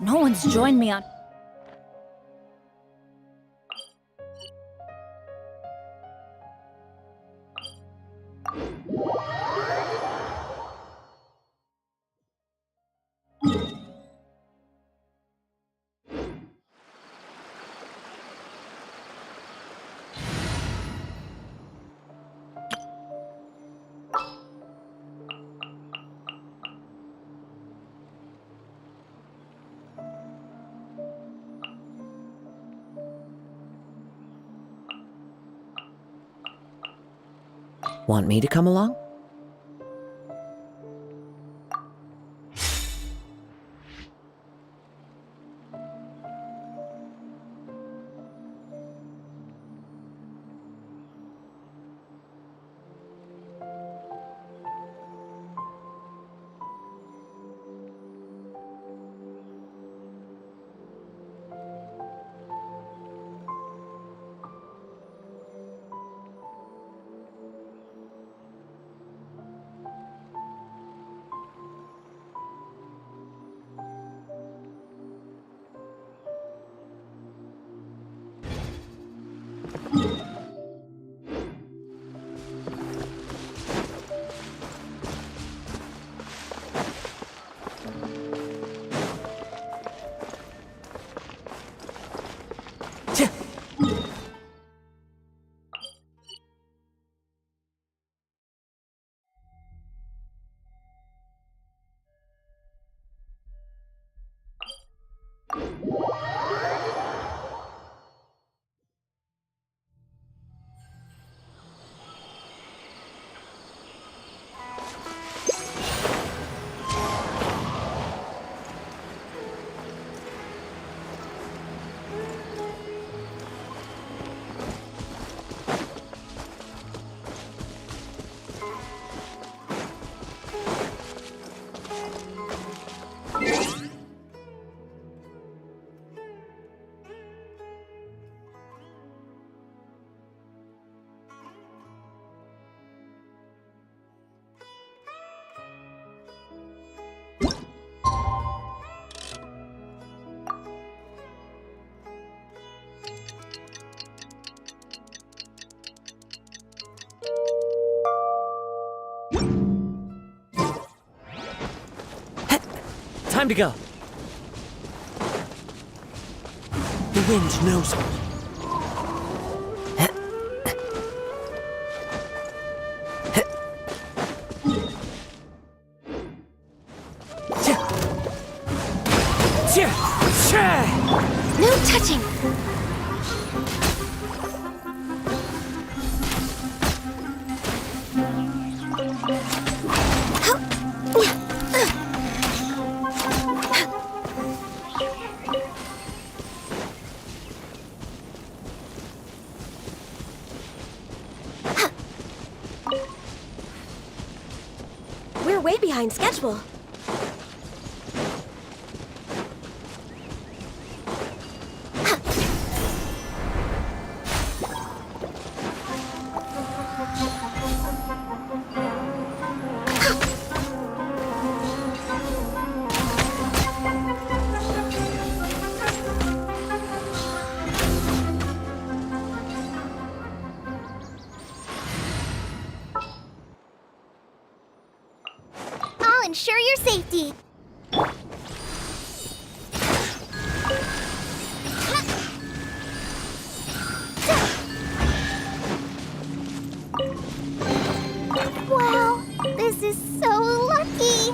No one's joined me on... Want me to come along? Time to go. The wind knows me. No touching! We're way behind schedule. I'll ensure your safety. Wow, this is so lucky.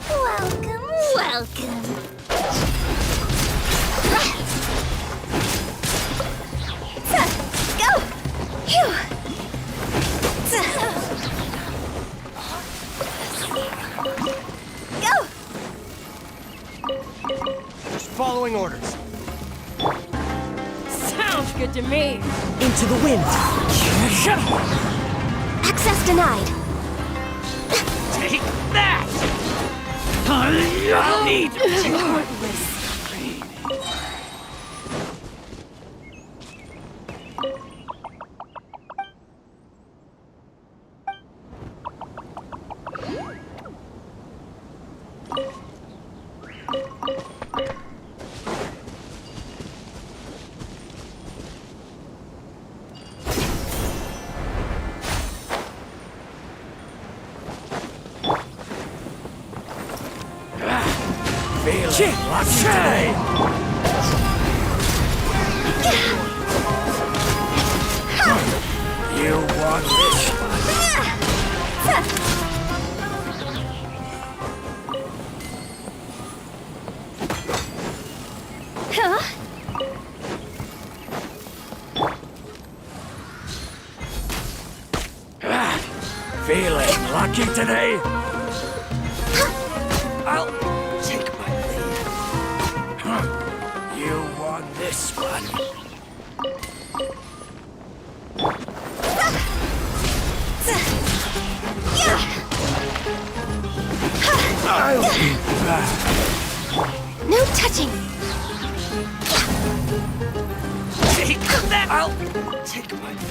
Welcome, welcome. Go! Following orders. Sounds good to me. Into the wind. Access denied. Take that! I'll need feeling lucky today. You want this one? Huh? Feeling lucky today? I'll take my leave. You want this one? I'll be back. No touching. Take that! I'll take my leave.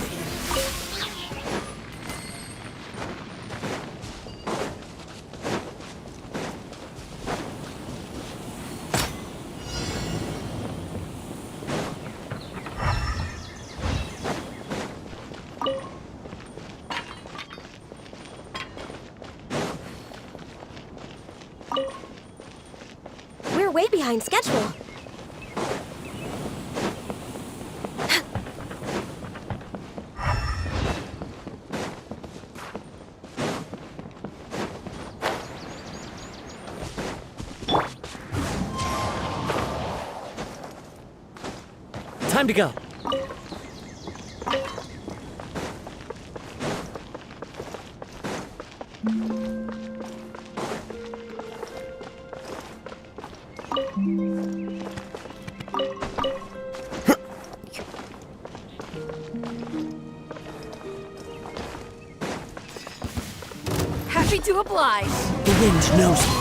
We're way behind schedule. Time to go. Happy to oblige. The wind knows me.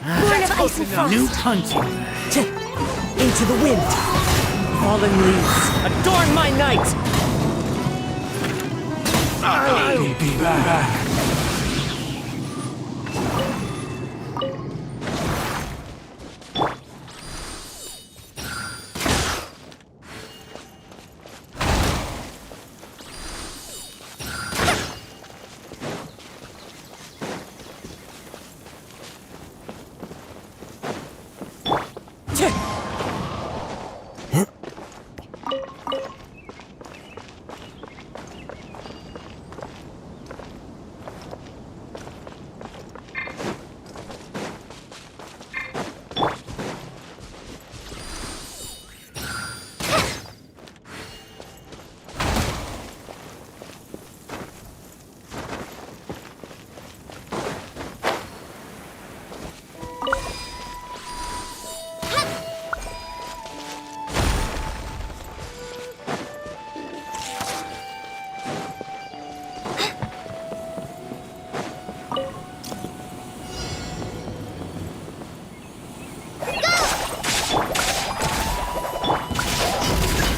Born of ice and frost. New hunting. Into the wind. Fallen leaves. Adorn my night. I'll be back.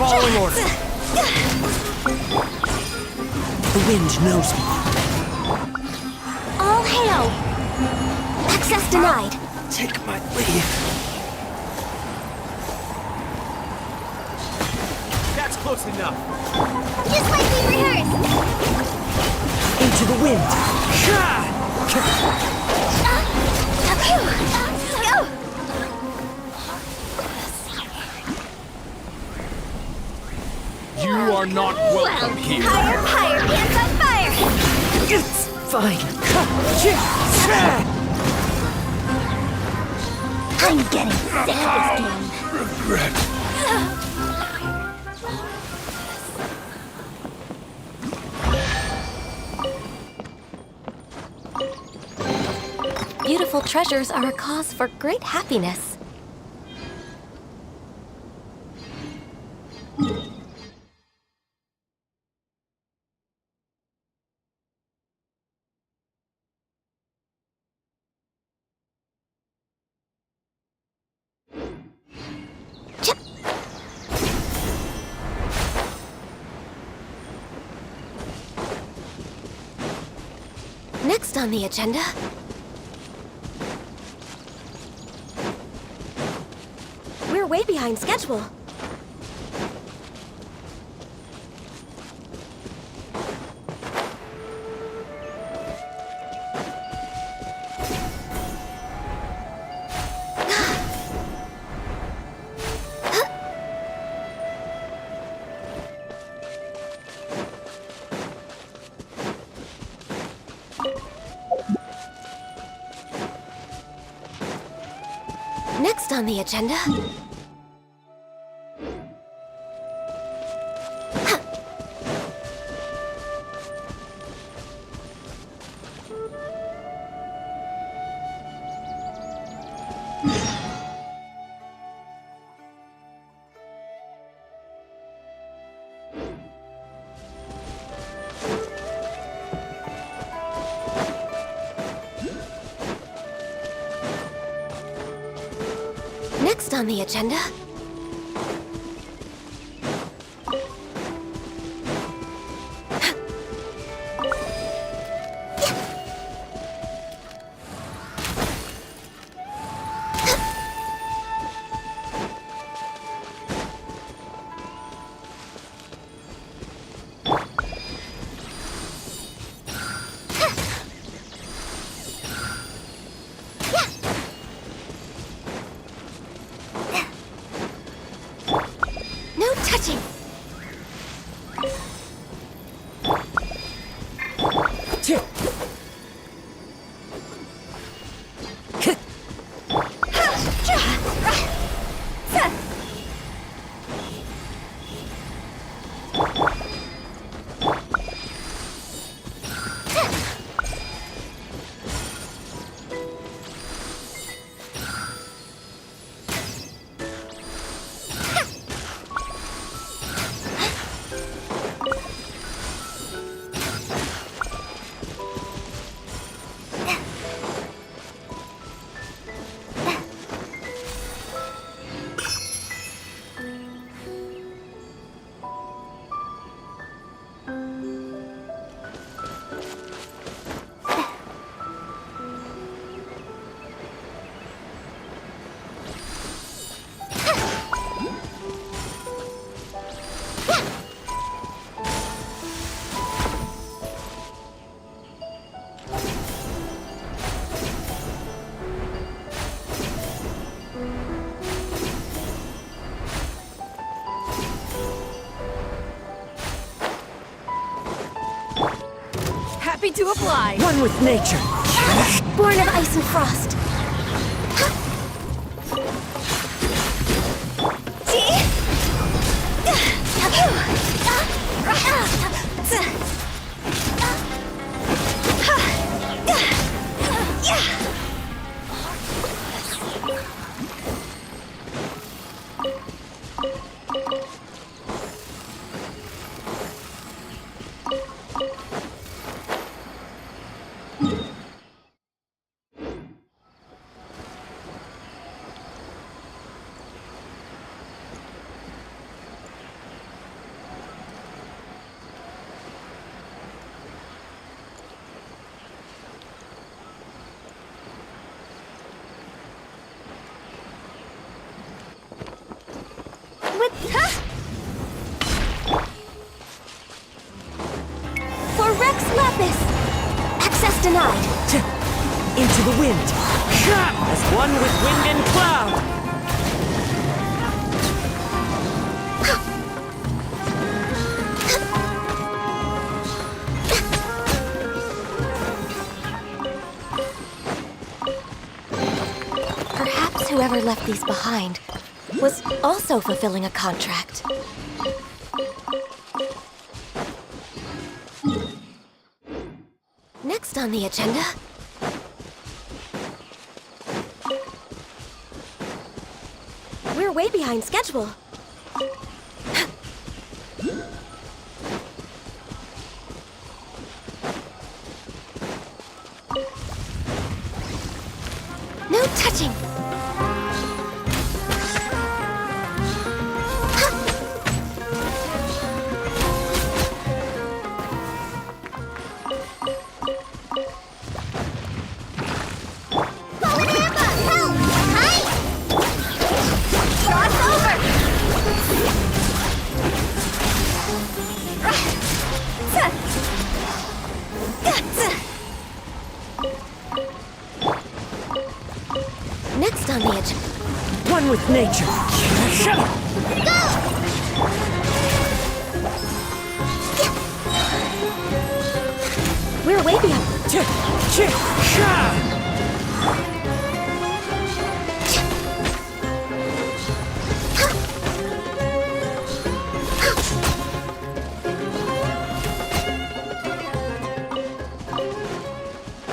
Following orders. The wind knows me. All hail. Access denied. Take my leave. That's close enough. Just like we rehearsed. Into the wind. You are not welcome here. Higher, higher, hands on fire. It's fine. I'm getting sick of this game. Regret. Beautiful treasures are a cause for great happiness. Next on the agenda... We're way behind schedule. Next on the agenda... Next on the agenda... No touching! Happy to oblige. One with nature. Born of ice and frost. For Rex Lapis! Access denied. Into the wind. As one with wind and cloud. Perhaps whoever left these behind was also fulfilling a contract. Next on the agenda... We're way behind schedule. No touching! Next on the agenda... One with nature. We're way behind.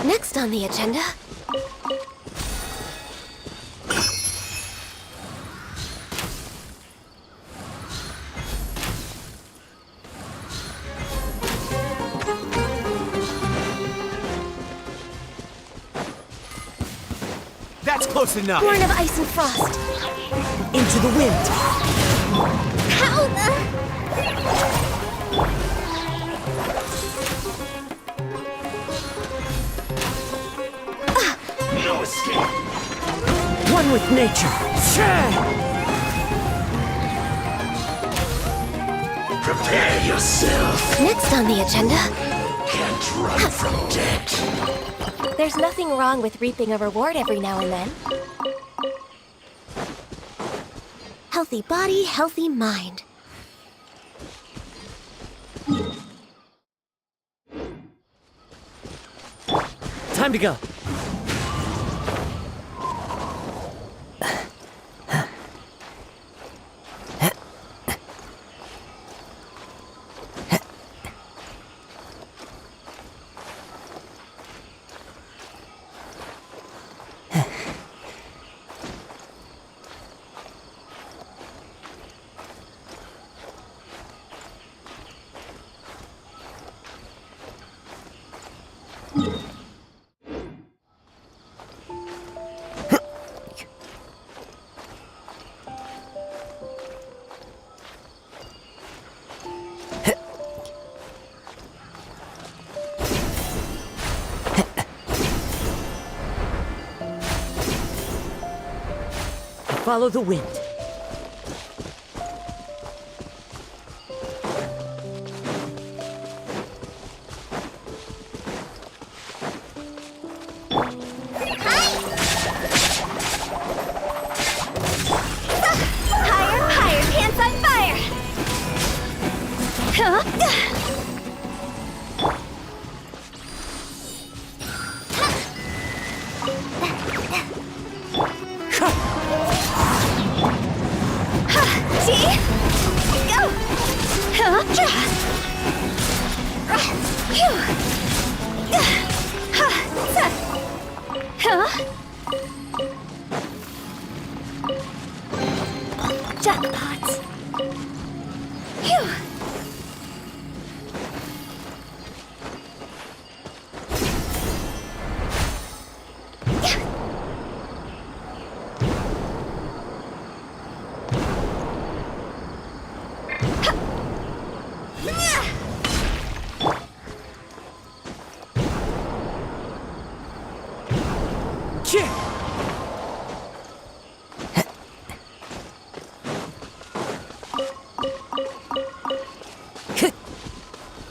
Next on the agenda... That's close enough. Born of ice and frost. Into the wind. No escape. One with nature. Prepare yourself. Next on the agenda... Can't run from death. There's nothing wrong with reaping a reward every now and then. Healthy body, healthy mind. Time to go. Follow the wind. Higher, higher, pants on fire! Huh? See? Go! Huh? Phew! Huh? Jackpot! Phew!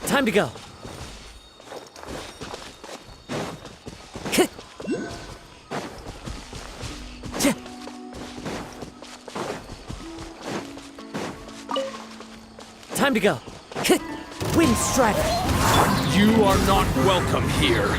Time to go. Time to go. Wind Strider. You are not welcome here.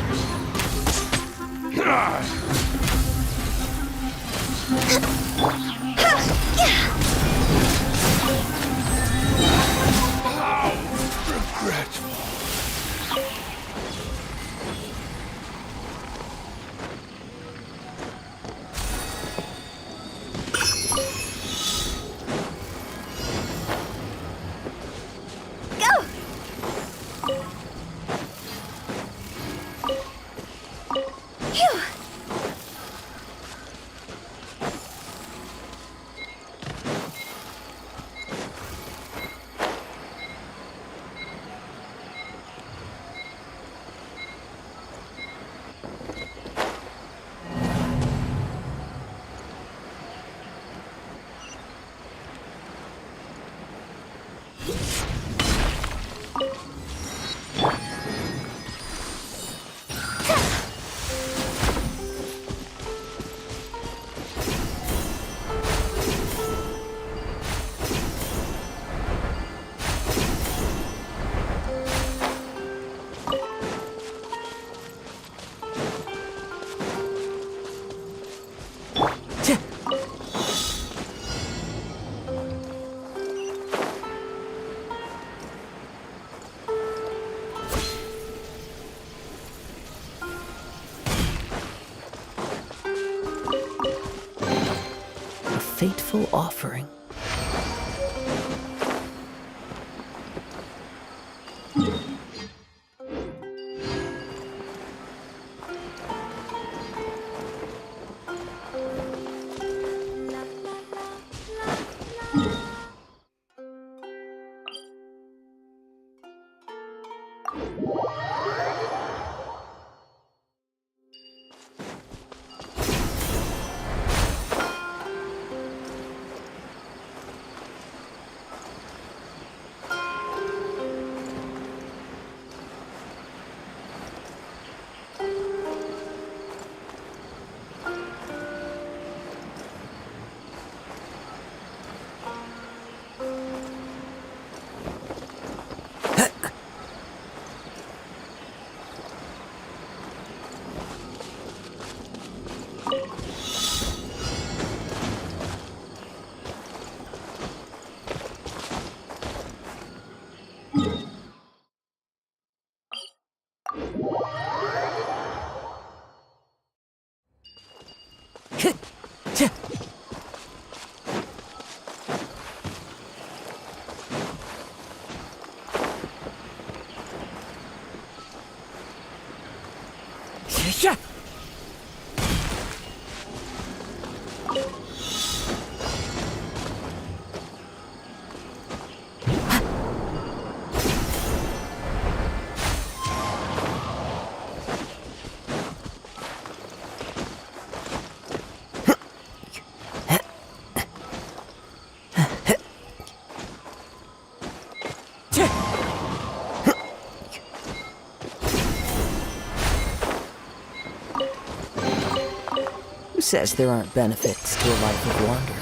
fateful offering. Yeah. Who says there aren't benefits to a life of wandering?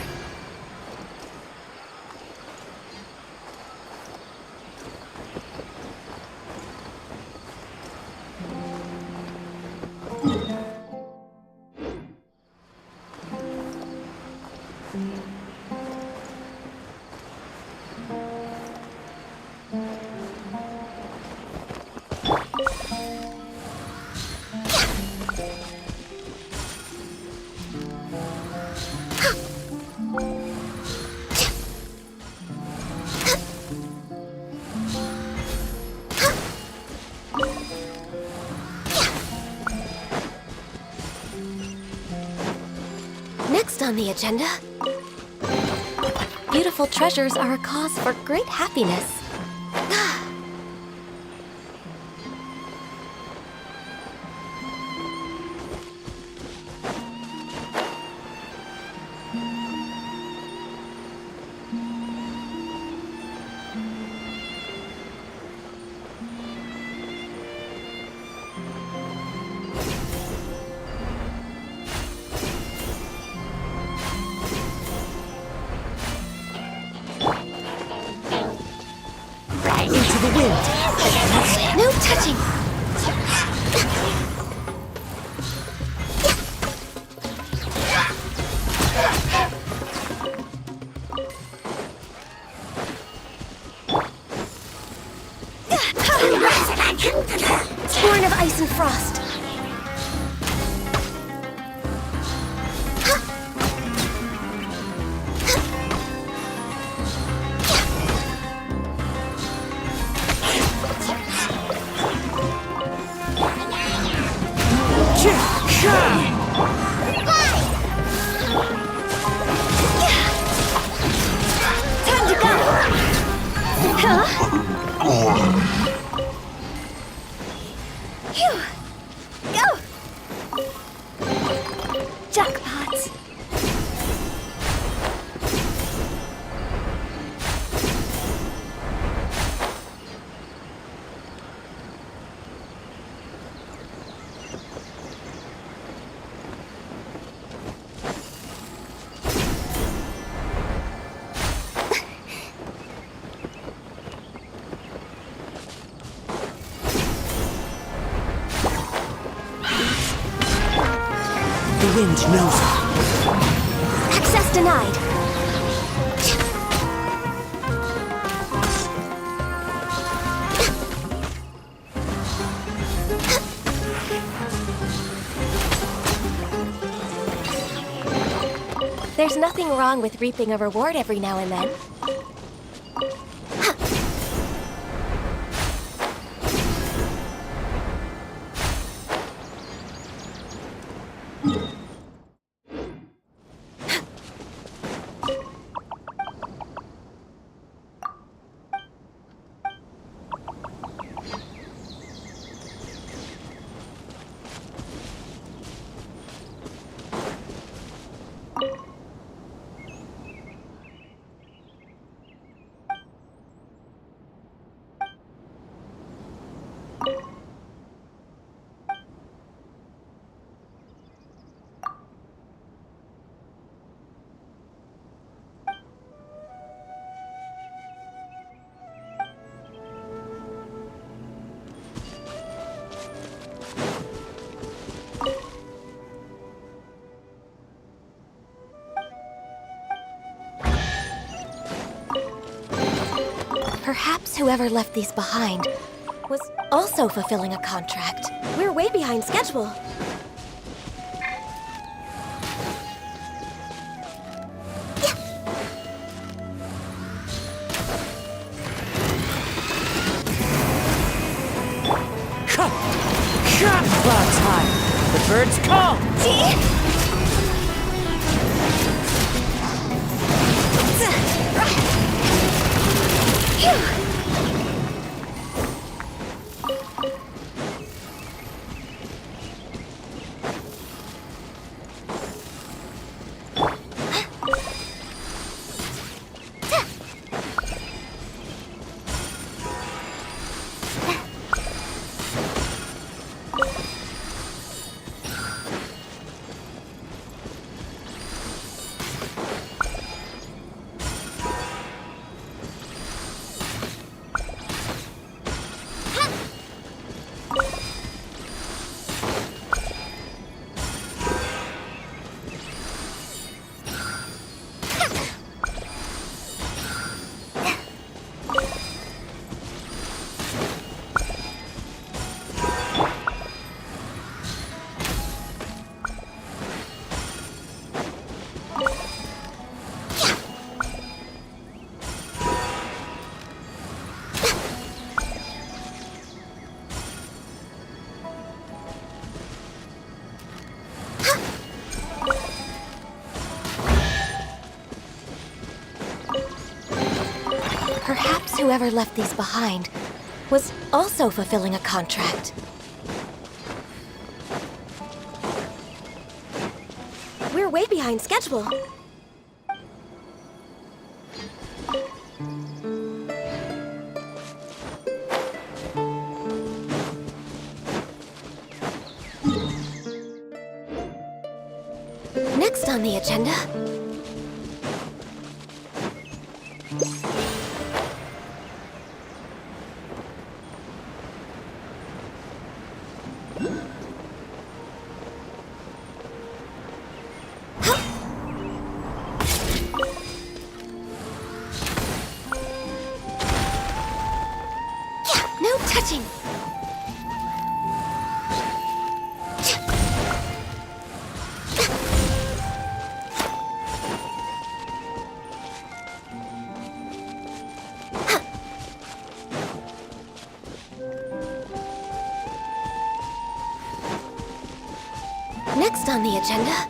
Next on the agenda, beautiful treasures are a cause for great happiness. Into the wind. No touching. Born of ice and frost. Time to go! Huh? Phew! Go! Jackpot! The wind knows it. Access denied. There's nothing wrong with reaping a reward every now and then. Perhaps whoever left these behind was also fulfilling a contract. We're way behind schedule. About time. The birds call. Perhaps whoever left these behind was also fulfilling a contract. We're way behind schedule. Next on the agenda... No touching! Next on the agenda...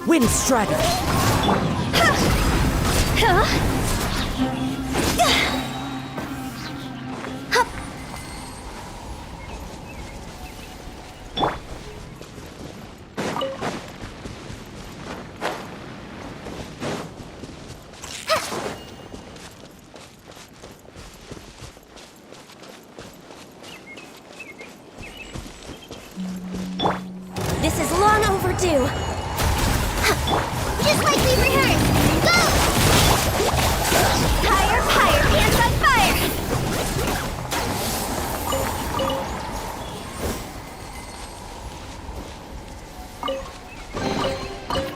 Wind Strider. This is long overdue. Just like we rehearsed! Go! Higher, higher, pants on fire!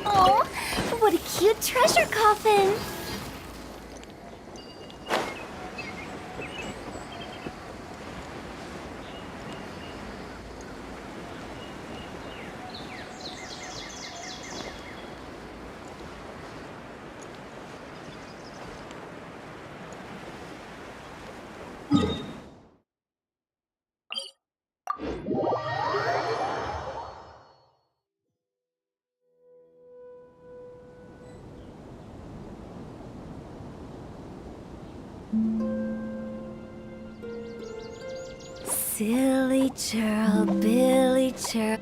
Oh, what a cute treasure coffin! Silly churl, Billy churl.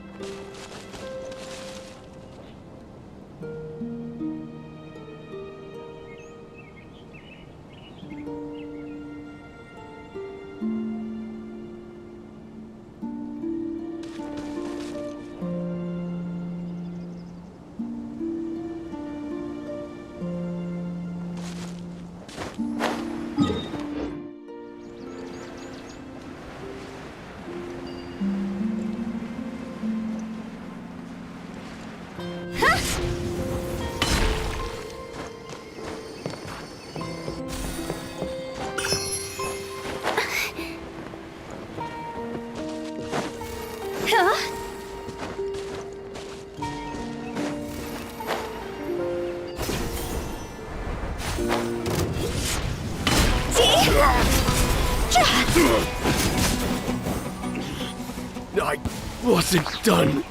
I wasn't done.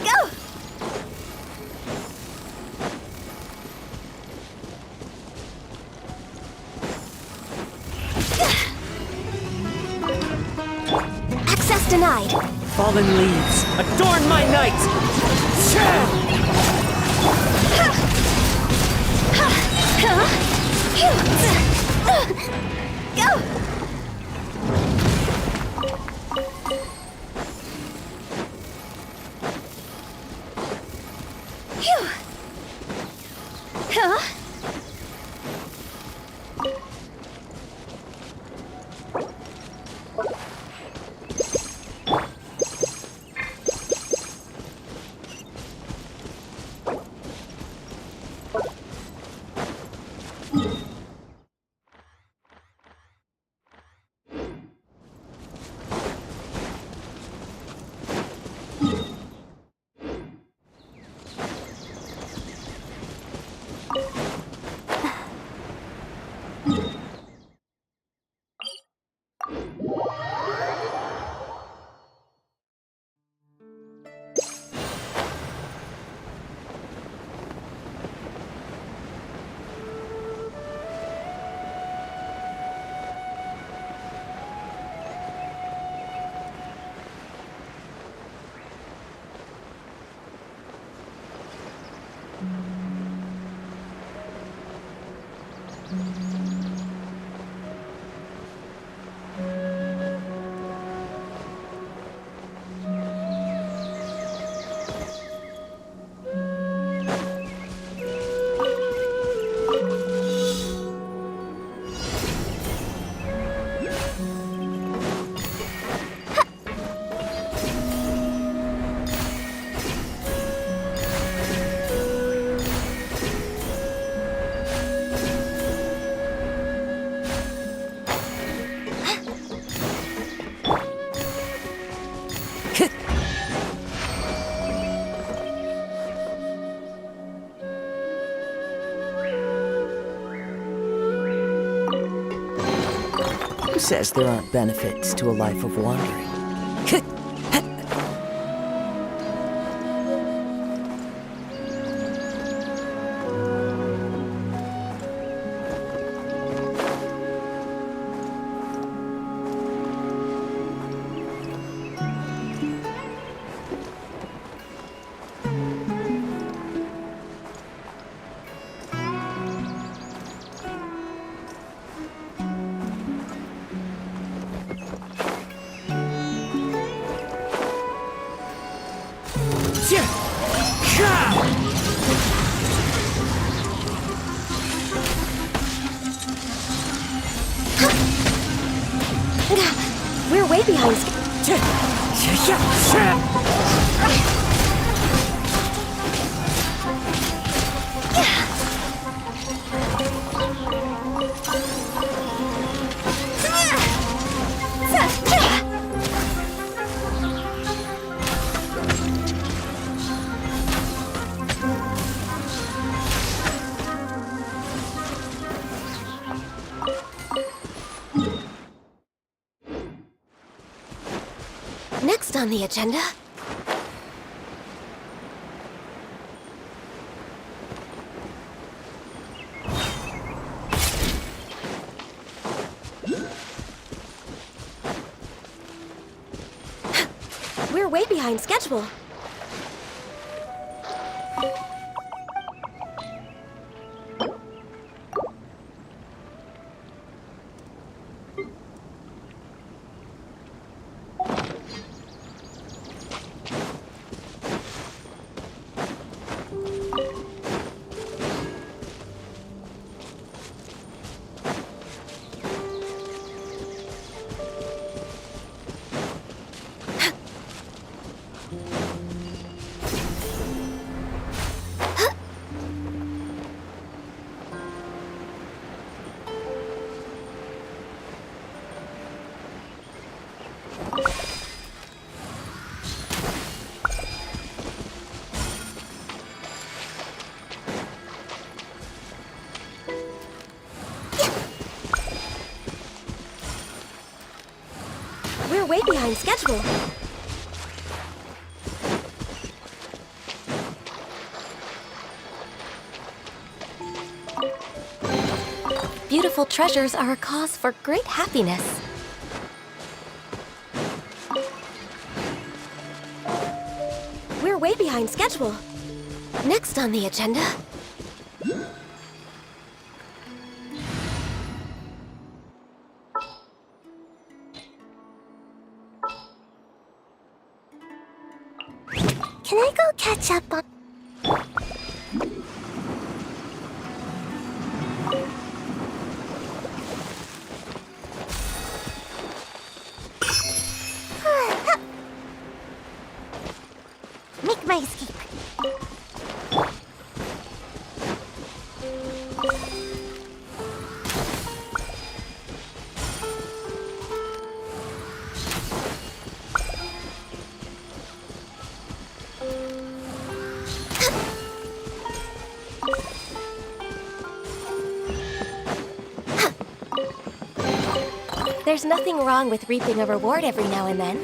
Go! Access denied. Fallen leaves, adorn my night! Go! Phew! Huh? Who says there aren't benefits to a life of wandering? We're way behind. Next on the agenda. way behind schedule. We're way behind schedule. Beautiful treasures are a cause for great happiness. We're way behind schedule. Next on the agenda. Can I go catch up on... Make my escape. There's nothing wrong with reaping a reward every now and then.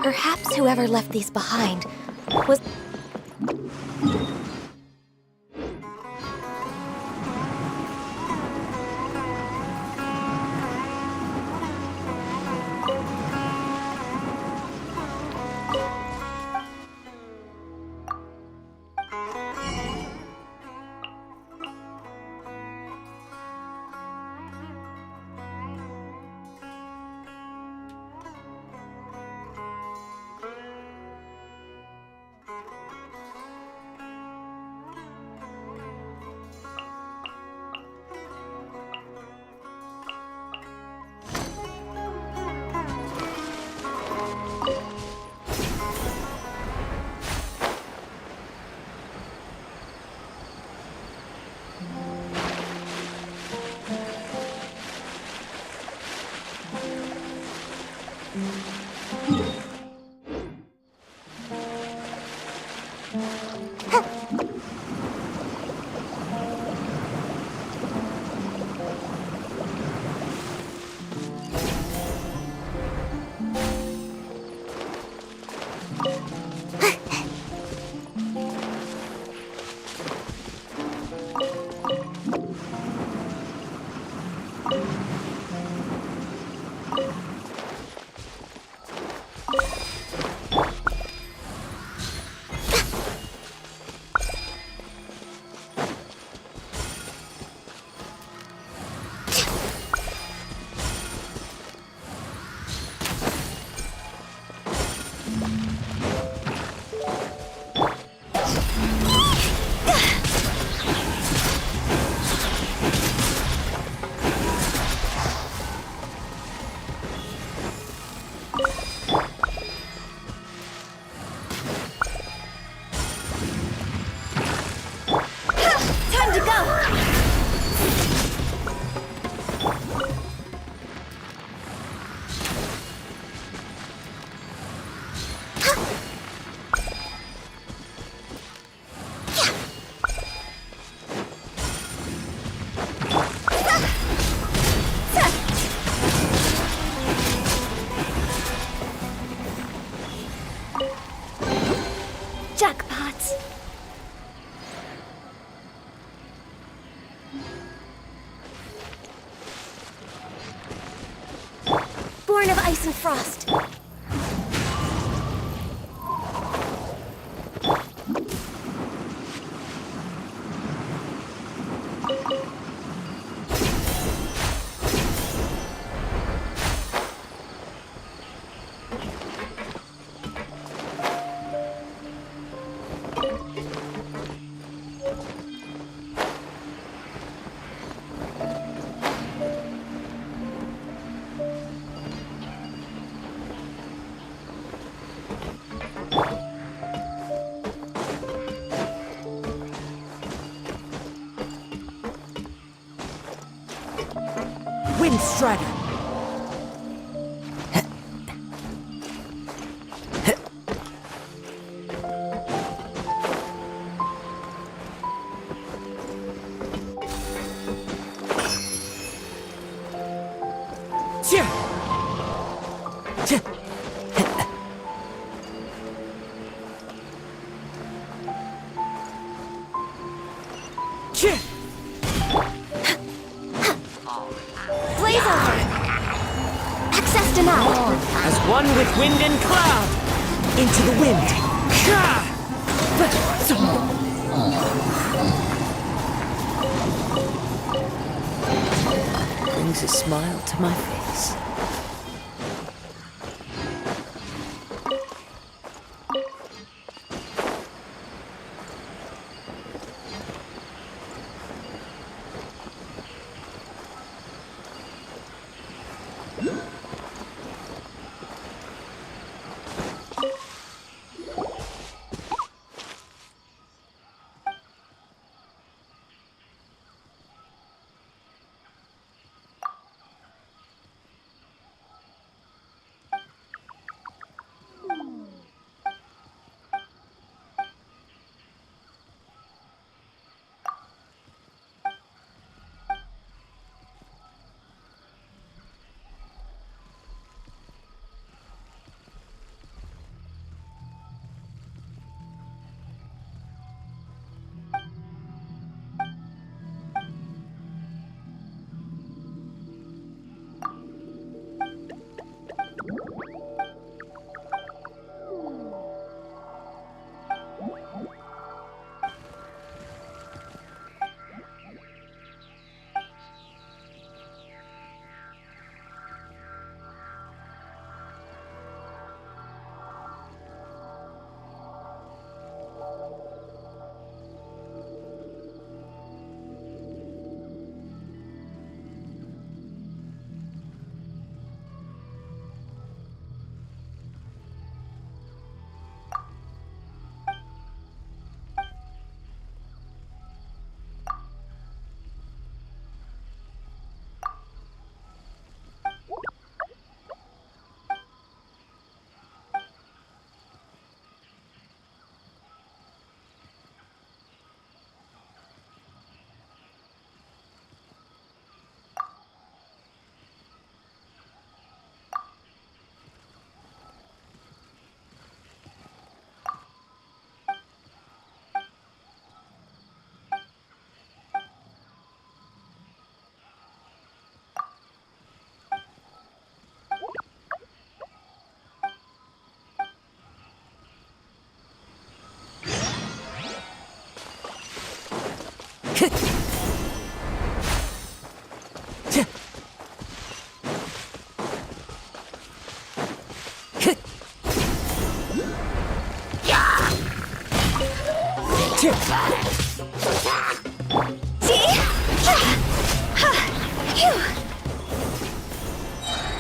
Perhaps whoever left these behind was... frost. Wind Strider. Blaze over! Access denied! As one with wind and cloud. Into the wind. Brings a smile to my face.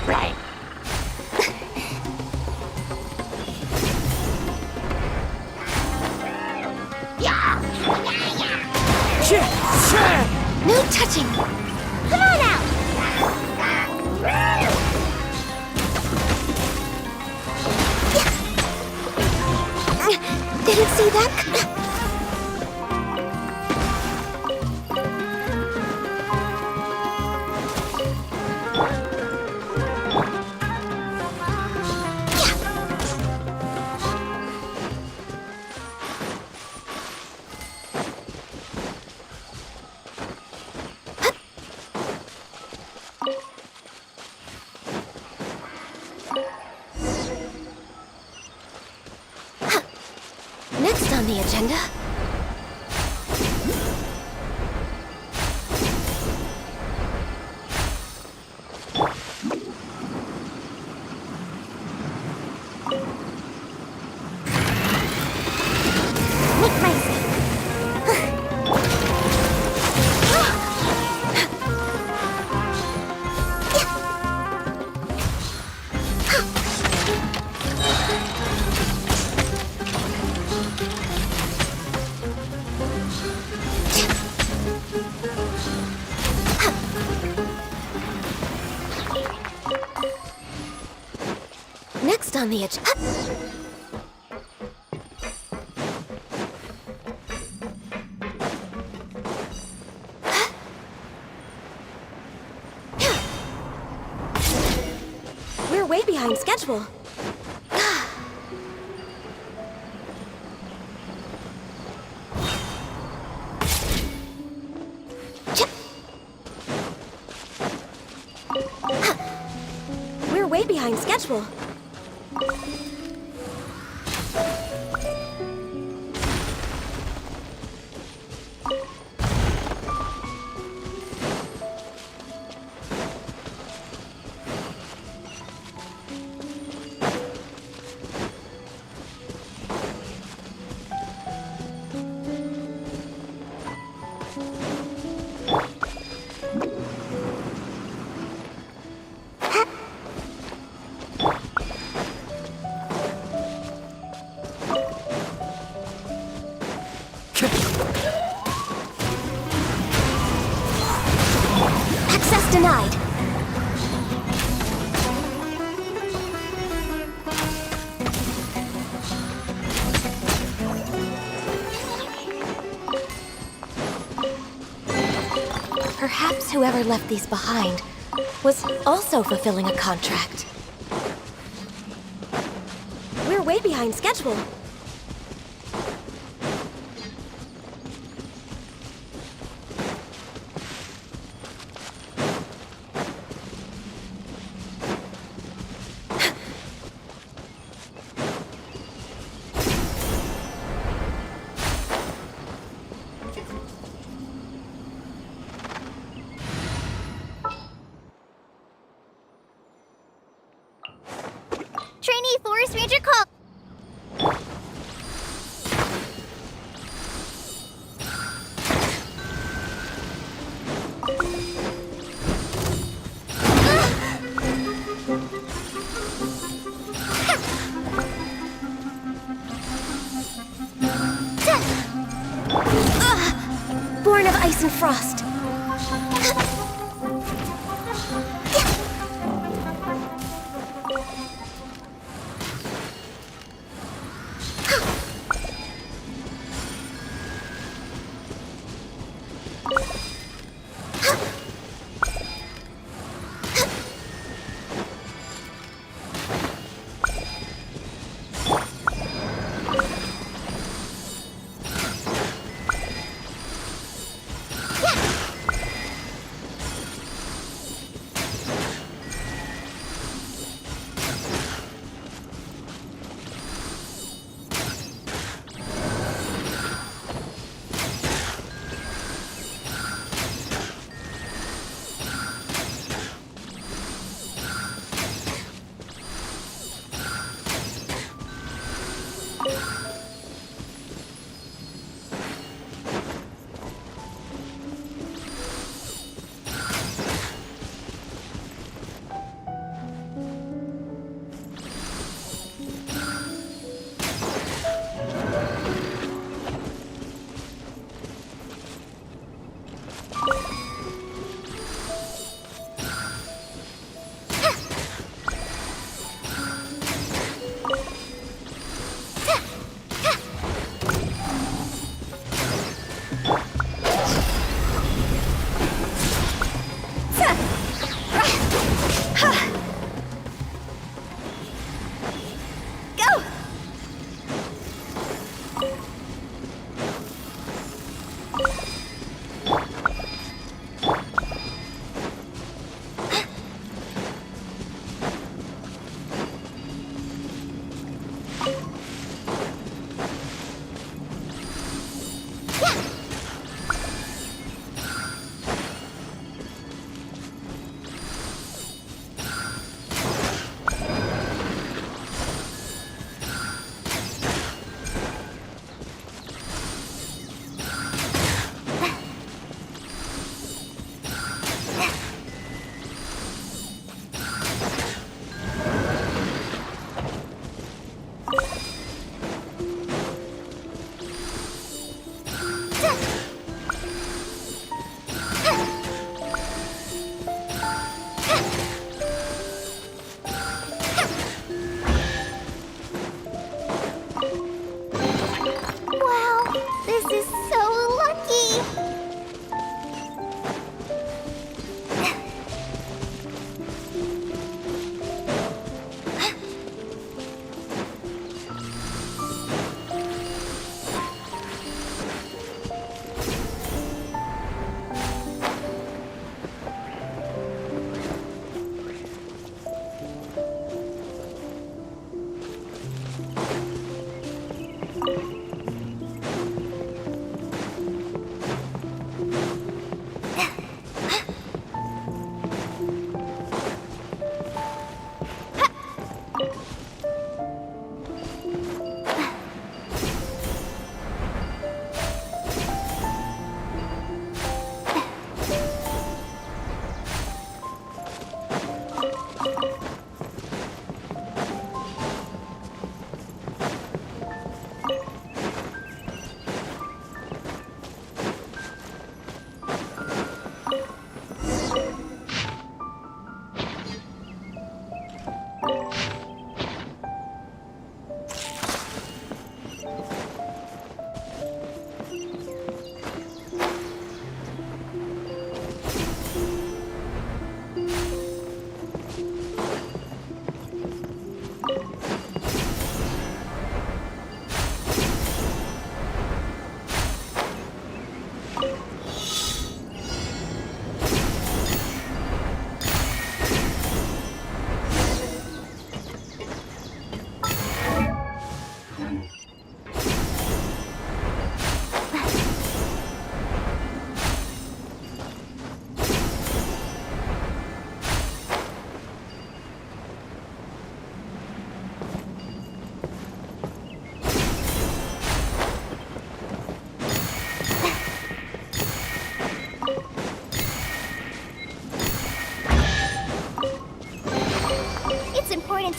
Right. No touching! Come on out! Didn't see that. Yeah. Next on the agenda... Nick Racing. Next on the agenda... We're way behind schedule. We're way behind schedule. Access denied. Perhaps whoever left these behind was also fulfilling a contract. We're way behind schedule. Trainee Forest Ranger call. Born of ice and frost.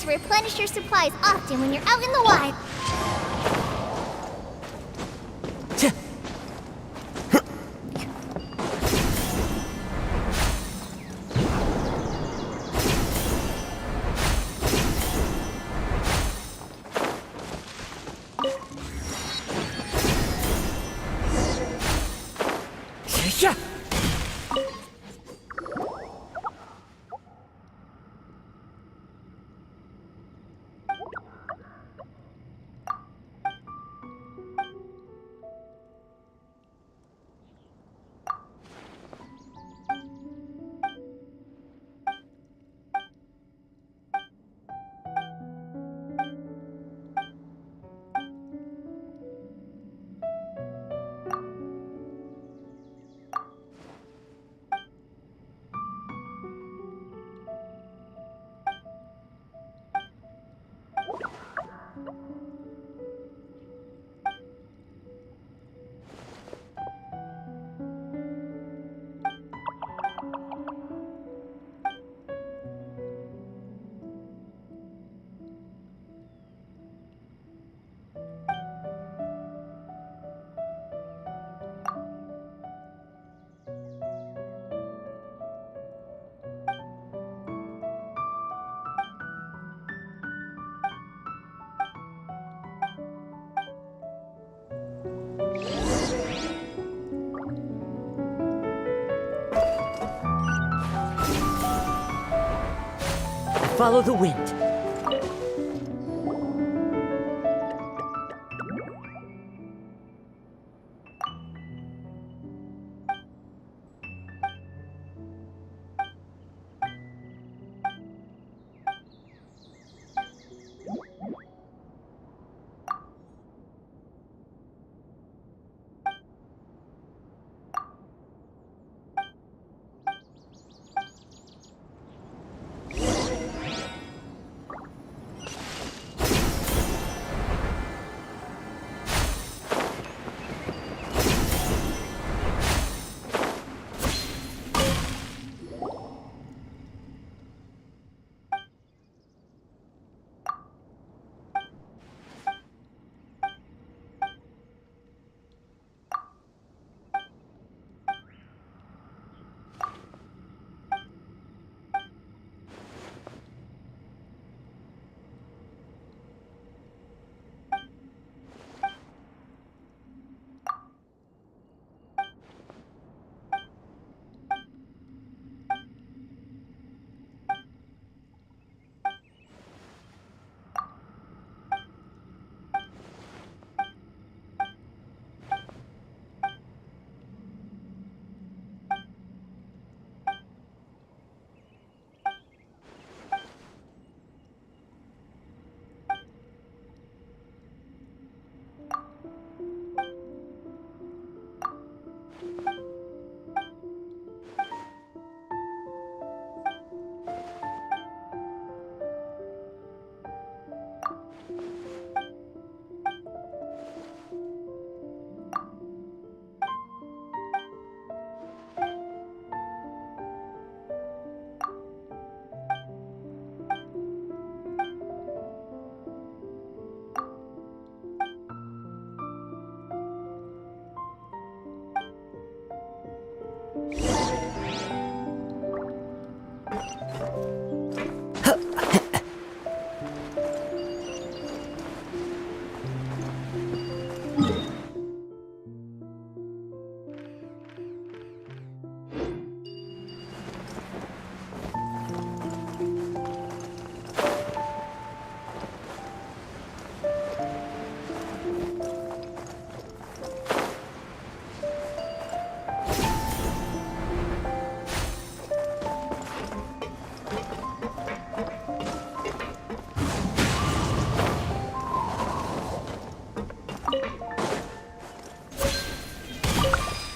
to replenish your supplies often when you're out in the wild. Yeah. Follow the wind.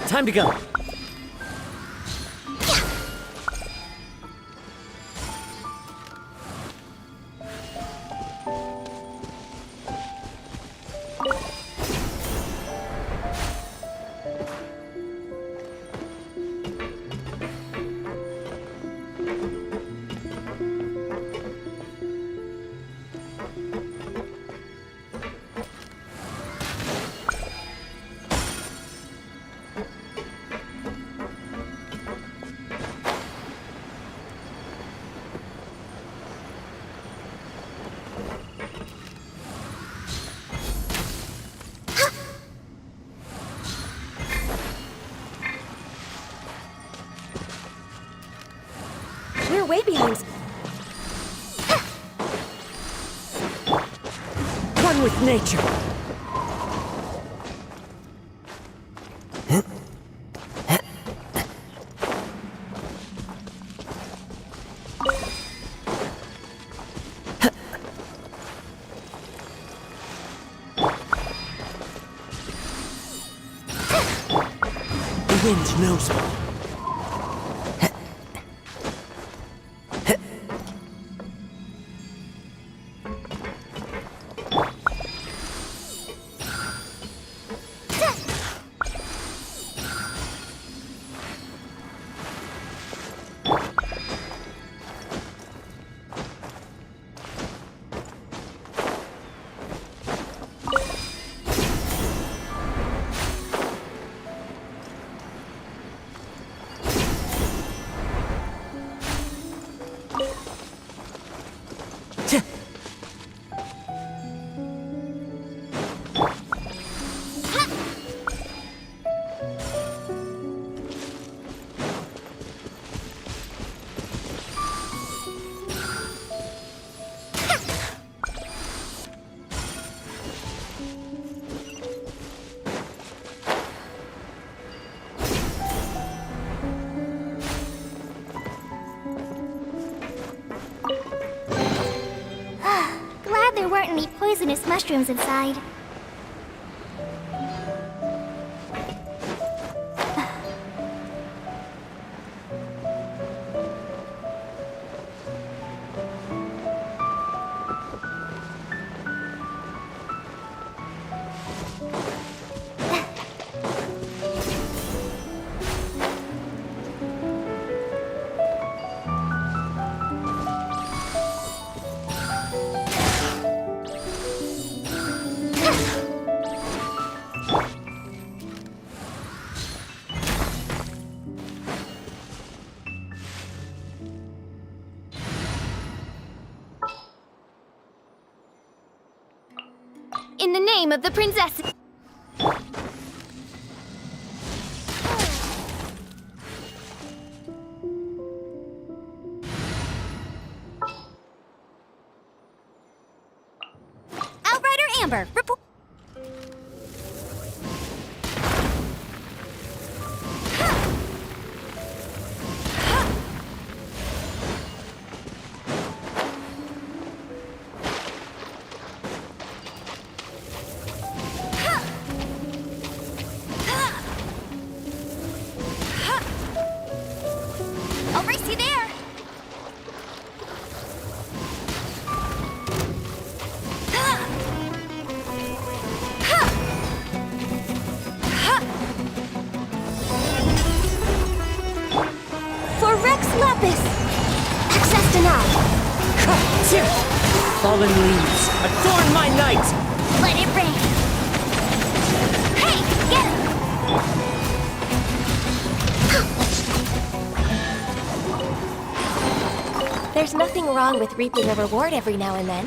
Time to go. One with nature. The wind knows me. Glad there weren't any poisonous mushrooms inside. In the name of the princess. Outrider Amber, report. I'll race you there. For Rex Lapis. Access denied. Fallen leaves, adorn my night! Let it rain. Hey, get him. There's nothing wrong with reaping a reward every now and then.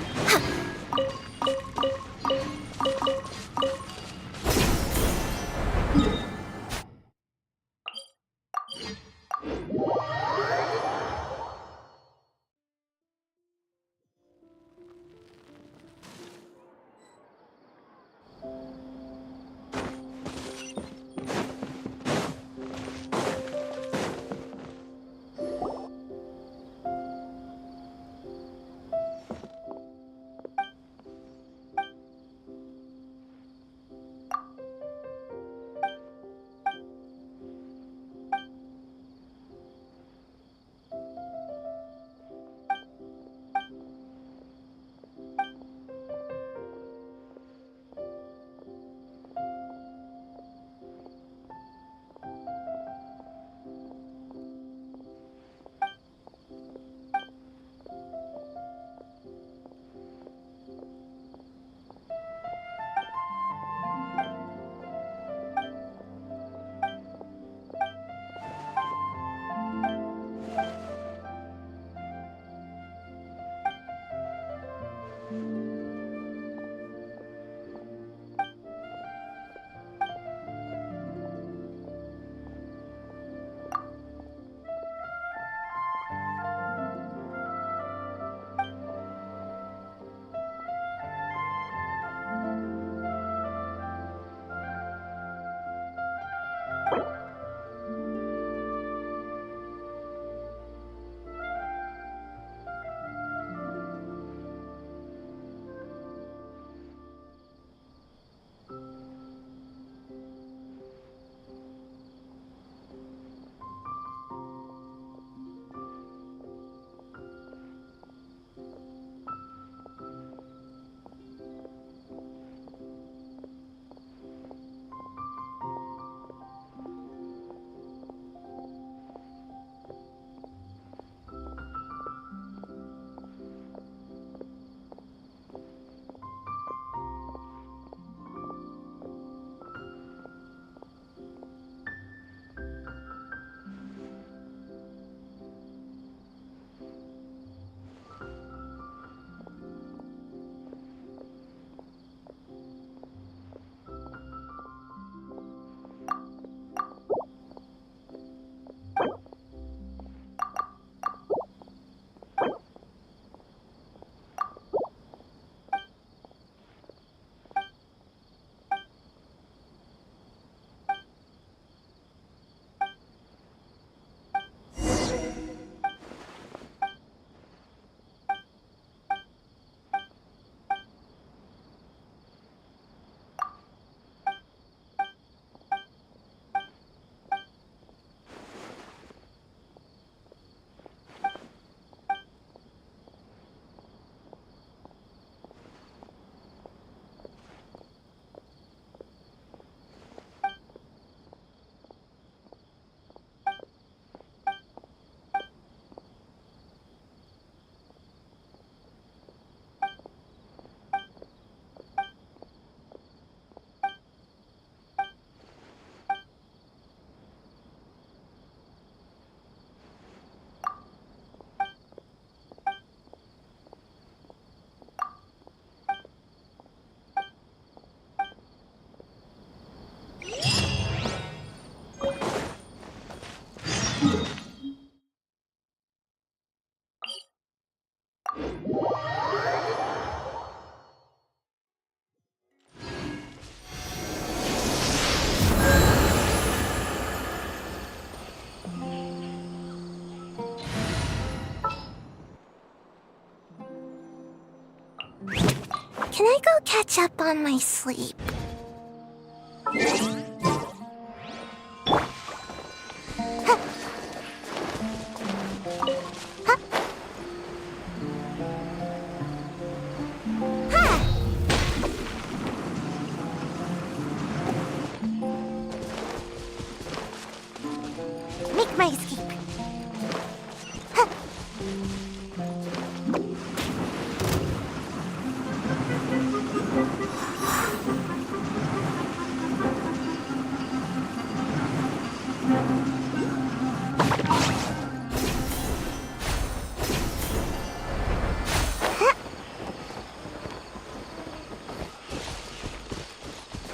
Can I go catch up on my sleep? Make my escape.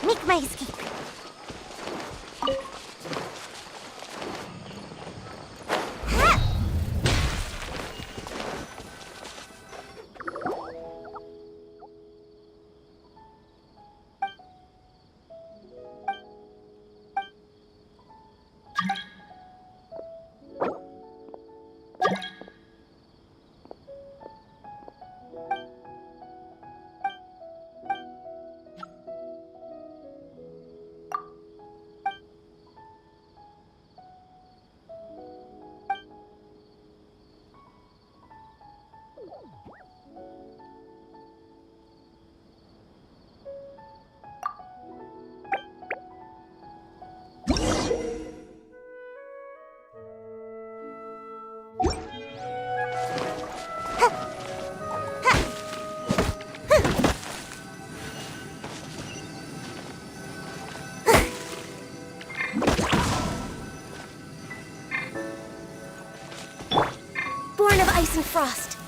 Make my escape. Born of ice and frost.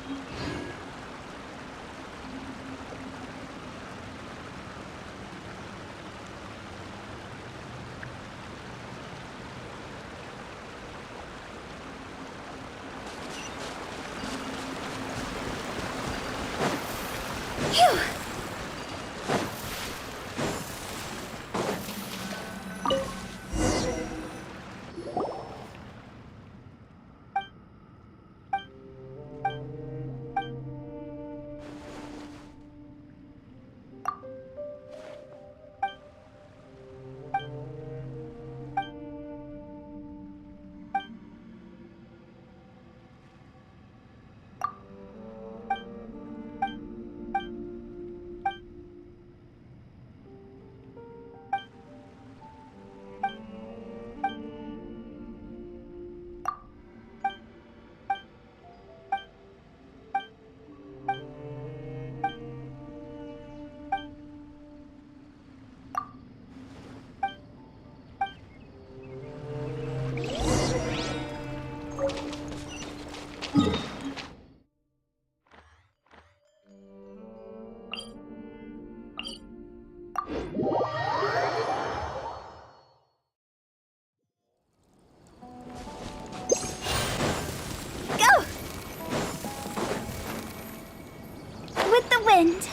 Phew! Go! With the wind.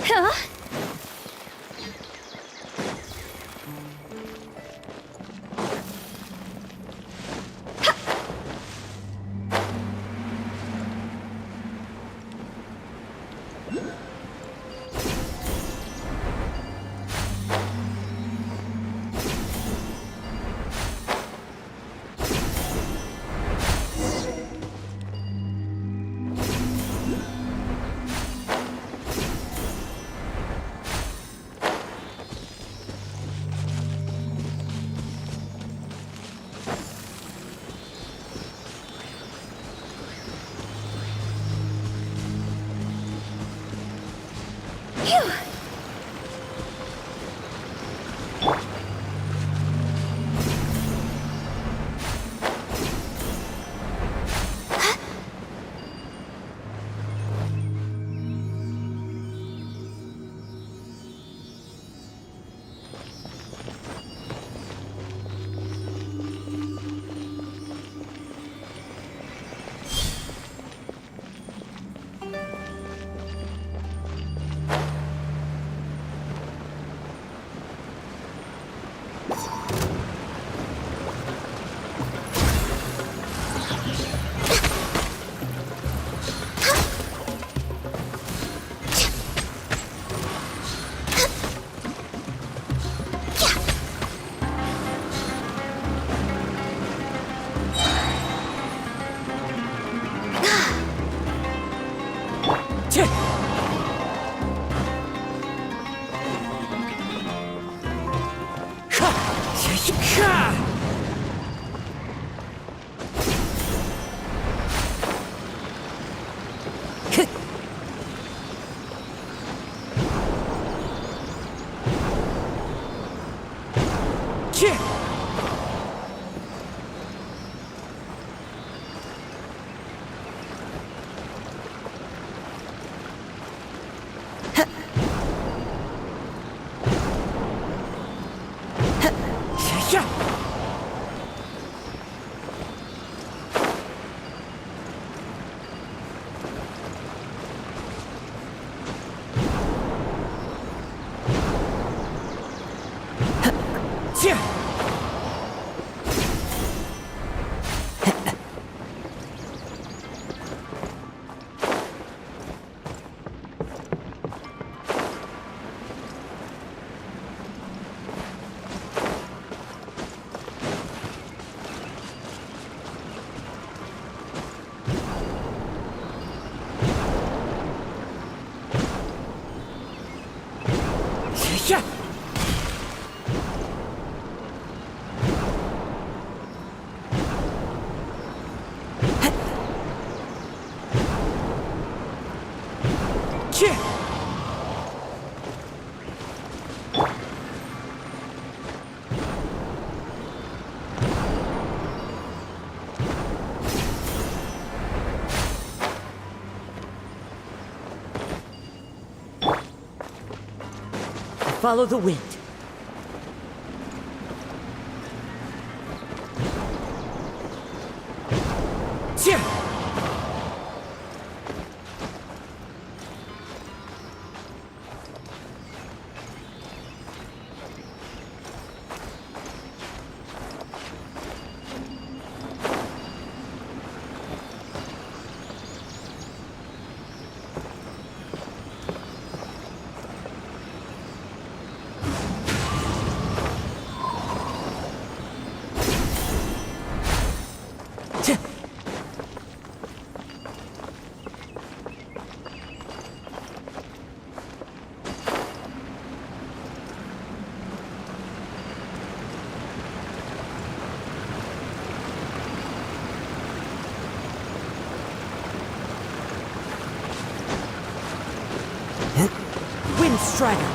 Huh? Yeah. Follow the wind. Wind Strider.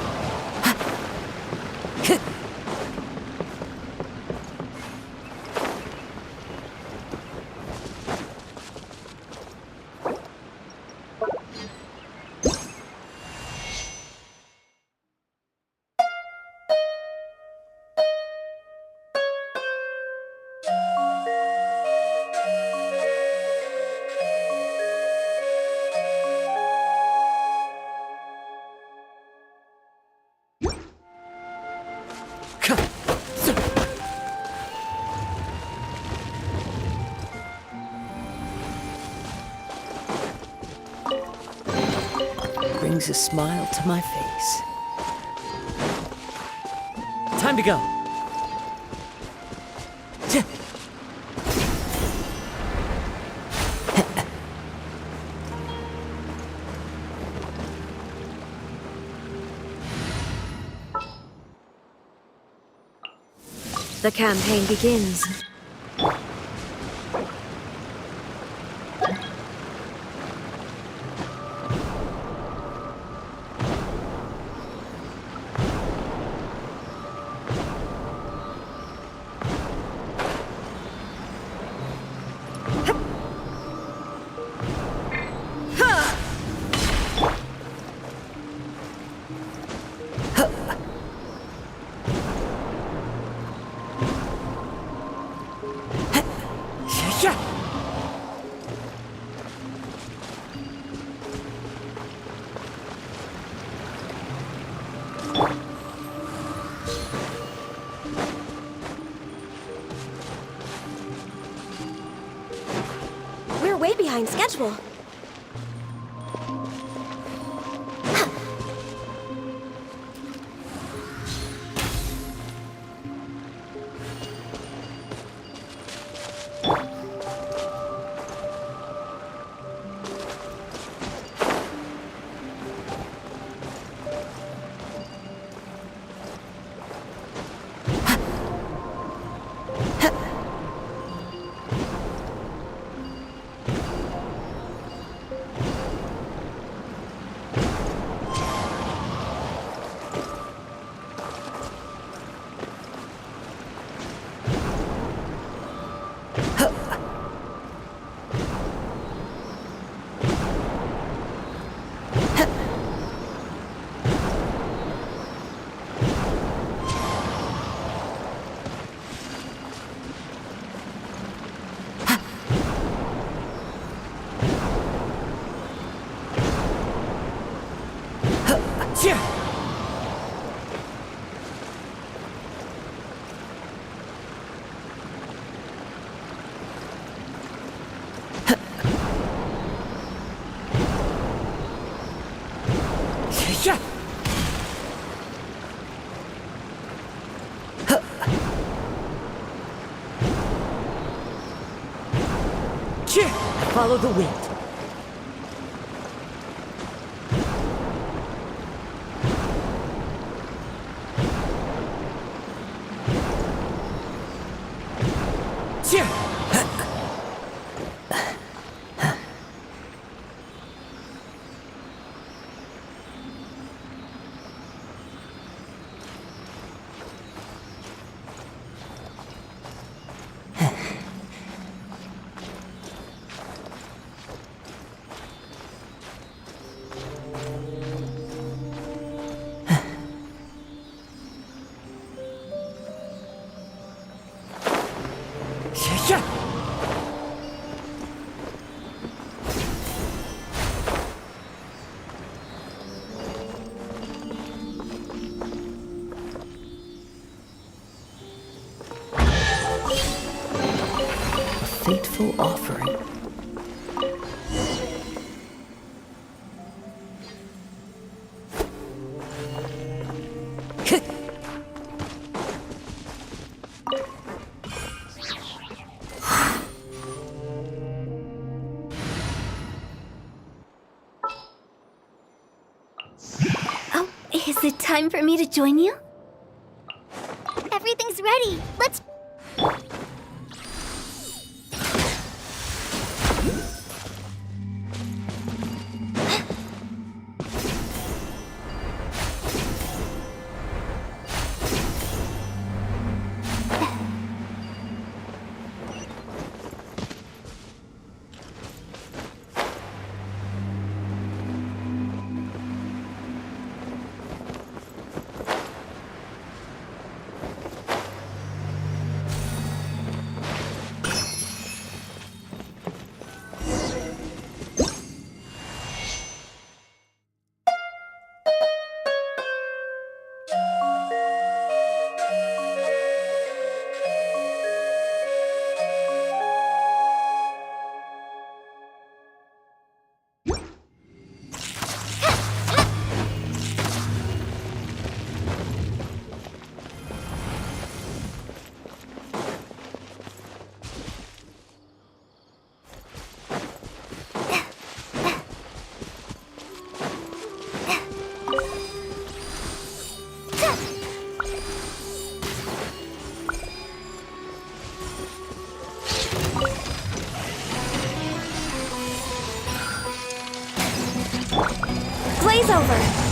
Brings a smile to my face. Time to go. The campaign begins. We're way behind schedule. Follow the wind. Fateful offering. Oh, is it time for me to join you? Everything's ready. Let's... Blaze over!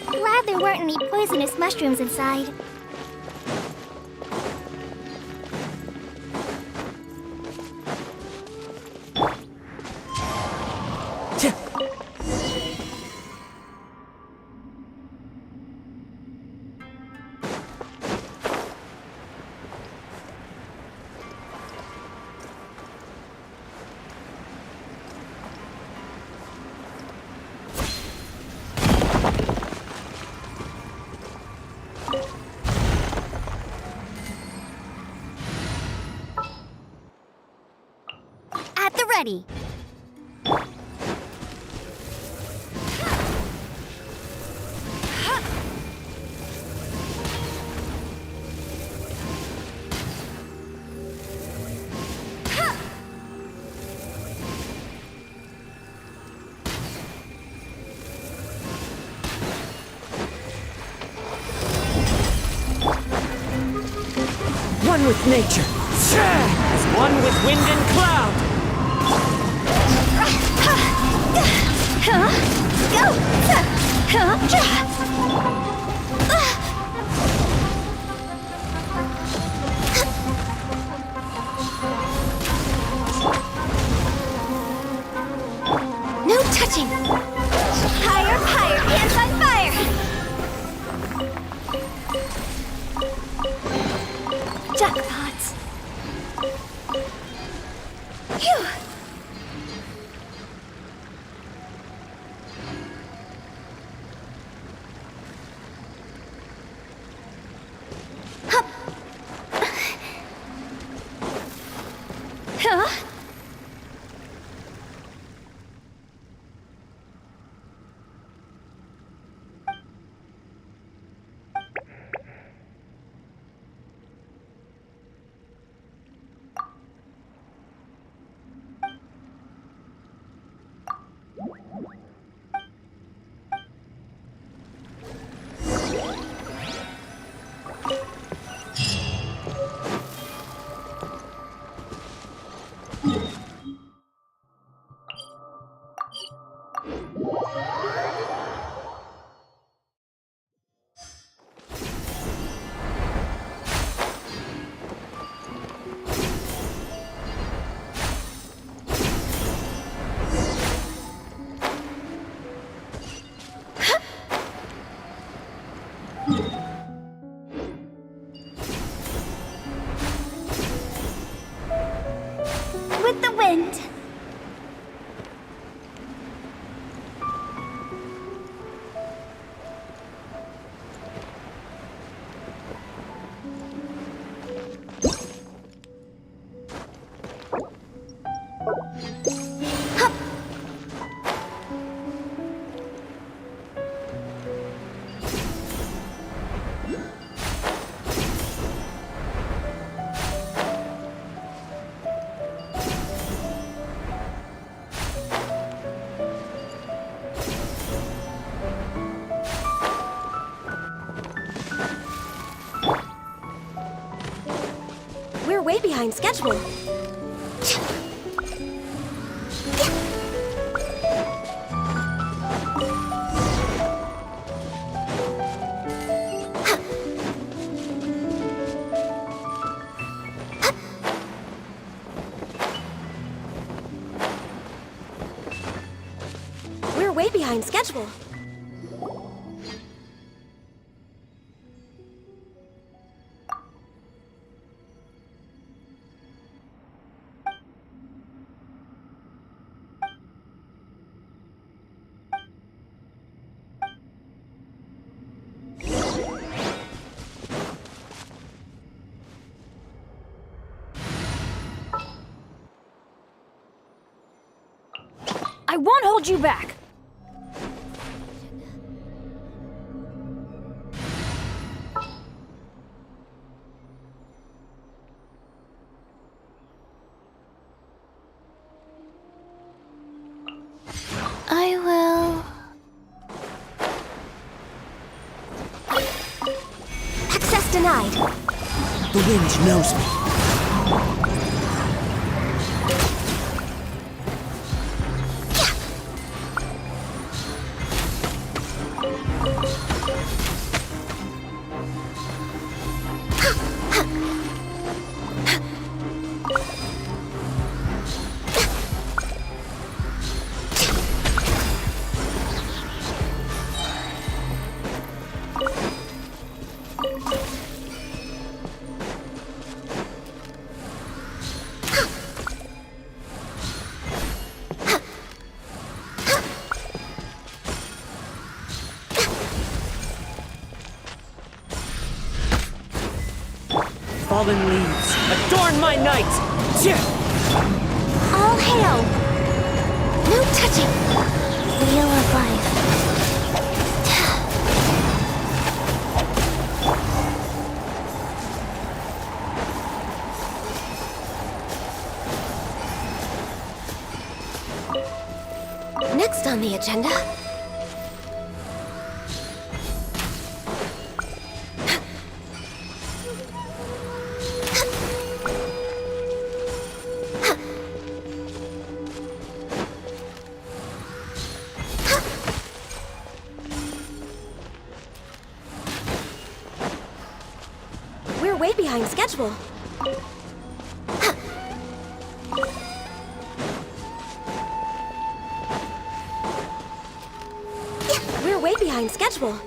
Glad there weren't any poisonous mushrooms inside. At the ready. one with nature. As one with wind and cloud. No touching! Higher, higher, hands on fire! Jackpots! Phew! Hup! Huh? With the wind. Hup. We're way behind schedule. We're way behind schedule. I won't hold you back. I will... Access denied. The wind knows me. Fallen leaves, adorn my night! All hail! No touching! Wheel of life. Next on the agenda... We're way behind schedule. We're way behind schedule.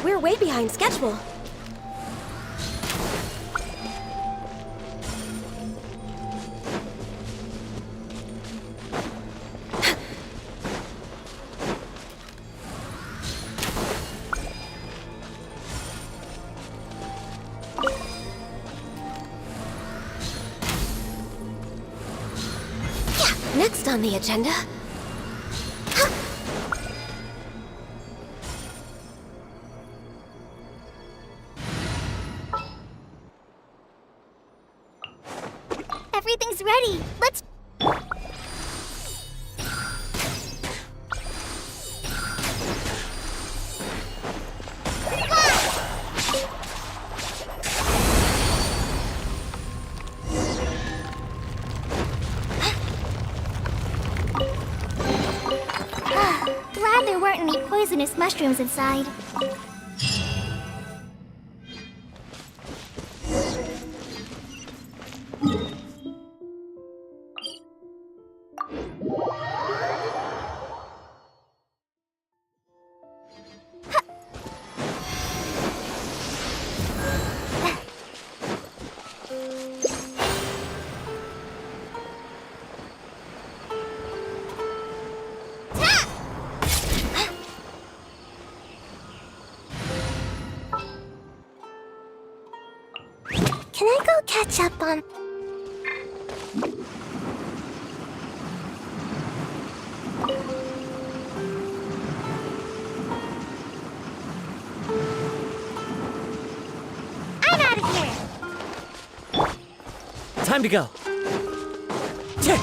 We're way behind schedule. Next on the agenda. Everything's ready. Let's... Glad there weren't any poisonous mushrooms inside. Can I go catch up on... I'm out of here! Time to go. Yeah.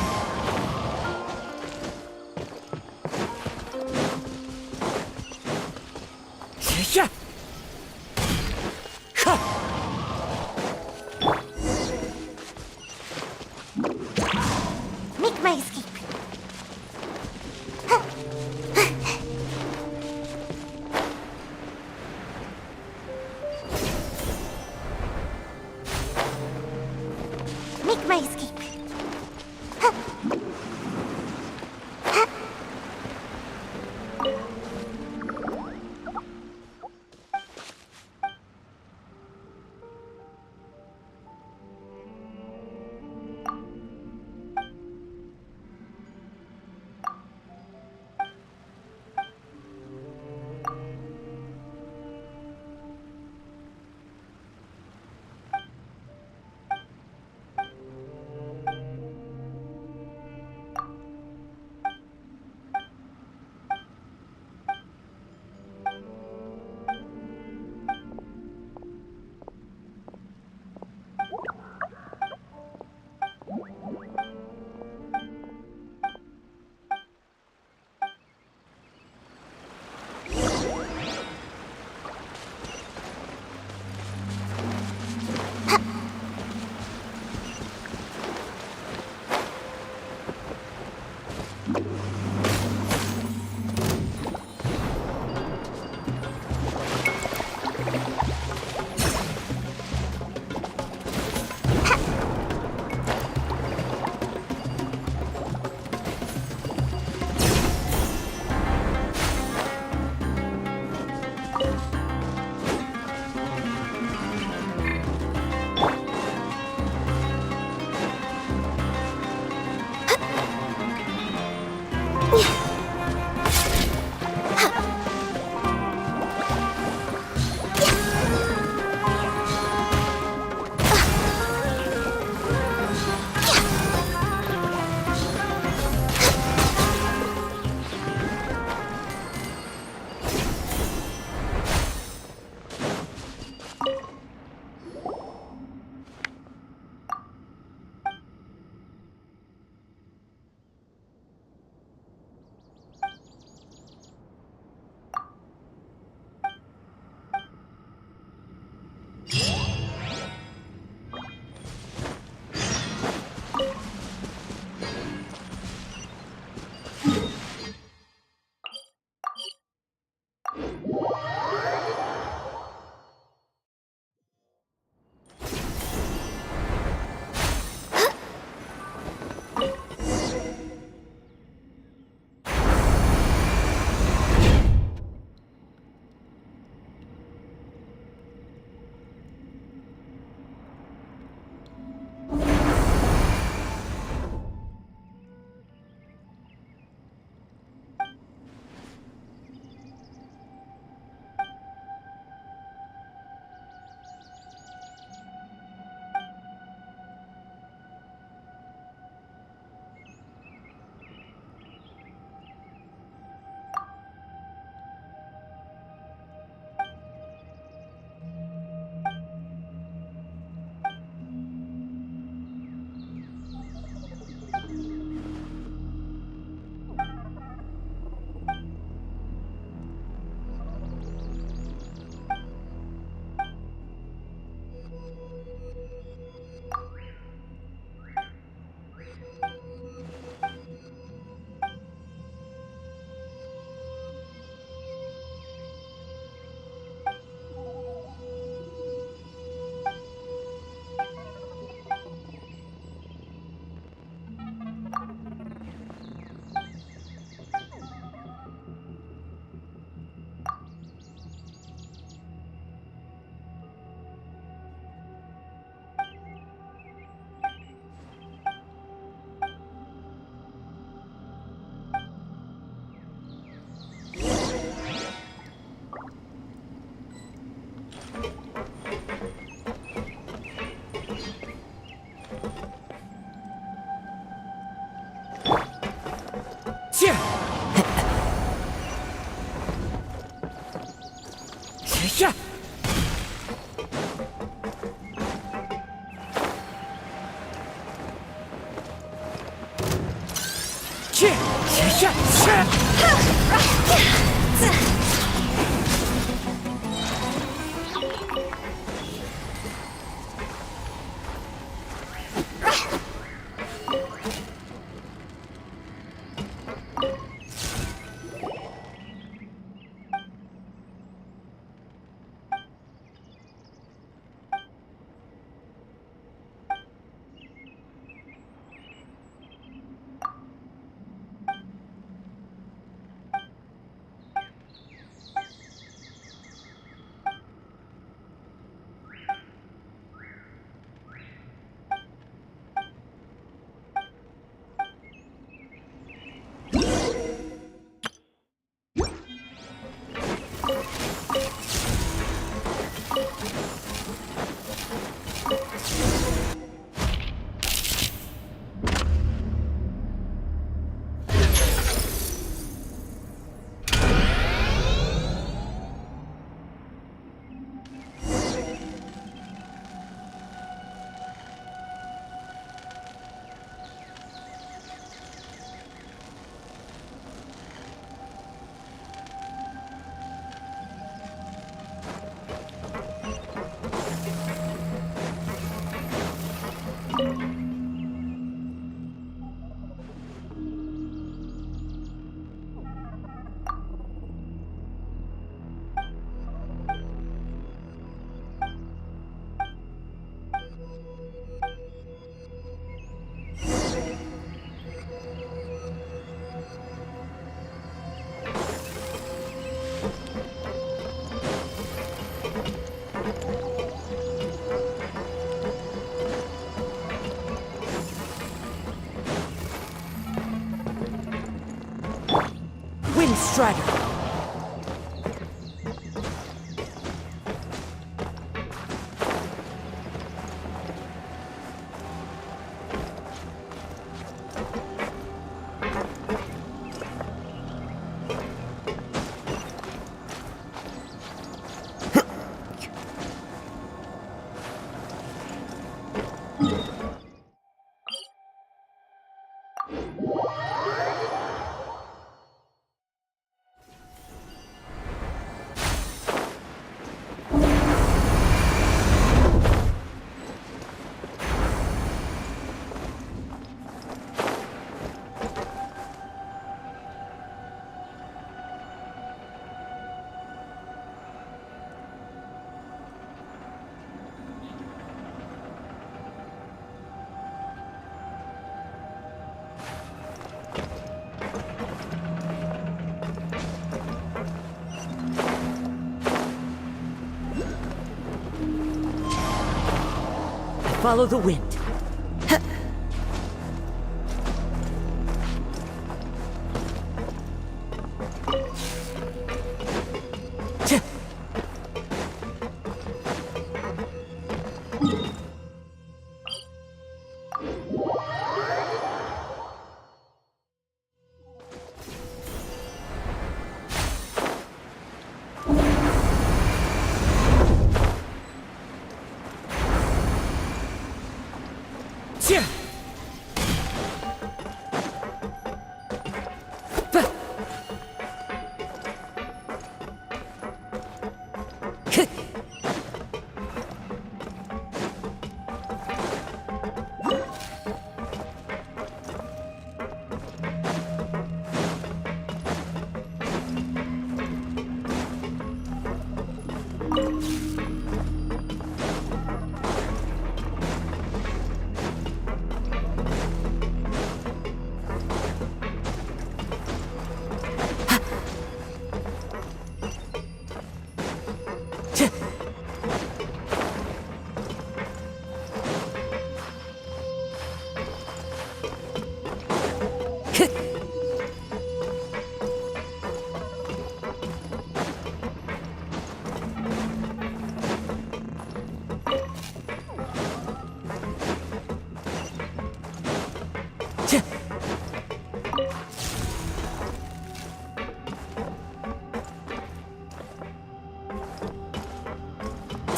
Make my escape. Make my escape. Sha! Sha! Sha! Sha! Wind Strider! Follow the wind.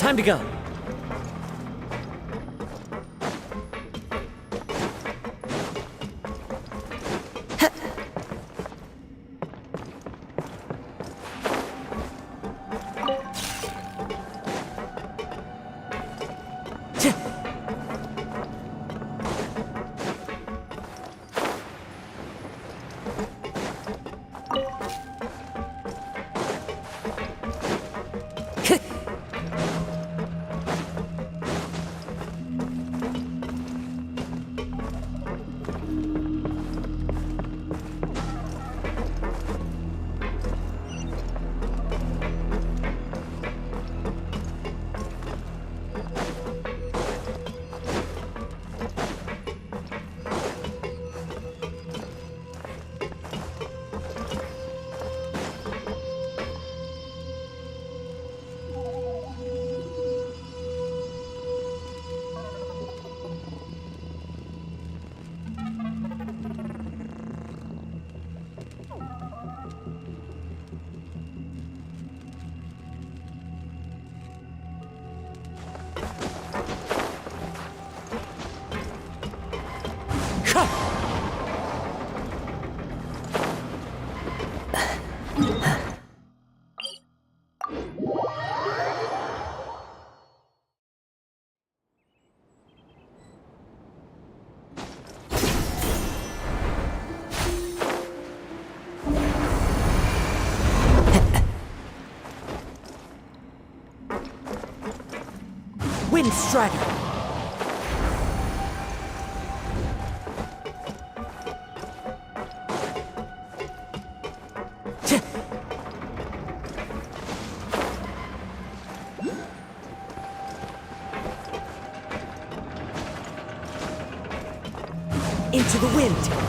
Time to go. Wind Strider. Into the wind.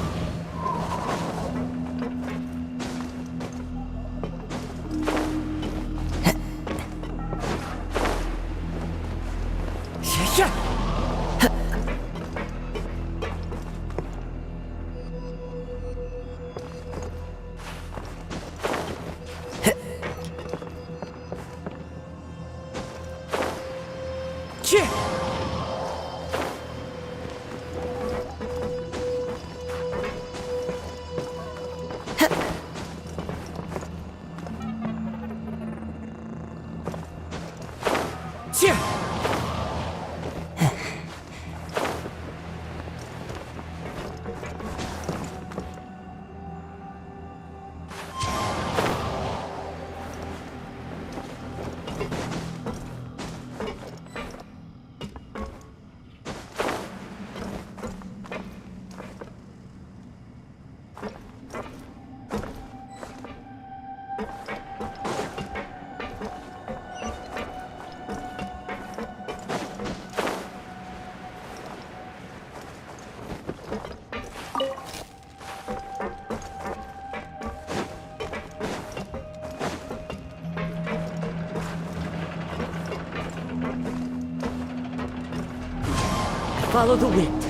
Follow the wind.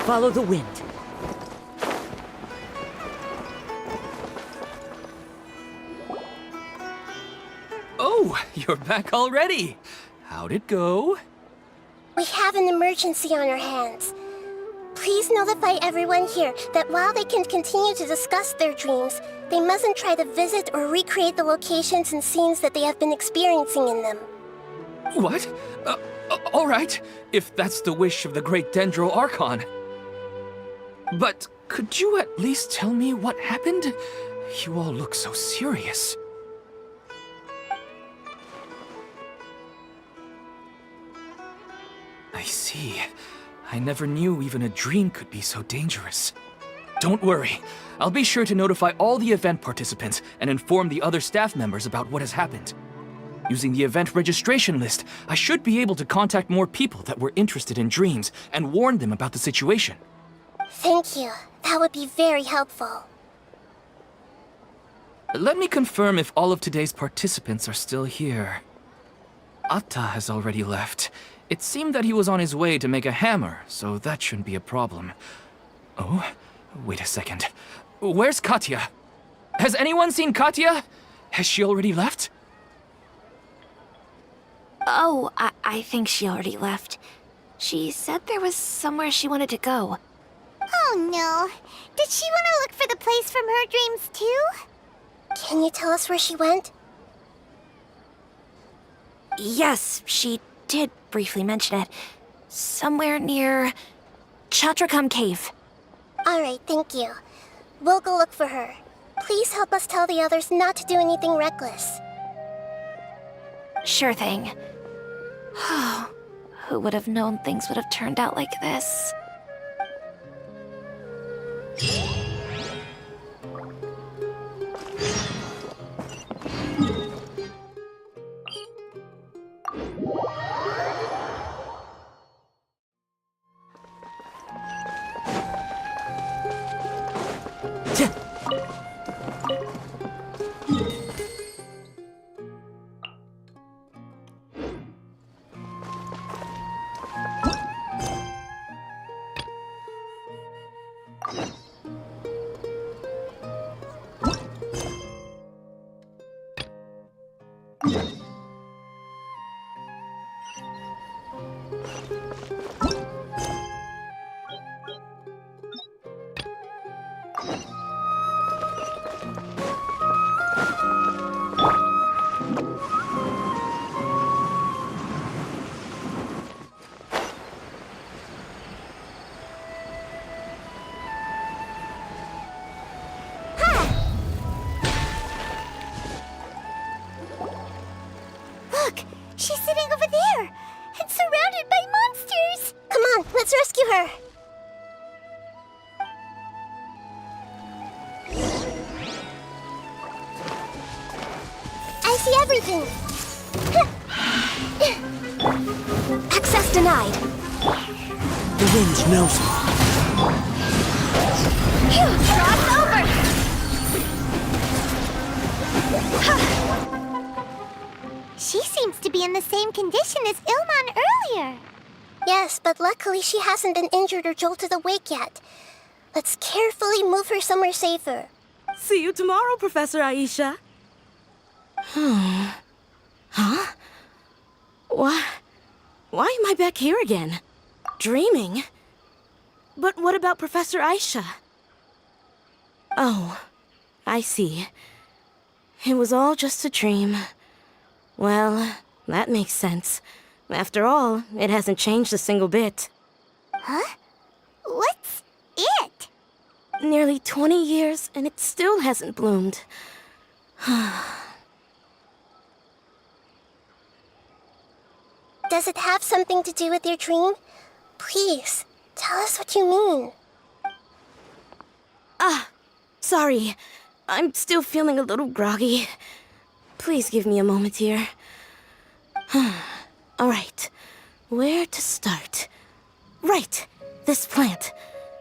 Follow the wind. Oh, you're back already. How'd it go? We have an emergency on our hands. Please notify everyone here that while they can continue to discuss their dreams, they mustn't try to visit or recreate the locations and scenes that they have been experiencing in them. What? All right, if that's the wish of the great Dendro Archon. But could you at least tell me what happened? You all look so serious. I see. I never knew even a dream could be so dangerous. Don't worry. I'll be sure to notify all the event participants and inform the other staff members about what has happened. Using the event registration list, I should be able to contact more people that were interested in dreams and warn them about the situation. Thank you. That would be very helpful. Let me confirm if all of today's participants are still here. Atta has already left. It seemed that he was on his way to make a hammer, so that shouldn't be a problem. Oh, wait a second. Where's Katya? Has anyone seen Katya? Has she already left? Oh, I think she already left. She said there was somewhere she wanted to go. Oh no. Did she want to look for the place from her dreams too? Can you tell us where she went? Yes, she did briefly mention it. Somewhere near Chatrakam Cave. Alright, thank you. We'll go look for her. Please help us tell the others not to do anything reckless. Sure thing. Who would have known things would have turned out like this? Look! She's sitting over there! And surrounded by monsters! Come on, let's rescue her! I see everything! Access denied. The wind knows me. Cross over! She seems to be in the same condition as Ilman earlier. Yes, but luckily she hasn't been injured or jolted awake yet. Let's carefully move her somewhere safer. See you tomorrow, Professor Aisha. Huh? Why am I back here again? Dreaming? But what about Professor Aisha? Oh, I see. It was all just a dream. Well, that makes sense. After all, it hasn't changed a single bit. Huh? What's it? Nearly 20 years, and it still hasn't bloomed. Does it have something to do with your dream? Please, tell us what you mean. Sorry. I'm still feeling a little groggy. Please give me a moment here. All right. Where to start? Right. This plant.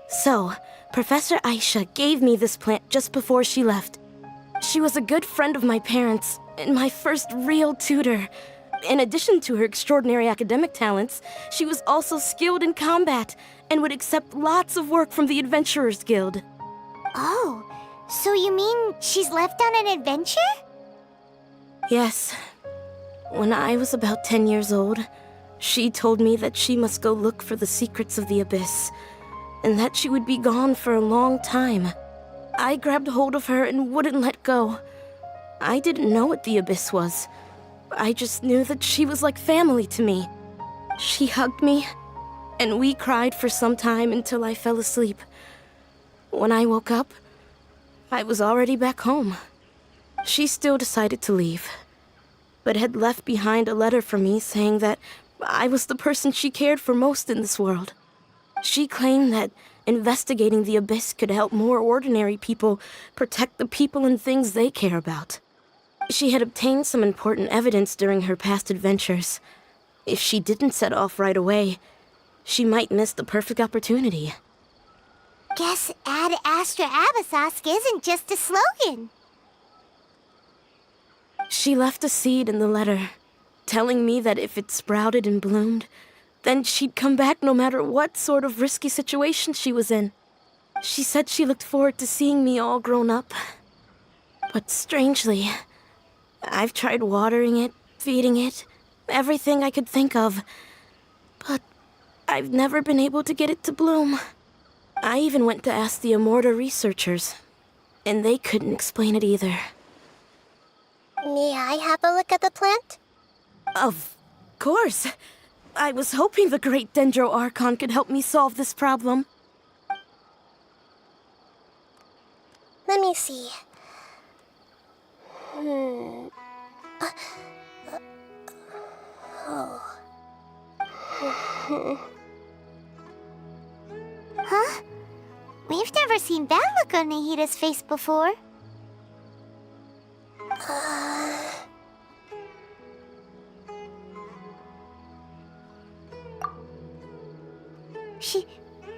So, Professor Aisha gave me this plant just before she left. She was a good friend of my parents and my first real tutor. In addition to her extraordinary academic talents, she was also skilled in combat and would accept lots of work from the Adventurers Guild. Oh, so you mean she's left on an adventure? Yes. When I was about 10 years old, she told me that she must go look for the secrets of the Abyss, and that she would be gone for a long time. I grabbed hold of her and wouldn't let go. I didn't know what the Abyss was. I just knew that she was like family to me. She hugged me, and we cried for some time until I fell asleep. When I woke up, I was already back home. She still decided to leave, but had left behind a letter for me saying that I was the person she cared for most in this world. She claimed that investigating the Abyss could help more ordinary people protect the people and things they care about. She had obtained some important evidence during her past adventures. If she didn't set off right away, she might miss the perfect opportunity. Guess Ad Astra Abyssosque isn't just a slogan. She left a seed in the letter, telling me that if it sprouted and bloomed, then she'd come back no matter what sort of risky situation she was in. She said she looked forward to seeing me all grown up. But strangely, I've tried watering it, feeding it, everything I could think of. But I've never been able to get it to bloom. I even went to ask the Immorta researchers, and they couldn't explain it either. May I have a look at the plant? Of course. I was hoping the great Dendro Archon could help me solve this problem. Let me see. Huh? We've never seen that look on Nahida's face before.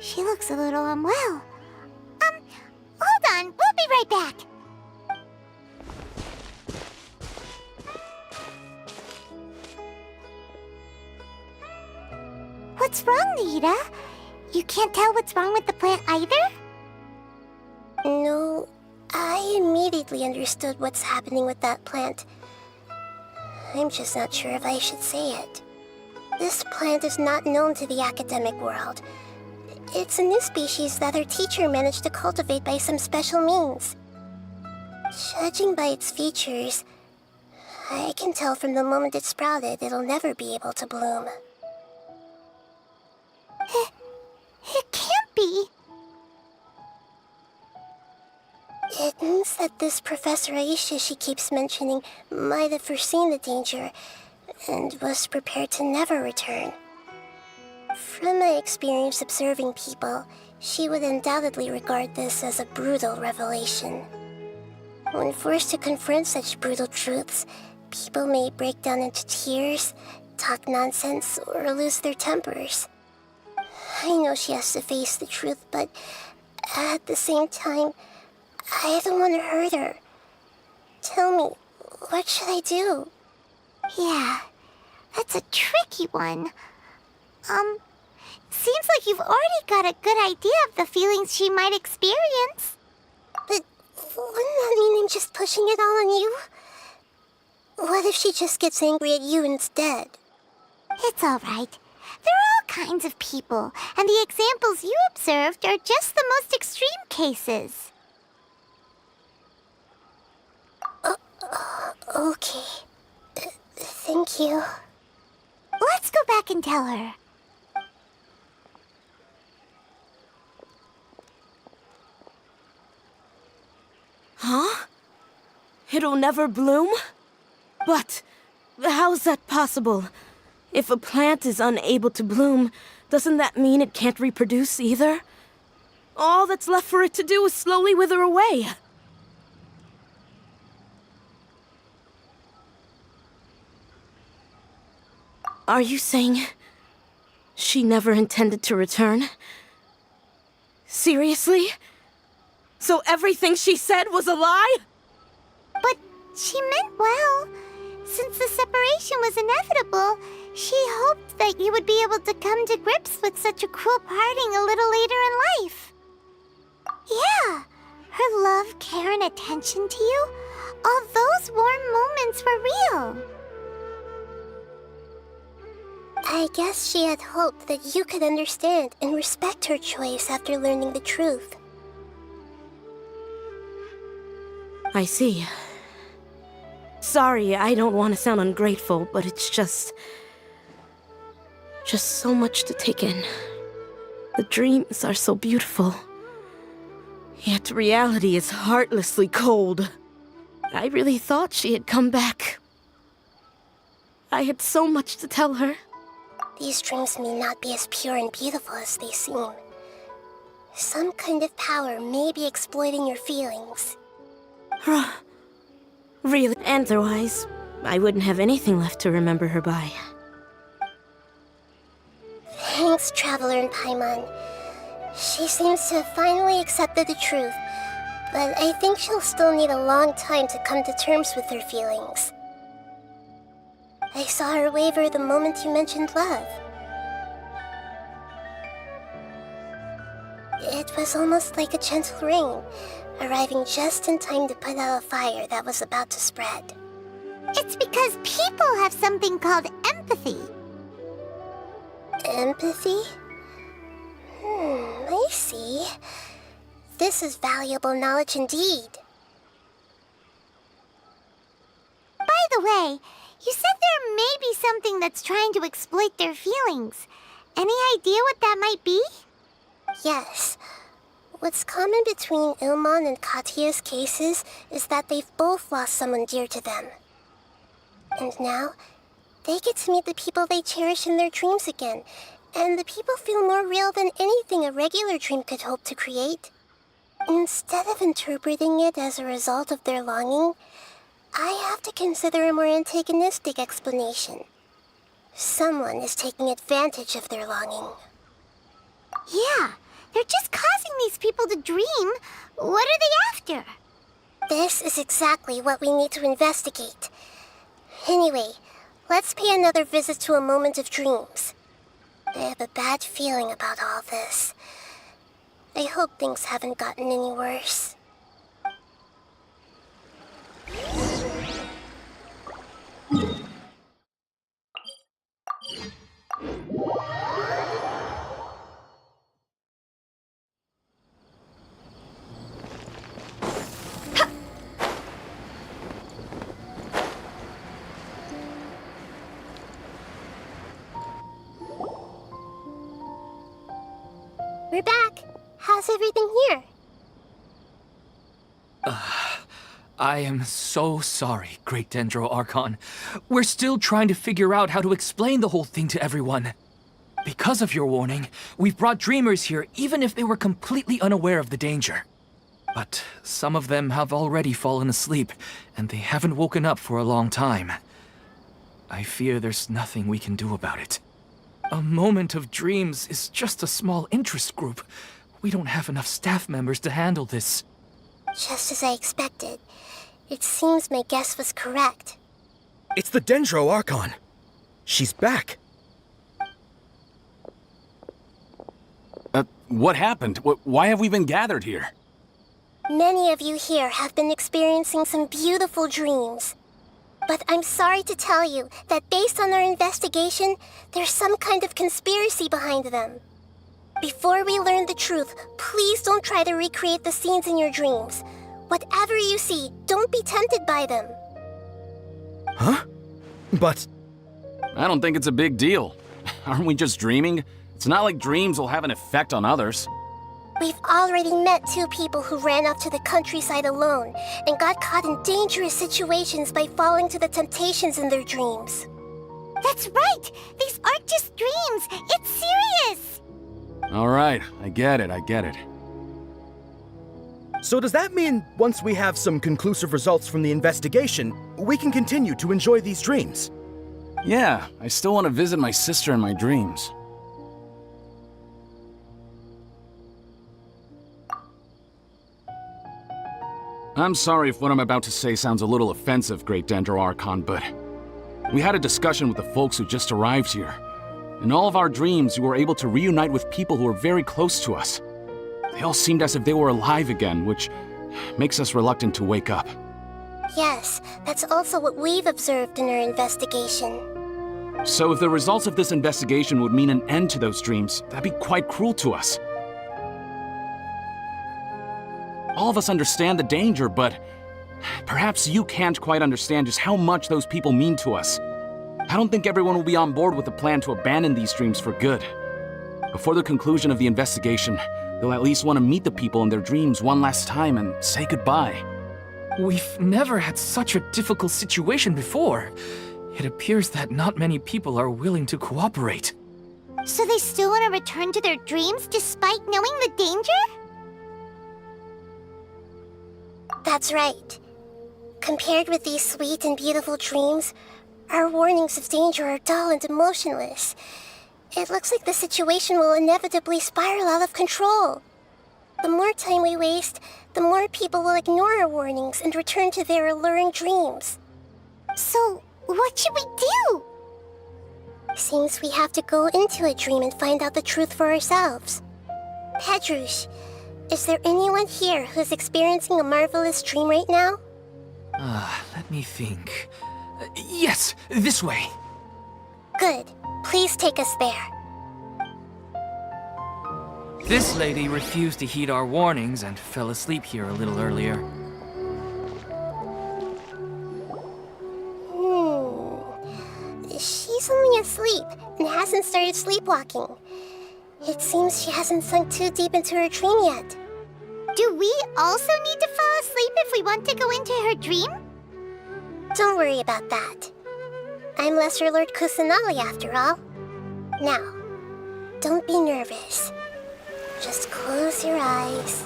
She looks a little unwell. Hold on, we'll be right back. What's wrong, Nahida? You can't tell what's wrong with the plant either? No, I immediately understood what's happening with that plant. I'm just not sure if I should say it. This plant is not known to the academic world. It's a new species that our teacher managed to cultivate by some special means. Judging by its features, I can tell from the moment it sprouted it'll never be able to bloom. It can't be. It means that this Professor Aisha she keeps mentioning might have foreseen the danger and was prepared to never return. From my experience observing people, she would undoubtedly regard this as a brutal revelation. When forced to confront such brutal truths, people may break down into tears, talk nonsense, or lose their tempers. I know she has to face the truth, but at the same time, I don't want to hurt her. Tell me, what should I do? Yeah, that's a tricky one. Seems like you've already got a good idea of the feelings she might experience. But wouldn't that mean I'm just pushing it all on you? What if she just gets angry at you instead? It's all right. There are all kinds of people, and the examples you observed are just the most extreme cases. Okay. Thank you. Let's go back and tell her. Huh? It'll never bloom? But how's that possible? If a plant is unable to bloom, doesn't that mean it can't reproduce either? All that's left for it to do is slowly wither away. Are you saying she never intended to return? Seriously? So everything she said was a lie? But she meant well. Since the separation was inevitable, she hoped that you would be able to come to grips with such a cruel parting a little later in life. Yeah, her love, care, and attention to you, all those warm moments were real. I guess she had hoped that you could understand and respect her choice after learning the truth. I see. Sorry, I don't want to sound ungrateful, but it's just so much to take in. The dreams are so beautiful. Yet reality is heartlessly cold. I really thought she had come back. I had so much to tell her. These dreams may not be as pure and beautiful as they seem. Some kind of power may be exploiting your feelings. Really, otherwise, I wouldn't have anything left to remember her by. Thanks, Traveler and Paimon. She seems to have finally accepted the truth, but I think she'll still need a long time to come to terms with her feelings. I saw her waver the moment you mentioned love. It was almost like a gentle rain, arriving just in time to put out a fire that was about to spread. It's because people have something called empathy. Empathy? I see. This is valuable knowledge indeed. By the way, you said there may be something that's trying to exploit their feelings. Any idea what that might be? Yes. What's common between Ilmon and Katya's cases is that they've both lost someone dear to them. And now, they get to meet the people they cherish in their dreams again, and the people feel more real than anything a regular dream could hope to create. Instead of interpreting it as a result of their longing, I have to consider a more antagonistic explanation. Someone is taking advantage of their longing. Yeah, they're just causing these people to dream. What are they after? This is exactly what we need to investigate. Anyway, let's pay another visit to a moment of dreams. I have a bad feeling about all this. I hope things haven't gotten any worse. We're back. How's everything here? I am so sorry, Great Dendro Archon. We're still trying to figure out how to explain the whole thing to everyone. Because of your warning, we've brought dreamers here even if they were completely unaware of the danger. But some of them have already fallen asleep, and they haven't woken up for a long time. I fear there's nothing we can do about it. A moment of dreams is just a small interest group. We don't have enough staff members to handle this. Just as I expected. It seems my guess was correct. It's the Dendro Archon. She's back. What happened? Why have we been gathered here? Many of you here have been experiencing some beautiful dreams. But I'm sorry to tell you that based on our investigation, there's some kind of conspiracy behind them. Before we learn the truth, please don't try to recreate the scenes in your dreams. Whatever you see, don't be tempted by them. Huh? But... I don't think it's a big deal. Aren't we just dreaming? It's not like dreams will have an effect on others. We've already met two people who ran off to the countryside alone and got caught in dangerous situations by falling to the temptations in their dreams. That's right! These aren't just dreams! It's serious! All right, I get it. so does that mean once we have some conclusive results from the investigation, we can continue to enjoy these dreams? Yeah, I still want to visit my sister in my dreams. I'm sorry if what I'm about to say sounds a little offensive, Great Dendro Archon, but We had a discussion with the folks who just arrived here. In all of our dreams, we were able to reunite with people who were very close to us. They all seemed as if they were alive again, which makes us reluctant to wake up. Yes, that's also what we've observed in our investigation. So if the results of this investigation would mean an end to those dreams, that'd be quite cruel to us. All of us understand the danger, but perhaps you can't quite understand just how much those people mean to us. I don't think everyone will be on board with the plan to abandon these dreams for good. Before the conclusion of the investigation, they'll at least want to meet the people in their dreams one last time and say goodbye. We've never had such a difficult situation before. It appears that not many people are willing to cooperate. So they still want to return to their dreams despite knowing the danger? That's right. Compared with these sweet and beautiful dreams, our warnings of danger are dull and emotionless. It looks like the situation will inevitably spiral out of control. The more time we waste, the more people will ignore our warnings and return to their alluring dreams. So, what should we do? Seems we have to go into a dream and find out the truth for ourselves. Pedrush, is there anyone here who's experiencing a marvelous dream right now? Let me think. Yes, this way. Good. Please take us there. This lady refused to heed our warnings and fell asleep here a little earlier. She's only asleep and hasn't started sleepwalking. It seems she hasn't sunk too deep into her dream yet. Do we also need to fall asleep if we want to go into her dream? Don't worry about that. I'm Lesser Lord Kusanali after all. Now, don't be nervous. Just close your eyes.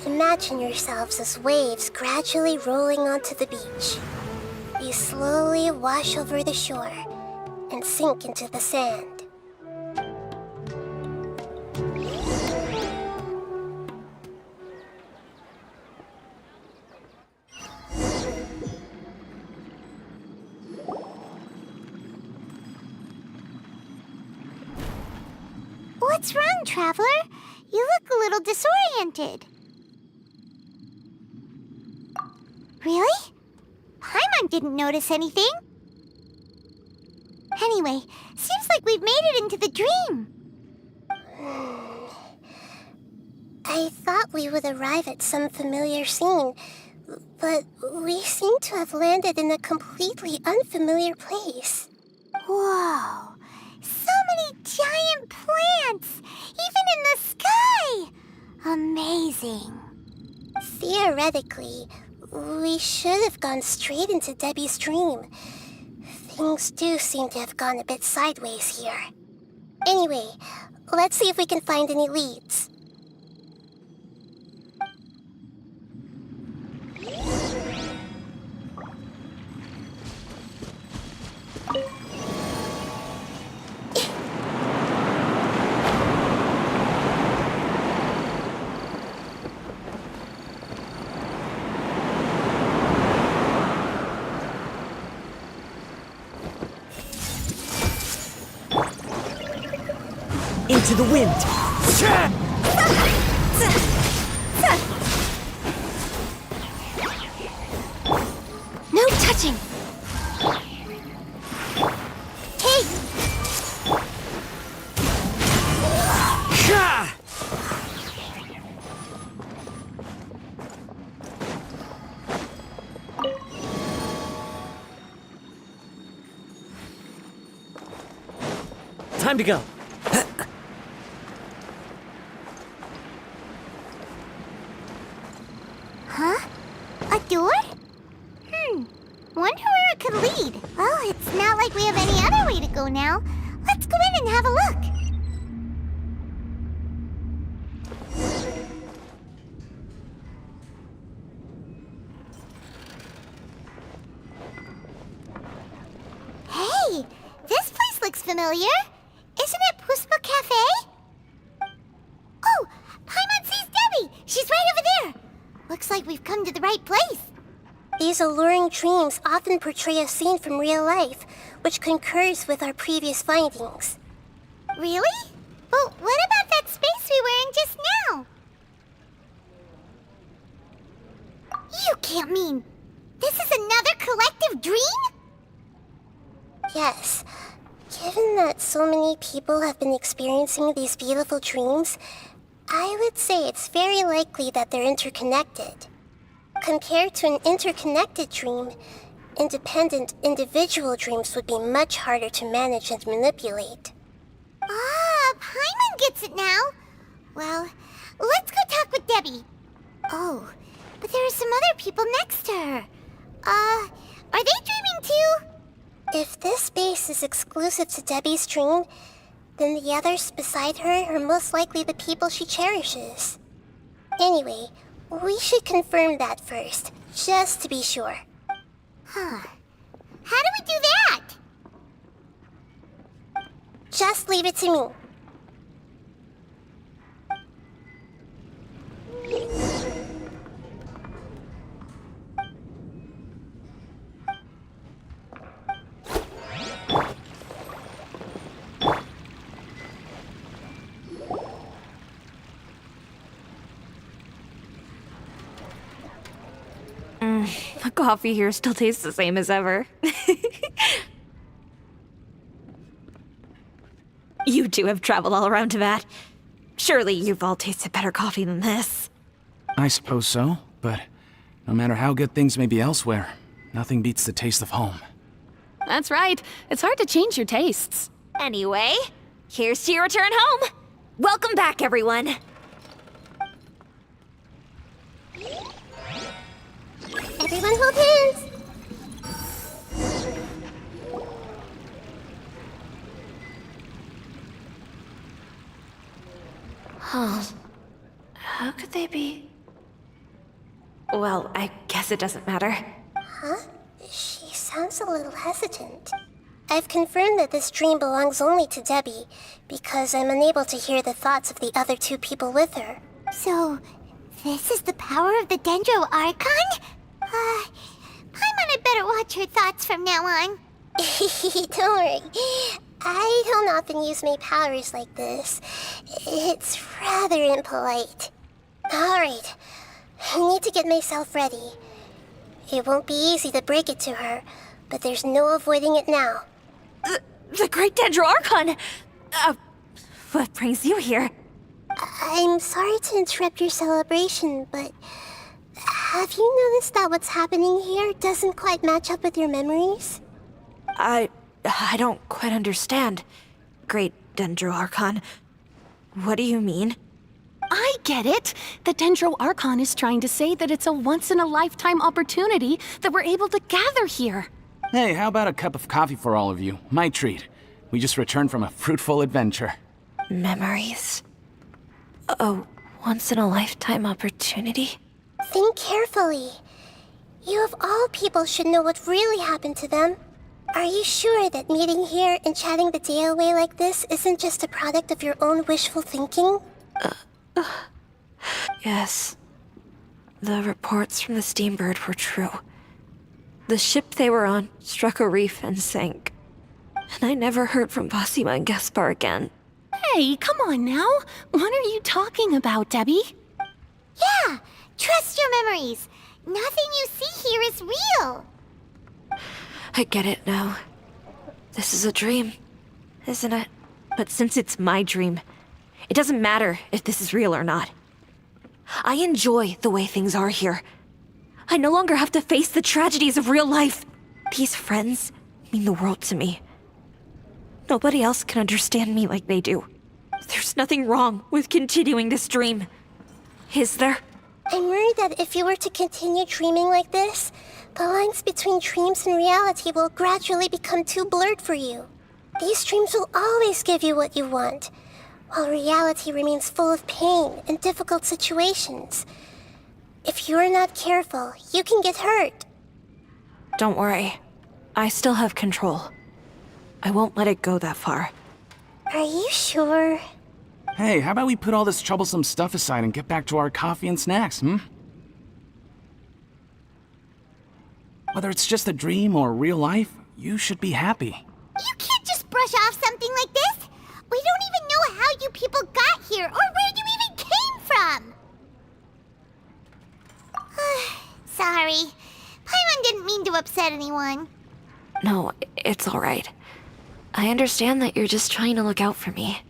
Imagine yourselves as waves gradually rolling onto the beach. You slowly wash over the shore and sink into the sand. What's wrong, Traveler? You look a little disoriented. Really? Paimon didn't notice anything. Anyway, seems like we've made it into the dream. I thought we would arrive at some familiar scene, but we seem to have landed in a completely unfamiliar place. Whoa! So many giant plants! Even in the sky! Amazing. Theoretically, we should have gone straight into Debbie's dream. Things do seem to have gone a bit sideways here. Anyway, let's see if we can find any leads. Into the wind! No touching! Hey! Time to go. Huh? A door? Wonder where it could lead. Well, it's not like we have any other way to go now. Let's go in and have a look. Hey, this place looks familiar. Isn't it Puspa Cafe? Oh, Paimon sees Debbie. She's right over there. Looks like we've come to the right place. These alluring dreams often portray a scene from real life, which concurs with our previous findings. Really? Well, what about that space we were in just now? You can't mean this is another collective dream? Yes. Given that so many people have been experiencing these beautiful dreams, I would say it's very likely that they're interconnected. Compared to an interconnected dream, independent individual dreams would be much harder to manage and manipulate. Ah, Paimon gets it now. Well, let's go talk with Debbie. Oh, but there are some other people next to her. Are they dreaming too? If this space is exclusive to Debbie's dream, then the others beside her are most likely the people she cherishes. Anyway, we should confirm that first, just to be sure. Huh. How do we do that? Just leave it to me. The coffee here still tastes the same as ever. You two have traveled all around Tibet. Surely you've all tasted better coffee than this. I suppose so, but no matter how good things may be elsewhere, nothing beats the taste of home. That's right. It's hard to change your tastes. Anyway, here's to your return home. Welcome back, everyone. Everyone hold hands! How could they be? Well, I guess it doesn't matter. Huh? She sounds a little hesitant. I've confirmed that this dream belongs only to Debbie, because I'm unable to hear the thoughts of the other two people with her. So, this is the power of the Dendroculus? Paimon had better watch her thoughts from now on. Don't worry. I don't often use my powers like this. It's rather impolite. Alright, I need to get myself ready. It won't be easy to break it to her, but there's no avoiding it now. The Great Dendroculus! What brings you here? I'm sorry to interrupt your celebration, but have you noticed that what's happening here doesn't quite match up with your memories? I don't quite understand. Great Dendroculus. What do you mean? I get it. The Dendroculus is trying to say that it's a once-in-a-lifetime opportunity that we're able to gather here. Hey, how about a cup of coffee for all of you? My treat. We just returned from a fruitful adventure. Memories? A once-in-a-lifetime opportunity? Think carefully. You of all people should know what really happened to them. Are you sure that meeting here and chatting the day away like this isn't just a product of your own wishful thinking? Yes. The reports from the Steambird were true. The ship they were on struck a reef and sank. And I never heard from Basima and Gaspar again. Hey, come on now. What are you talking about, Debbie? Yeah, trust your memories. Nothing you see here is real. I get it now. This is a dream, isn't it? But since it's my dream, it doesn't matter if this is real or not. I enjoy the way things are here. I no longer have to face the tragedies of real life. These friends mean the world to me. Nobody else can understand me like they do. There's nothing wrong with continuing this dream. Is there? I'm worried that if you were to continue dreaming like this, the lines between dreams and reality will gradually become too blurred for you. These dreams will always give you what you want, while reality remains full of pain and difficult situations. If you're not careful, you can get hurt. Don't worry. I still have control. I won't let it go that far. Are you sure? Hey, how about we put all this troublesome stuff aside and get back to our coffee and snacks, hmm? Whether it's just a dream or real life, you should be happy. You can't just brush off something like this. We don't even know how you people got here or where you even came from. Sorry. Paimon didn't mean to upset anyone. No, it's all right. I understand that you're just trying to look out for me.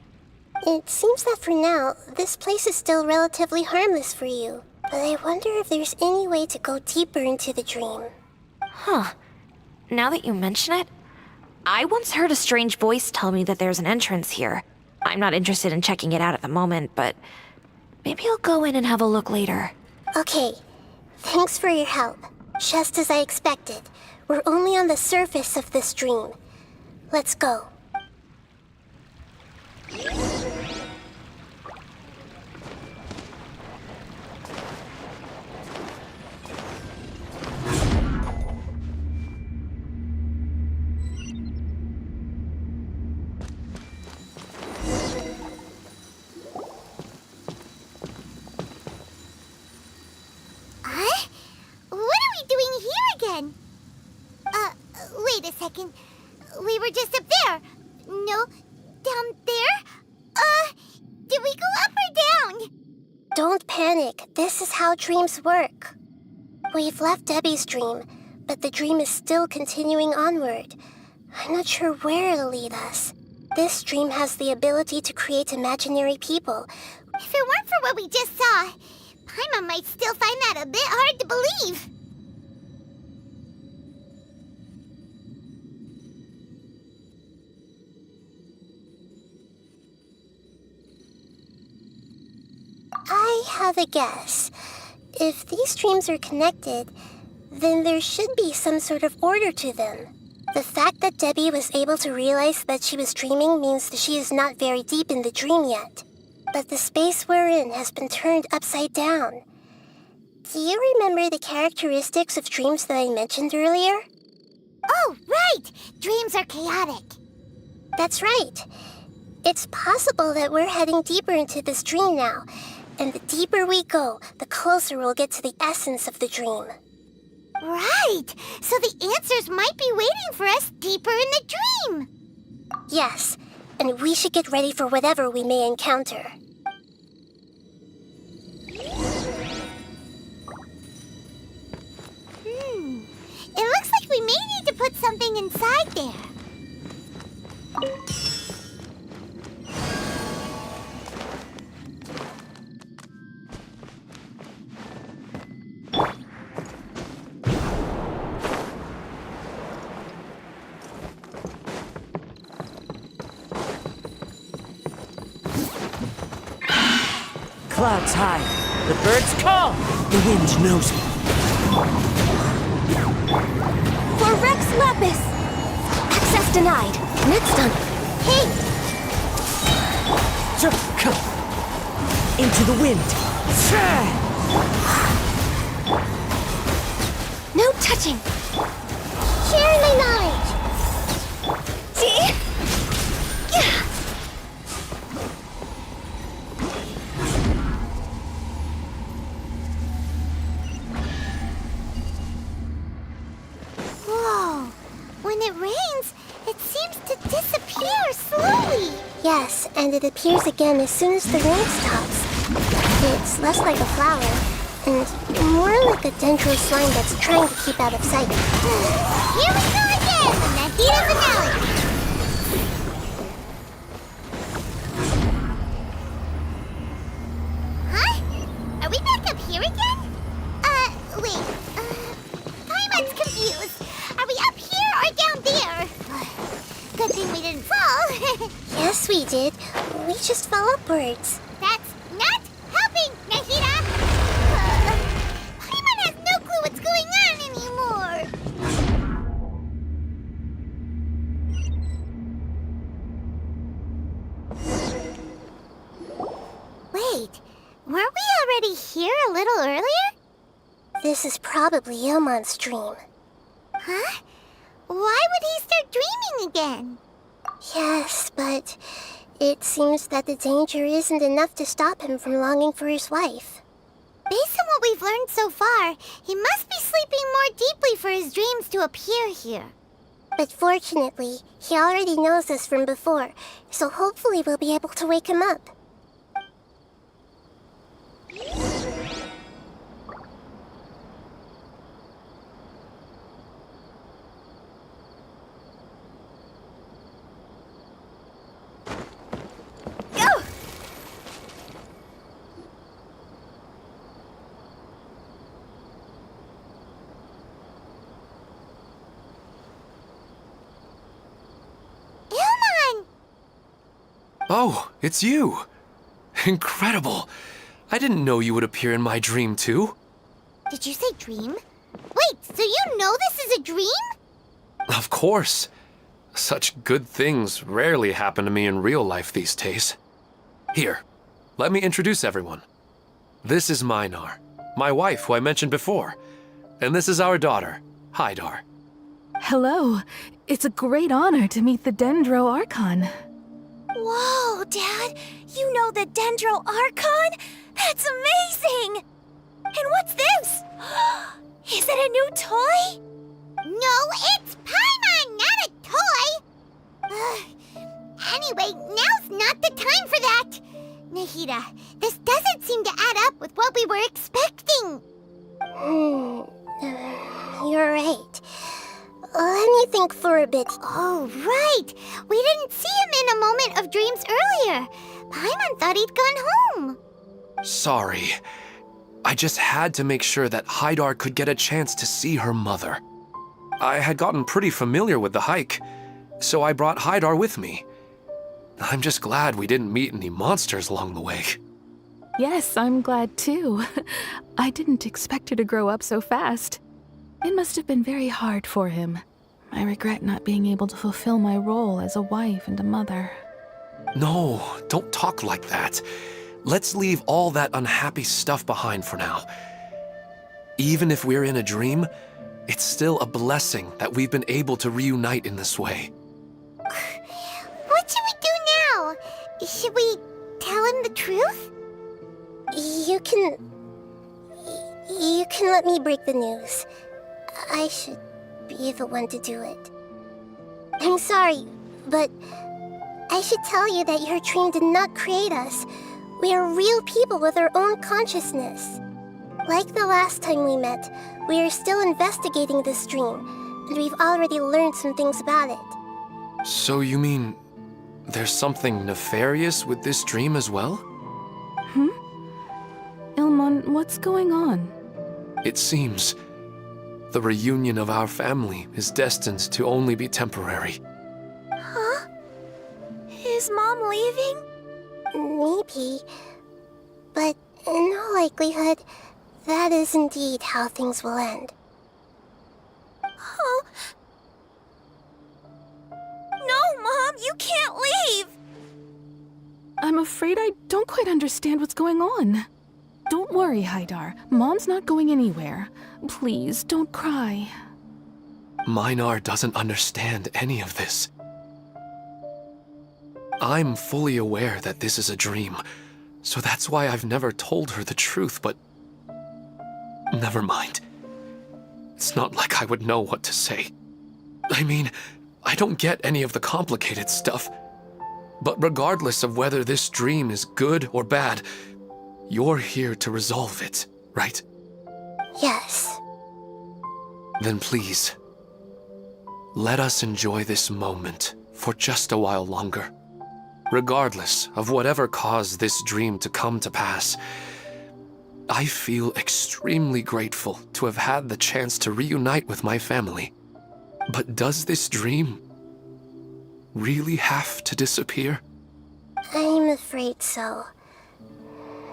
It seems that for now, this place is still relatively harmless for you. But I wonder if there's any way to go deeper into the dream. Huh. Now that you mention it, I once heard a strange voice tell me that there's an entrance here. I'm not interested in checking it out at the moment, but maybe I'll go in and have a look later. Okay, thanks for your help. Just as I expected, we're only on the surface of this dream. Let's go. Huh? What are we doing here again? Wait a second. We were just up there. No, down there? Did we go up or down? Don't panic. This is how dreams work. We've left Debbie's dream, but the dream is still continuing onward. I'm not sure where it'll lead us. This dream has the ability to create imaginary people. If it weren't for what we just saw, Paimon might still find that a bit hard to believe. I have a guess. If these dreams are connected, then there should be some sort of order to them. The fact that Debbie was able to realize that she was dreaming means that she is not very deep in the dream yet. But the space we're in has been turned upside down. Do you remember the characteristics of dreams that I mentioned earlier? Oh, right! Dreams are chaotic. That's right. It's possible that we're heading deeper into this dream now, and the deeper we go, the closer we'll get to the essence of the dream. Right! So the answers might be waiting for us deeper in the dream! Yes, and we should get ready for whatever we may encounter. It looks like we may need to put something inside there. Clouds high, the birds call, the wind knows me. For Rex Lapis! Access denied. Next on. Hey! Into the wind. No touching! Share my knowledge! See? Yeah! Whoa! When it rains, it seems to disappear slowly. Yes, and it appears again as soon as the rain stops. It's less like a flower, and more like a dendro slime that's trying to keep out of sight. Here we go again! The Nahida finale! Huh? Are we back up here again? Wait. Paimon's confused. Are we up here or down there? Good thing we didn't fall. Yes, we did. We just fell upwards. That's not helping, Nahida! Paimon has no clue what's going on anymore! Wait, weren't we already here a little earlier? This is probably Ilmon's dream. Huh? Why would he start dreaming again? Yes, but it seems that the danger isn't enough to stop him from longing for his wife. Based on what we've learned learned so far, he must be sleeping more deeply for his dreams to appear here. But fortunately, he already knows us from before, so hopefully we'll be able to wake him up. Oh, it's you! Incredible! I didn't know you would appear in my dream, too. Did you say dream? Wait, so you know this is a dream? Of course. Such good things rarely happen to me in real life these days. Here, let me introduce everyone. This is Minar, my wife who I mentioned before. And this is our daughter, Hydar. Hello. It's a great honor to meet the Dendroarchon. Whoa, Dad! You know the Dendroarchon? That's amazing! And what's this? Is it a new toy? No, it's Paimon, not a toy! Anyway, now's not the time for that! Nahida, this doesn't seem to add up with what we were expecting. You're right. Let me think for a bit. Oh, right! We didn't see him in a moment of dreams earlier. Paimon thought he'd gone home. Sorry. I just had to make sure that Hydar could get a chance to see her mother. I had gotten pretty familiar with the hike, so I brought Hydar with me. I'm just glad we didn't meet any monsters along the way. Yes, I'm glad too. I didn't expect her to grow up so fast. It must have been very hard for him. I regret not being able to fulfill my role as a wife and a mother. No, don't talk like that. Let's leave all that unhappy stuff behind for now. Even if we're in a dream, it's still a blessing that we've been able to reunite in this way. What should we do now? Should we tell him the truth? You can let me break the news. I should be the one to do it. I'm sorry, but I should tell you that your dream did not create us. We are real people with our own consciousness. Like the last time we met, we are still investigating this dream, and we've already learned some things about it. So you mean there's something nefarious with this dream as well? Ilmon, what's going on? It seems the reunion of our family is destined to only be temporary. Huh? Is Mom leaving? Maybe. But in all likelihood, that is indeed how things will end. Oh. No, Mom, you can't leave! I'm afraid I don't quite understand what's going on. Don't worry, Hydar. Mom's not going anywhere. Please, don't cry. Minar doesn't understand any of this. I'm fully aware that this is a dream, so that's why I've never told her the truth, but never mind. It's not like I would know what to say. I mean, I don't get any of the complicated stuff. But regardless of whether this dream is good or bad, you're here to resolve it, right? Yes. Then please, let us enjoy this moment for just a while longer. Regardless of whatever caused this dream to come to pass, I feel extremely grateful to have had the chance to reunite with my family. But does this dream really have to disappear? I'm afraid so.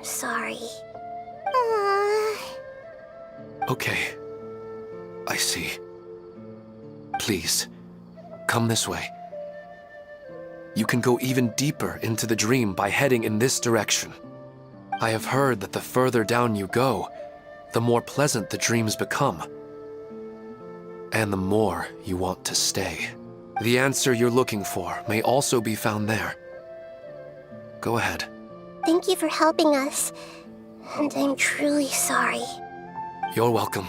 Sorry. Okay. I see. Please, come this way. You can go even deeper into the dream by heading in this direction. I have heard that the further down you go, the more pleasant the dreams become. And the more you want to stay. The answer you're looking for may also be found there. Go ahead. Thank you for helping us. And I'm truly sorry. You're welcome.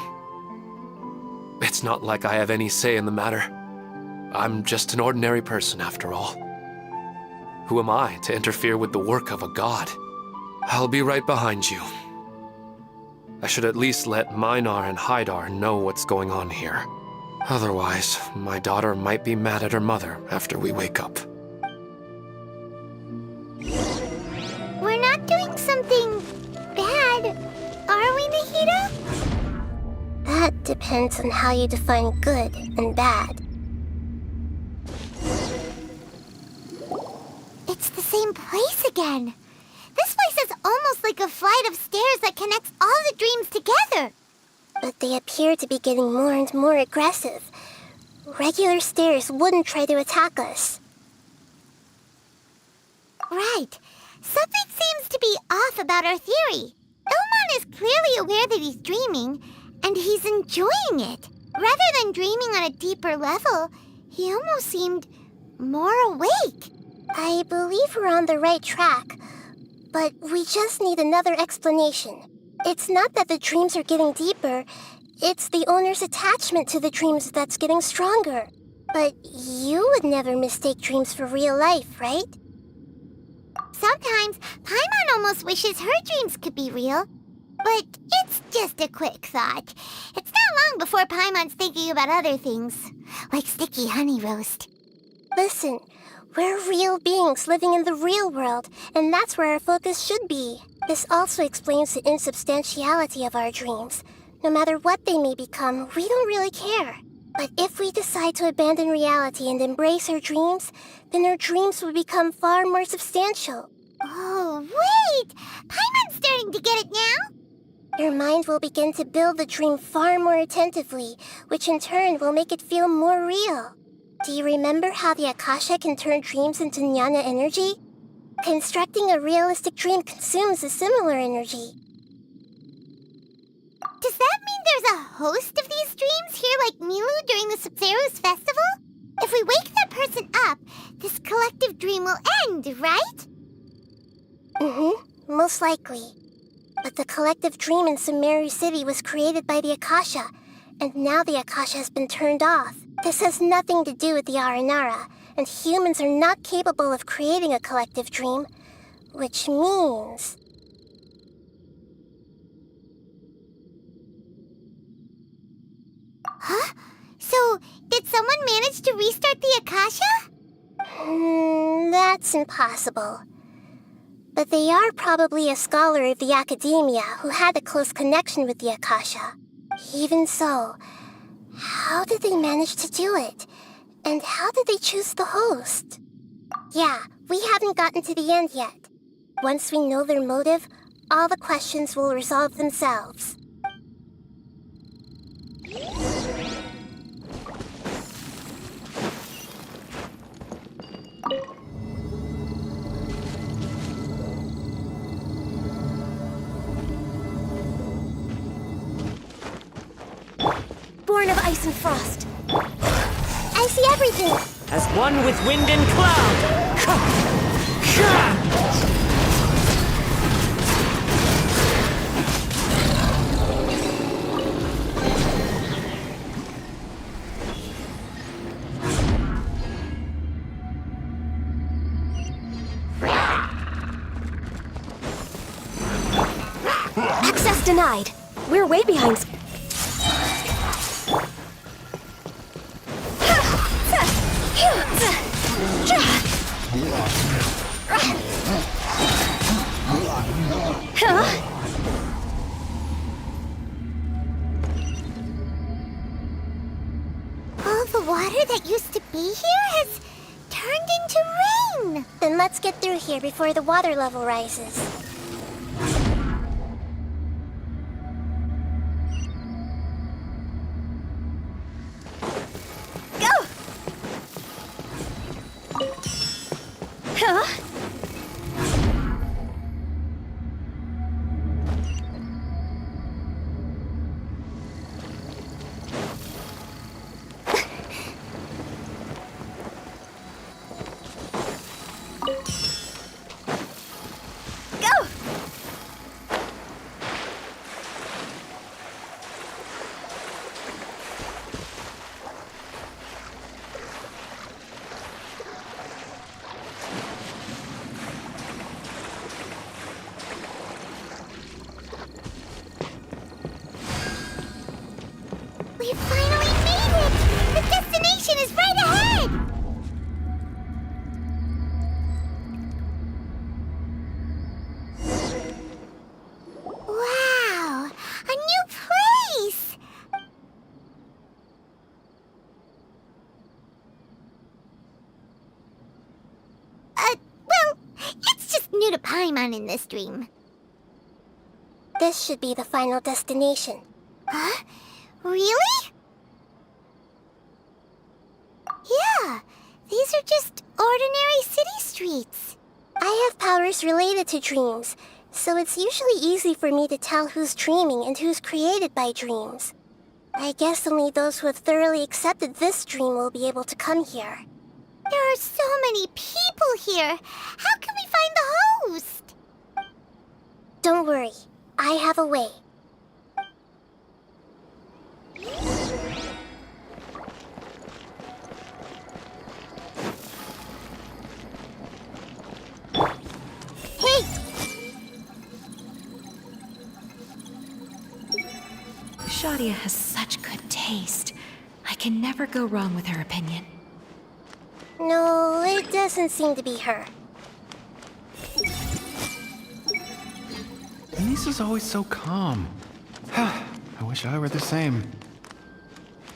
It's not like I have any say in the matter. I'm just an ordinary person, after all. Who am I to interfere with the work of a god? I'll be right behind you. I should at least let Minar and Haidar know what's going on here. Otherwise, my daughter might be mad at her mother after we wake up. We're not doing something bad, are we, Nahida? That depends on how you define good and bad. It's the same place again. This place is almost like a flight of stairs that connects all the dreams together. But they appear to be getting more and more aggressive. Regular stairs wouldn't try to attack us. Right. Something seems to be off about our theory. Ilmon is clearly aware that he's dreaming, and he's enjoying it. Rather than dreaming on a deeper level, he almost seemed more awake. I believe we're on the right track, but we just need another explanation. It's not that the dreams are getting deeper, it's the owner's attachment to the dreams that's getting stronger. But you would never mistake dreams for real life, right? Sometimes, Paimon almost wishes her dreams could be real. But it's just a quick thought. It's not long before Paimon's thinking about other things, like sticky honey roast. Listen, we're real beings living in the real world, and that's where our focus should be. This also explains the insubstantiality of our dreams. No matter what they may become, we don't really care. But if we decide to abandon reality and embrace our dreams, then our dreams will become far more substantial. Oh, wait! Paimon's starting to get it now? Your mind will begin to build the dream far more attentively, which in turn will make it feel more real. Do you remember how the Akasha can turn dreams into jnana energy? Constructing a realistic dream consumes a similar energy. Does that mean there's a host of these dreams here like Milu during the Sumeru's festival? If we wake that person up, this collective dream will end, right? Most likely. But the collective dream in Sumeru City was created by the Akasha, and now the Akasha has been turned off. This has nothing to do with the Aranara, and humans are not capable of creating a collective dream, which means... Huh? So, did someone manage to restart the Akasha? That's impossible. But they are probably a scholar of the academia who had a close connection with the Akasha. Even so, how did they manage to do it? And how did they choose the host? Yeah, we haven't gotten to the end yet. Once we know their motive, all the questions will resolve themselves. Born of ice and frost. I see everything! As one with wind and cloud! Access denied. We're way behind. All the water that used to be here has turned into rain. Then let's get through here before the water level rises. We finally made it! The destination is right ahead! Wow! A new place! Well, it's just new to Paimon in this dream. This should be the final destination. Huh? Really? Yeah, these are just ordinary city streets. I have powers related to dreams, so it's usually easy for me to tell who's dreaming and who's created by dreams. I guess only those who have thoroughly accepted this dream will be able to come here. There are so many people here. How can we find the host? Don't worry, I have a way. Hey! Shadia has such good taste. I can never go wrong with her opinion. No, it doesn't seem to be her. Lisa's always so calm. I wish I were the same.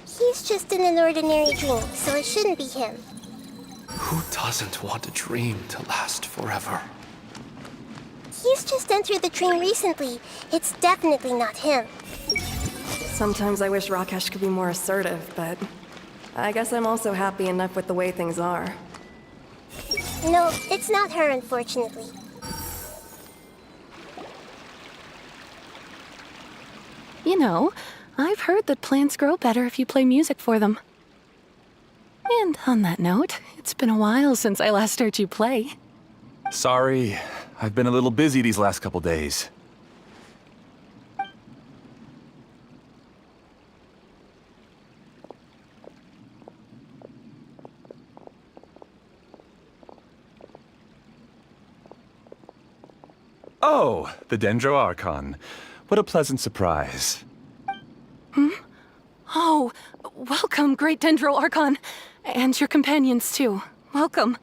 He's just in an ordinary dream, so it shouldn't be him. Who doesn't want a dream to last forever? He's just entered the dream recently. It's definitely not him. Sometimes I wish Rakesh could be more assertive, but I guess I'm also happy enough with the way things are. No, it's not her, unfortunately. You know, I've heard that plants grow better if you play music for them. And on that note, it's been a while since I last heard you play. Sorry, I've been a little busy these last couple days. Oh, the Dendroarchon. What a pleasant surprise. Oh, welcome, great Dendroarchon. And your companions, too. Welcome.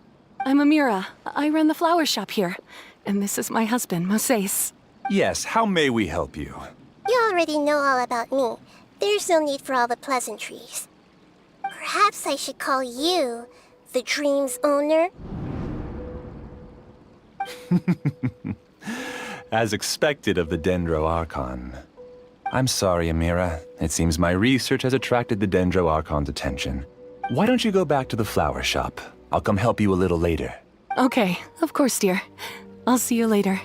I'm Amira. I run the flower shop here. And this is my husband, Moses. Yes, how may we help you? You already know all about me. There's no need for all the pleasantries. Perhaps I should call you the dream's owner? As expected of the Dendroarchon. I'm sorry, Amira. It seems my research has attracted the Dendroarchon's attention. Why don't you go back to the flower shop? I'll come help you a little later. Okay, of course, dear. I'll see you later.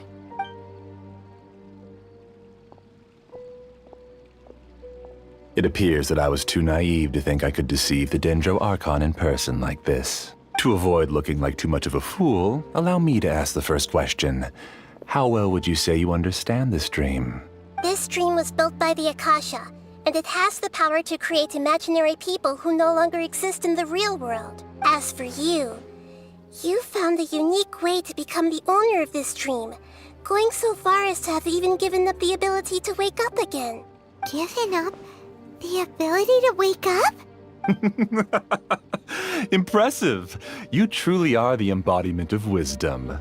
It appears that I was too naive to think I could deceive the Dendroarchon in person like this. To avoid looking like too much of a fool, allow me to ask the first question. How well would you say you understand this dream? This dream was built by the Akasha, and it has the power to create imaginary people who no longer exist in the real world. As for you, you found a unique way to become the owner of this dream, going so far as to have even given up the ability to wake up again. Given up? The ability to wake up? Impressive! You truly are the embodiment of wisdom.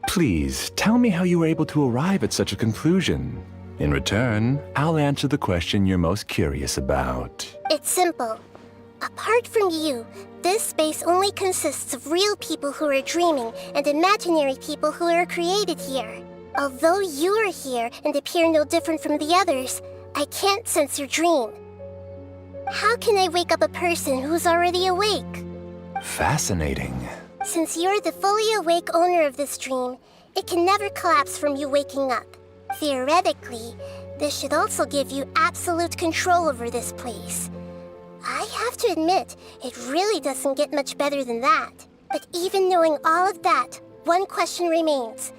Please, tell me how you were able to arrive at such a conclusion. In return, I'll answer the question you're most curious about. It's simple. Apart from you, this space only consists of real people who are dreaming and imaginary people who are created here. Although you are here and appear no different from the others, I can't sense your dream. How can I wake up a person who's already awake? Fascinating. Since you're the fully awake owner of this dream, it can never collapse from you waking up. Theoretically, this should also give you absolute control over this place. I have to admit, it really doesn't get much better than that. But even knowing all of that, one question remains.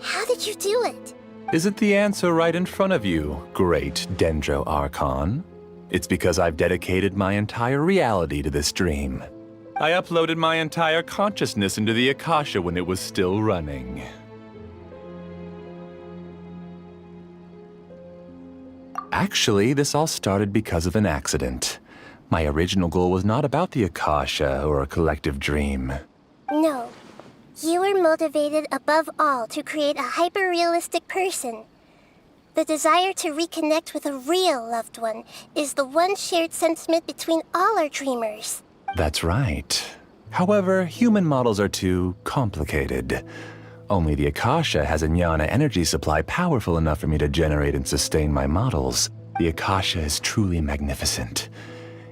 How did you do it? Isn't the answer right in front of you, great Dendroarchon? It's because I've dedicated my entire reality to this dream. I uploaded my entire consciousness into the Akasha when it was still running. Actually, this all started because of an accident. My original goal was not about the Akasha or a collective dream. No. You were motivated above all to create a hyper-realistic person. The desire to reconnect with a real loved one is the one shared sentiment between all our dreamers. That's right. However, human models are too complicated. Only the Akasha has a jnana energy supply powerful enough for me to generate and sustain my models. The Akasha is truly magnificent.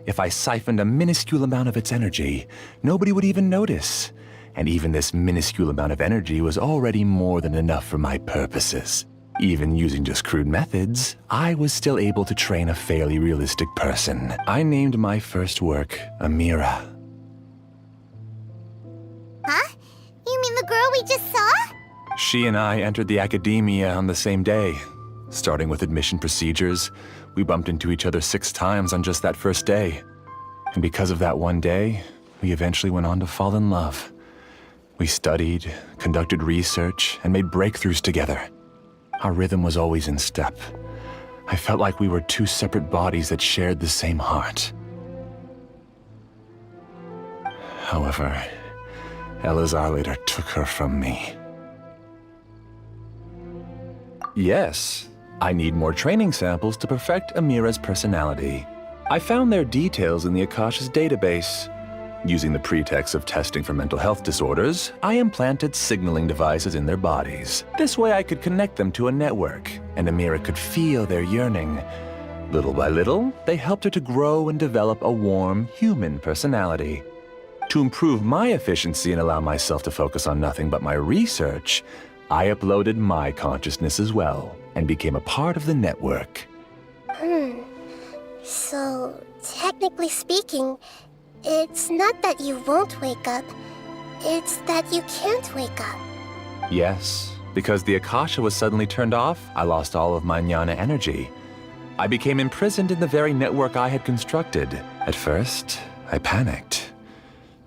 If I siphoned a minuscule amount of its energy, nobody would even notice. And even this minuscule amount of energy was already more than enough for my purposes. Even using just crude methods, I was still able to train a fairly realistic person. I named my first work Amira. Huh? You mean the girl we just saw? She and I entered the academia on the same day. Starting with admission procedures, we bumped into each other 6 times on just that first day. And because of that one day, we eventually went on to fall in love. We studied, conducted research, and made breakthroughs together. Our rhythm was always in step. I felt like we were 2 separate bodies that shared the same heart. However, Elazar later took her from me. Yes, I need more training samples to perfect Amira's personality. I found their details in the Akasha's database. Using the pretext of testing for mental health disorders, I implanted signaling devices in their bodies. This way I could connect them to a network, and Amira could feel their yearning. Little by little, they helped her to grow and develop a warm, human personality. To improve my efficiency and allow myself to focus on nothing but my research, I uploaded my consciousness as well, and became a part of the network. So, technically speaking, it's not that you won't wake up, it's that you can't wake up. Yes, because the Akasha was suddenly turned off, I lost all of my jnana energy. I became imprisoned in the very network I had constructed. At first, I panicked.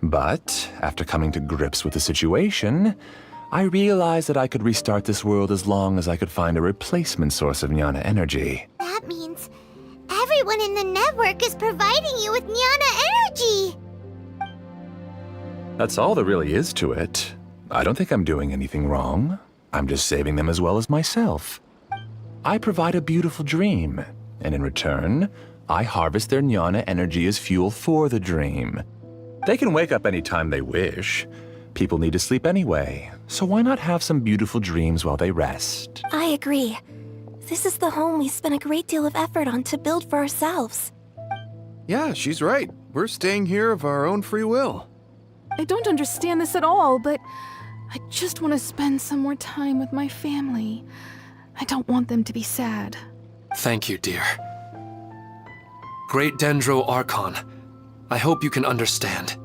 But, after coming to grips with the situation, I realized that I could restart this world as long as I could find a replacement source of jnana energy. That means everyone in the network is providing you with jnana energy! That's all there really is to it. I don't think I'm doing anything wrong. I'm just saving them as well as myself. I provide a beautiful dream, and in return, I harvest their jnana energy as fuel for the dream. They can wake up any time they wish. People need to sleep anyway, so why not have some beautiful dreams while they rest? I agree. This is the home we spent a great deal of effort on to build for ourselves. Yeah, she's right. We're staying here of our own free will. I don't understand this at all, but I just want to spend some more time with my family. I don't want them to be sad. Thank you, dear. Great Dendro Archon, I hope you can understand.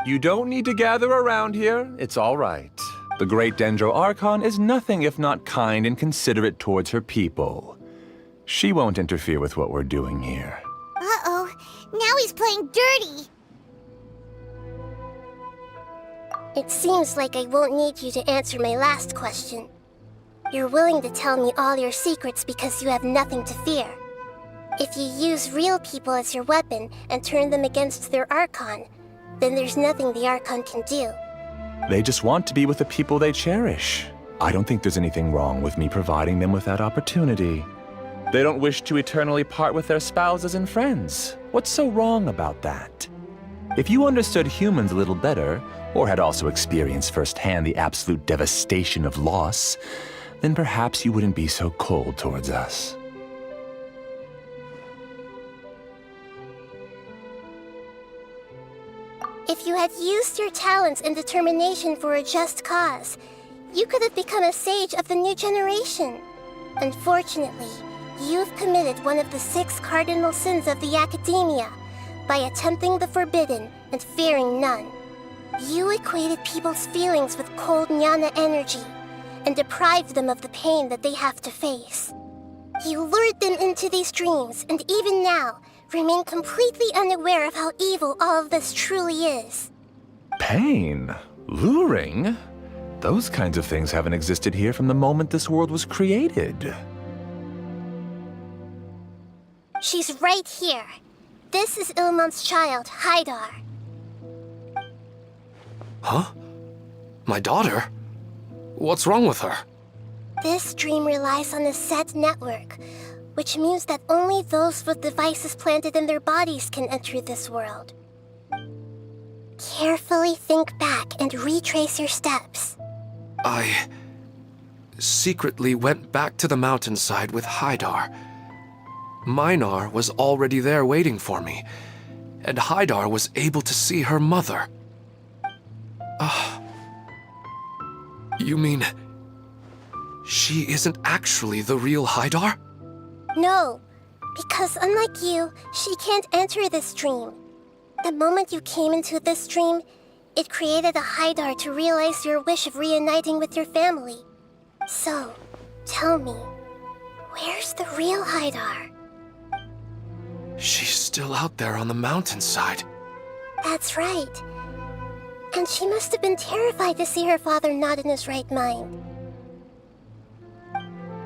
You don't need to gather around here. It's all right. The great Dendro Archon is nothing if not kind and considerate towards her people. She won't interfere with what we're doing here. Uh-oh, now he's playing dirty! It seems like I won't need you to answer my last question. You're willing to tell me all your secrets because you have nothing to fear. If you use real people as your weapon and turn them against their Archon, then there's nothing the Archon can do. They just want to be with the people they cherish. I don't think there's anything wrong with me providing them with that opportunity. They don't wish to eternally part with their spouses and friends. What's so wrong about that? If you understood humans a little better, or had also experienced firsthand the absolute devastation of loss, then perhaps you wouldn't be so cold towards us. If you had used your talents and determination for a just cause, you could have become a sage of the new generation. Unfortunately, you've committed one of the 6 cardinal sins of the Academia by attempting the forbidden and fearing none. You equated people's feelings with cold jnana energy and deprived them of the pain that they have to face. You lured them into these dreams, and even now, remain completely unaware of how evil all of this truly is. Pain? Luring? Those kinds of things haven't existed here from the moment this world was created. She's right here. This is Ilmon's child, Haidar. Huh? My daughter? What's wrong with her? This dream relies on a set network, which means that only those with devices planted in their bodies can enter this world. Carefully think back and retrace your steps. I secretly went back to the mountainside with Haidar. Minar was already there waiting for me, and Haidar was able to see her mother. You mean she isn't actually the real Haidar? No, because unlike you, she can't enter this dream. The moment you came into this dream, it created a Haidar to realize your wish of reuniting with your family. So, tell me, where's the real Haidar? She's still out there on the mountainside. That's right. And she must have been terrified to see her father not in his right mind.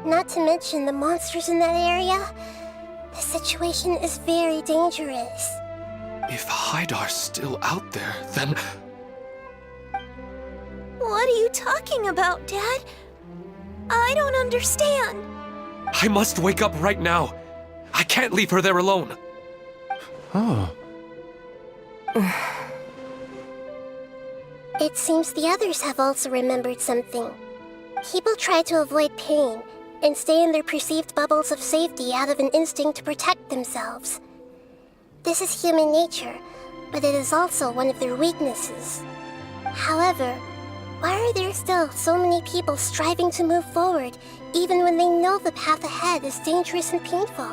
Not to mention the monsters in that area. The situation is very dangerous. If Haidar's still out there, then... What are you talking about, Dad? I don't understand. I must wake up right now. I can't leave her there alone. Oh. It seems the others have also remembered something. People try to avoid pain and stay in their perceived bubbles of safety out of an instinct to protect themselves. This is human nature, but it is also one of their weaknesses. However, why are there still so many people striving to move forward, even when they know the path ahead is dangerous and painful?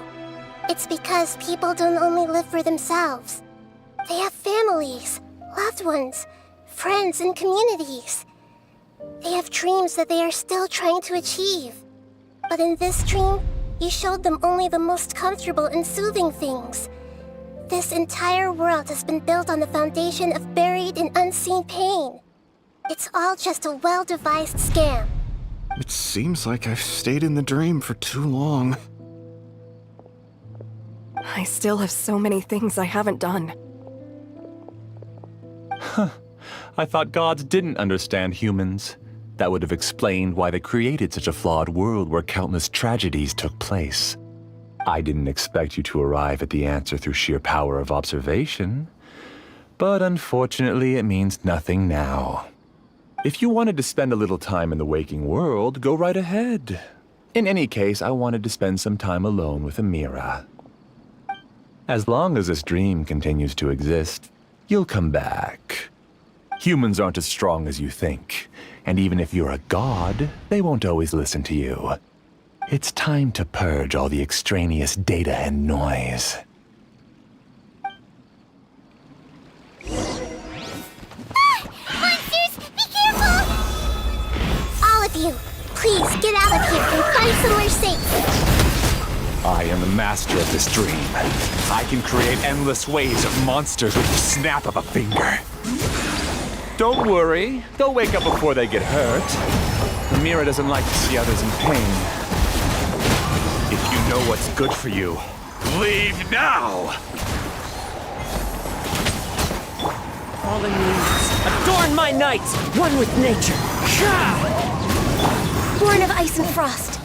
It's because people don't only live for themselves. They have families, loved ones, friends, and communities. They have dreams that they are still trying to achieve. But in this dream, you showed them only the most comfortable and soothing things. This entire world has been built on the foundation of buried and unseen pain. It's all just a well-devised scam. It seems like I've stayed in the dream for too long. I still have so many things I haven't done. I thought gods didn't understand humans. That would have explained why they created such a flawed world where countless tragedies took place. I didn't expect you to arrive at the answer through sheer power of observation. But unfortunately, it means nothing now. If you wanted to spend a little time in the waking world, go right ahead. In any case, I wanted to spend some time alone with Amira. As long as this dream continues to exist, you'll come back. Humans aren't as strong as you think, and even if you're a god, they won't always listen to you. It's time to purge all the extraneous data and noise. Monsters, be careful! All of you, please get out of here and find somewhere safe. I am the master of this dream. I can create endless waves of monsters with the snap of a finger. Don't worry, they'll wake up before they get hurt. Amira doesn't like to see others in pain. If you know what's good for you, leave now! Fallen leaves, adorn my night, one with nature. Born of ice and frost.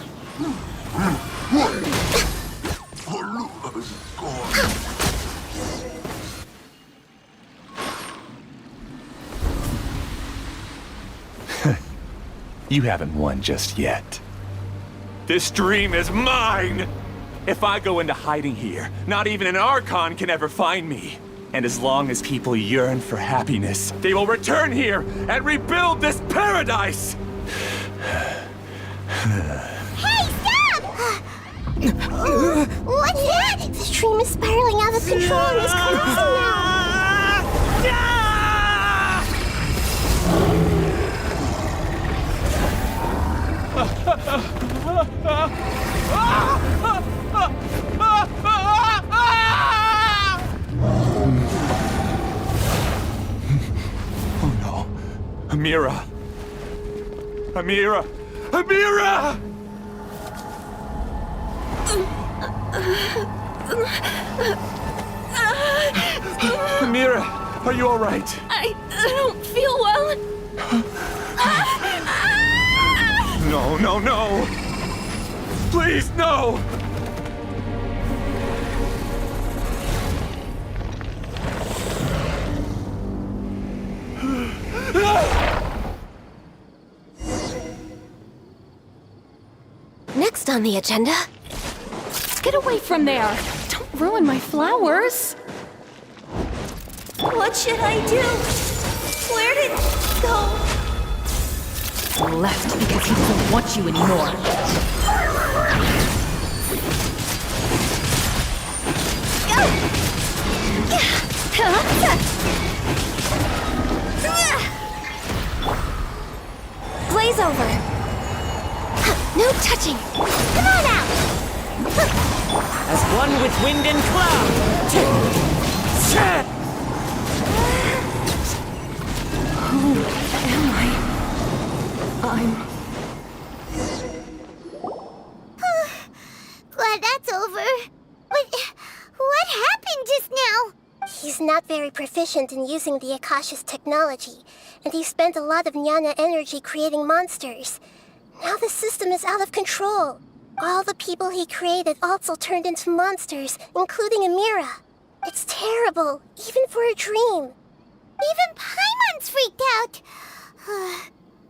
You haven't won just yet. This dream is mine! If I go into hiding here, not even an Archon can ever find me. And as long as people yearn for happiness, they will return here and rebuild this paradise! Hey, stop! What's that? This dream is spiraling out of control and is collapsing now. Oh no. Amira! Amira! Amira! Amira, are you all right? I don't feel well. No, no, no! Please, no! Next on the agenda. Get away from there! Don't ruin my flowers! What should I do? Where did it go? Left because he doesn't want you anymore. Blaze over. No touching. Come on out. As one with wind and cloud! Glad that's over. But what happened just now? He's not very proficient in using the Akasha's technology, and he spent a lot of Jnana energy creating monsters. Now the system is out of control. All the people he created also turned into monsters, including Amira. It's terrible, even for a dream. Even Paimon's freaked out.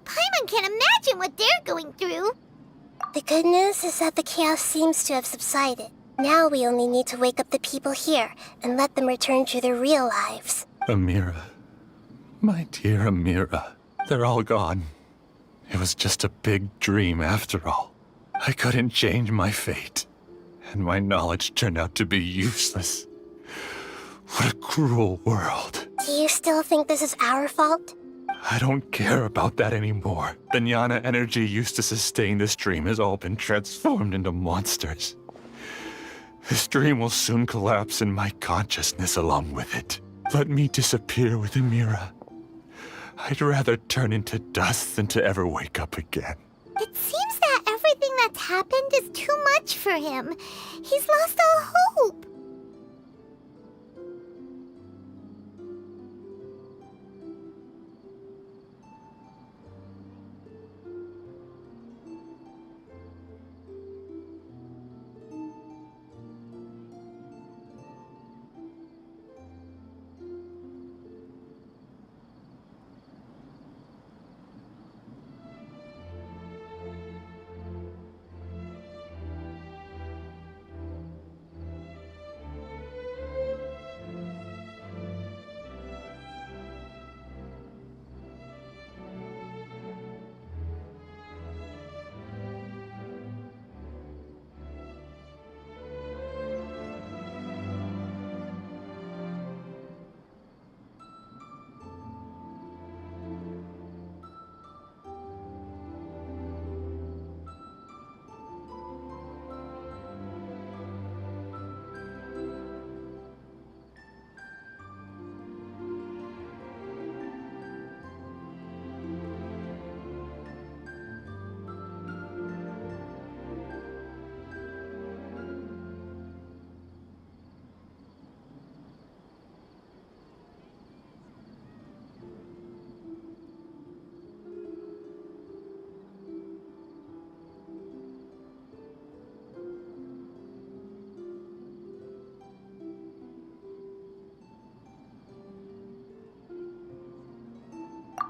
Paimon can't imagine what they're going through. The good news is that the chaos seems to have subsided. Now we only need to wake up the people here and let them return to their real lives. Amira. My dear Amira. They're all gone. It was just a big dream after all. I couldn't change my fate, and my knowledge turned out to be useless. What a cruel world. Do you still think this is our fault? I don't care about that anymore. The Jnana energy used to sustain this dream has all been transformed into monsters. This dream will soon collapse and my consciousness along with it. Let me disappear with Amira. I'd rather turn into dust than to ever wake up again. It seems that everything that's happened is too much for him. He's lost all hope.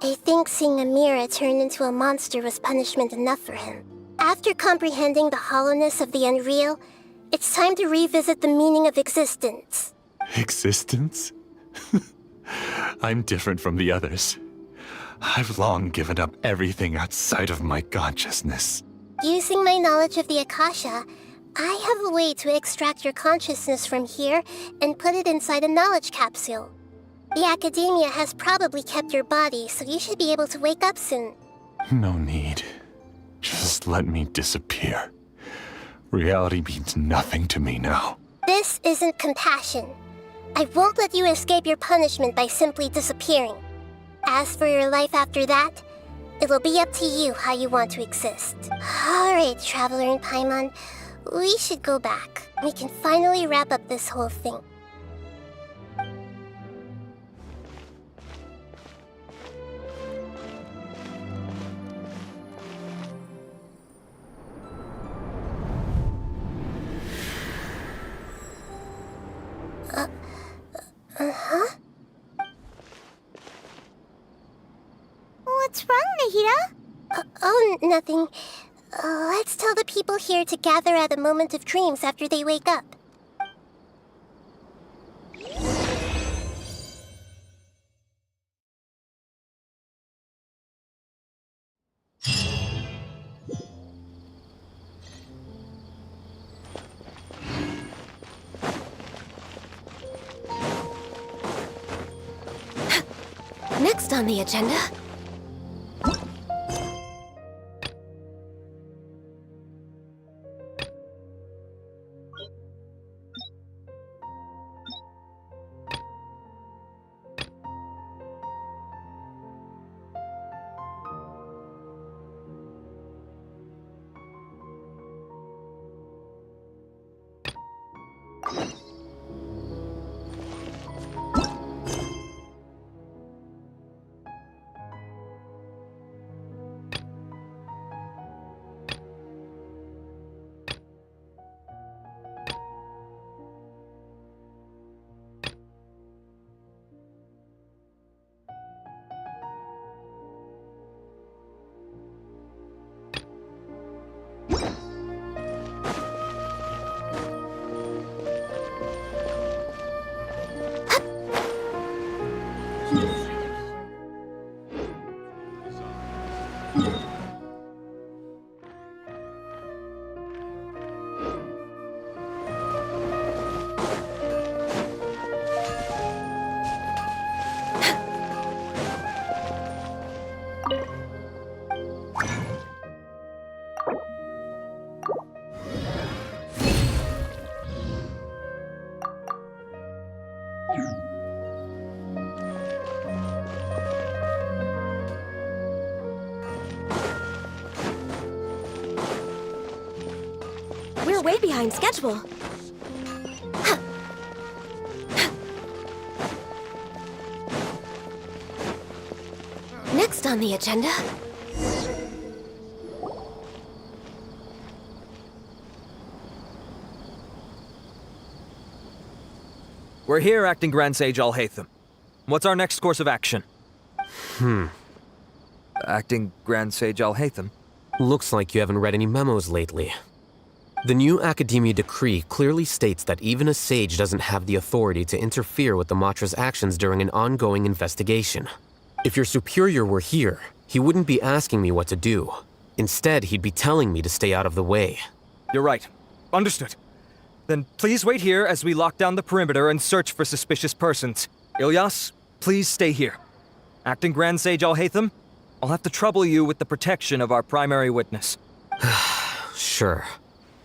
I think seeing Amira turn into a monster was punishment enough for him. After comprehending the hollowness of the unreal, it's time to revisit the meaning of existence. Existence? I'm different from the others. I've long given up everything outside of my consciousness. Using my knowledge of the Akasha, I have a way to extract your consciousness from here and put it inside a knowledge capsule. The Academia has probably kept your body, so you should be able to wake up soon. No need. Just let me disappear. Reality means nothing to me now. This isn't compassion. I won't let you escape your punishment by simply disappearing. As for your life after that, it'll be up to you how you want to exist. Alright, Traveler in Paimon. We should go back. We can finally wrap up this whole thing. Uh-huh. What's wrong, Nahida? Oh, nothing. Let's tell the people here to gather at a moment of dreams after they wake up. Next on the agenda... We're way behind schedule. Next on the agenda... We're here, Acting Grand Sage Alhaitham. What's our next course of action? Acting Grand Sage Alhaitham? Looks like you haven't read any memos lately. The new Academia decree clearly states that even a sage doesn't have the authority to interfere with the Matra's actions during an ongoing investigation. If your superior were here, he wouldn't be asking me what to do. Instead, he'd be telling me to stay out of the way. You're right. Understood. Then please wait here as we lock down the perimeter and search for suspicious persons. Ilyas, please stay here. Acting Grand Sage Alhaitham, I'll have to trouble you with the protection of our primary witness. Sure.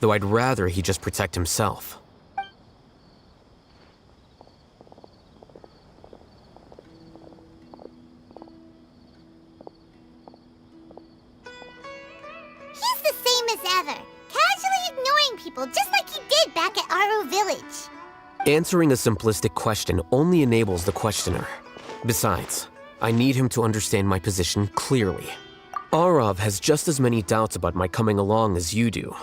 Though I'd rather he just protect himself. He's the same as ever, casually ignoring people just like he did back at Aro Village. Answering a simplistic question only enables the questioner. Besides, I need him to understand my position clearly. Arav has just as many doubts about my coming along as you do.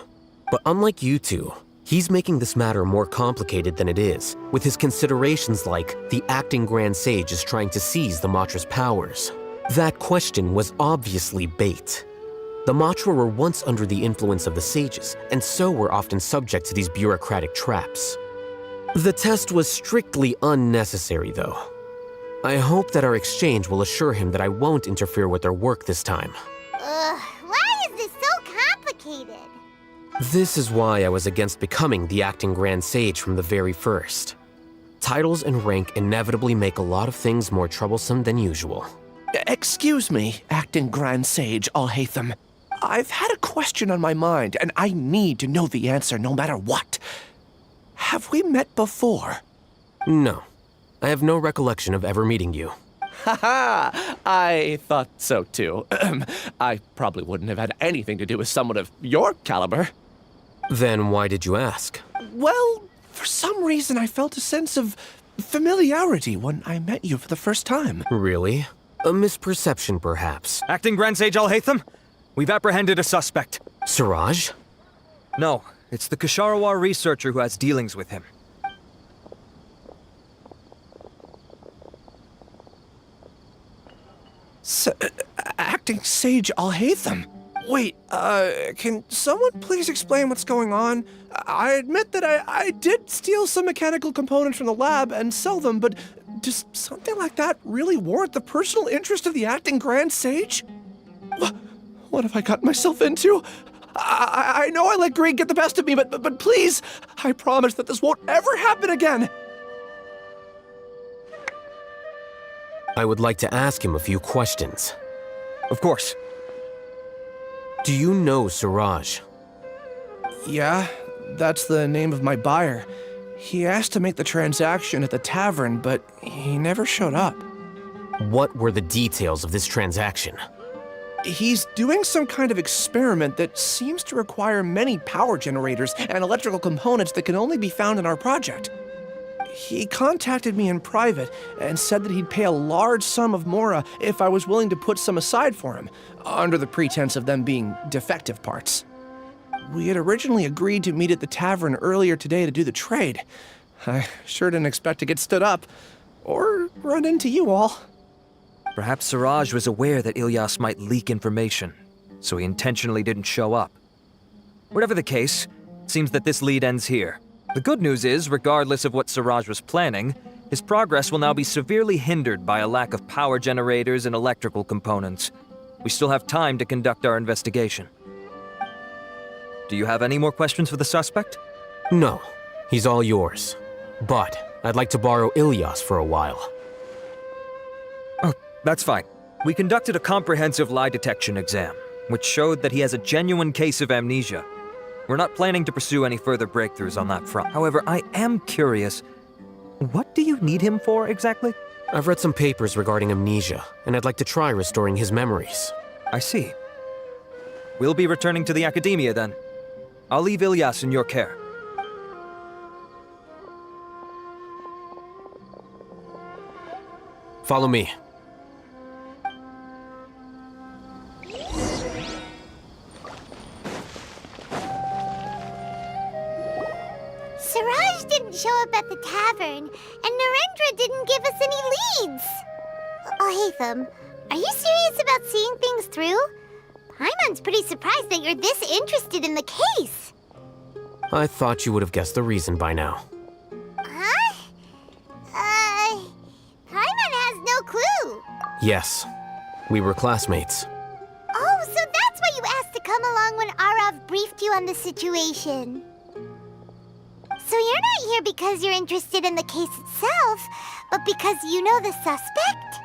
But unlike you two, he's making this matter more complicated than it is, with his considerations like the acting Grand Sage is trying to seize the Matra's powers. That question was obviously bait. The Matra were once under the influence of the sages, and so were often subject to these bureaucratic traps. The test was strictly unnecessary, though. I hope that our exchange will assure him that I won't interfere with their work this time. Why is this so complicated? This is why I was against becoming the acting Grand Sage from the very first. Titles and rank inevitably make a lot of things more troublesome than usual. Excuse me, Acting Grand Sage Alhaitham. I've had a question on my mind, and I need to know the answer no matter what. Have we met before? No. I have no recollection of ever meeting you. Haha! I thought so too. I probably wouldn't have had anything to do with someone of your caliber. Then why did you ask? Well, for some reason I felt a sense of familiarity when I met you for the first time. Really? A misperception, perhaps. Acting Grand Sage Al-Haytham, we've apprehended a suspect. Siraj? No, it's the Ksharawar researcher who has dealings with him. Acting Sage Al-Haytham? Wait, can someone please explain what's going on? I admit that I did steal some mechanical components from the lab and sell them, but does something like that really warrant the personal interest of the Acting Grand Sage? What have I gotten myself into? I know I let greed get the best of me, but please, I promise that this won't ever happen again. I would like to ask him a few questions. Of course. Do you know Siraj? Yeah, that's the name of my buyer. He asked to make the transaction at the tavern, but he never showed up. What were the details of this transaction? He's doing some kind of experiment that seems to require many power generators and electrical components that can only be found in our project. He contacted me in private and said that he'd pay a large sum of Mora if I was willing to put some aside for him, under the pretense of them being defective parts. We had originally agreed to meet at the tavern earlier today to do the trade. I sure didn't expect to get stood up, or run into you all. Perhaps Siraj was aware that Ilyas might leak information, so he intentionally didn't show up. Whatever the case, it seems that this lead ends here. The good news is, regardless of what Siraj was planning, his progress will now be severely hindered by a lack of power generators and electrical components. We still have time to conduct our investigation. Do you have any more questions for the suspect? No, he's all yours. But I'd like to borrow Ilyas for a while. Oh, that's fine. We conducted a comprehensive lie detection exam, which showed that he has a genuine case of amnesia. We're not planning to pursue any further breakthroughs on that front. However, I am curious, what do you need him for exactly? I've read some papers regarding amnesia, and I'd like to try restoring his memories. I see. We'll be returning to the academia then. I'll leave Ilyas in your care. Follow me. Siraj didn't show up at the tavern, and Narendra didn't give us any leads. Haytham, are you serious about seeing things through? Paimon's pretty surprised that you're this interested in the case. I thought you would have guessed the reason by now. Huh? Paimon has no clue. Yes, we were classmates. Oh, so that's why you asked to come along when Arav briefed you on the situation. So you're not here because you're interested in the case itself, but because you know the suspect?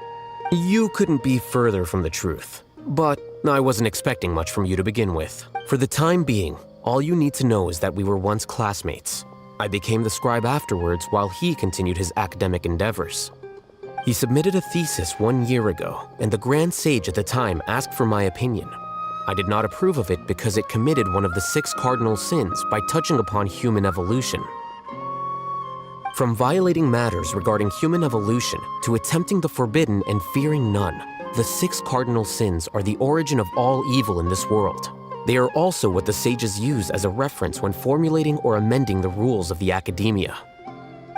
You couldn't be further from the truth. But I wasn't expecting much from you to begin with. For the time being, all you need to know is that we were once classmates. I became the scribe afterwards while he continued his academic endeavors. He submitted a thesis 1 year ago, and the Grand Sage at the time asked for my opinion. I did not approve of it because it committed one of the 6 cardinal sins by touching upon human evolution. From violating matters regarding human evolution to attempting the forbidden and fearing none, the 6 cardinal sins are the origin of all evil in this world. They are also what the sages use as a reference when formulating or amending the rules of the academia.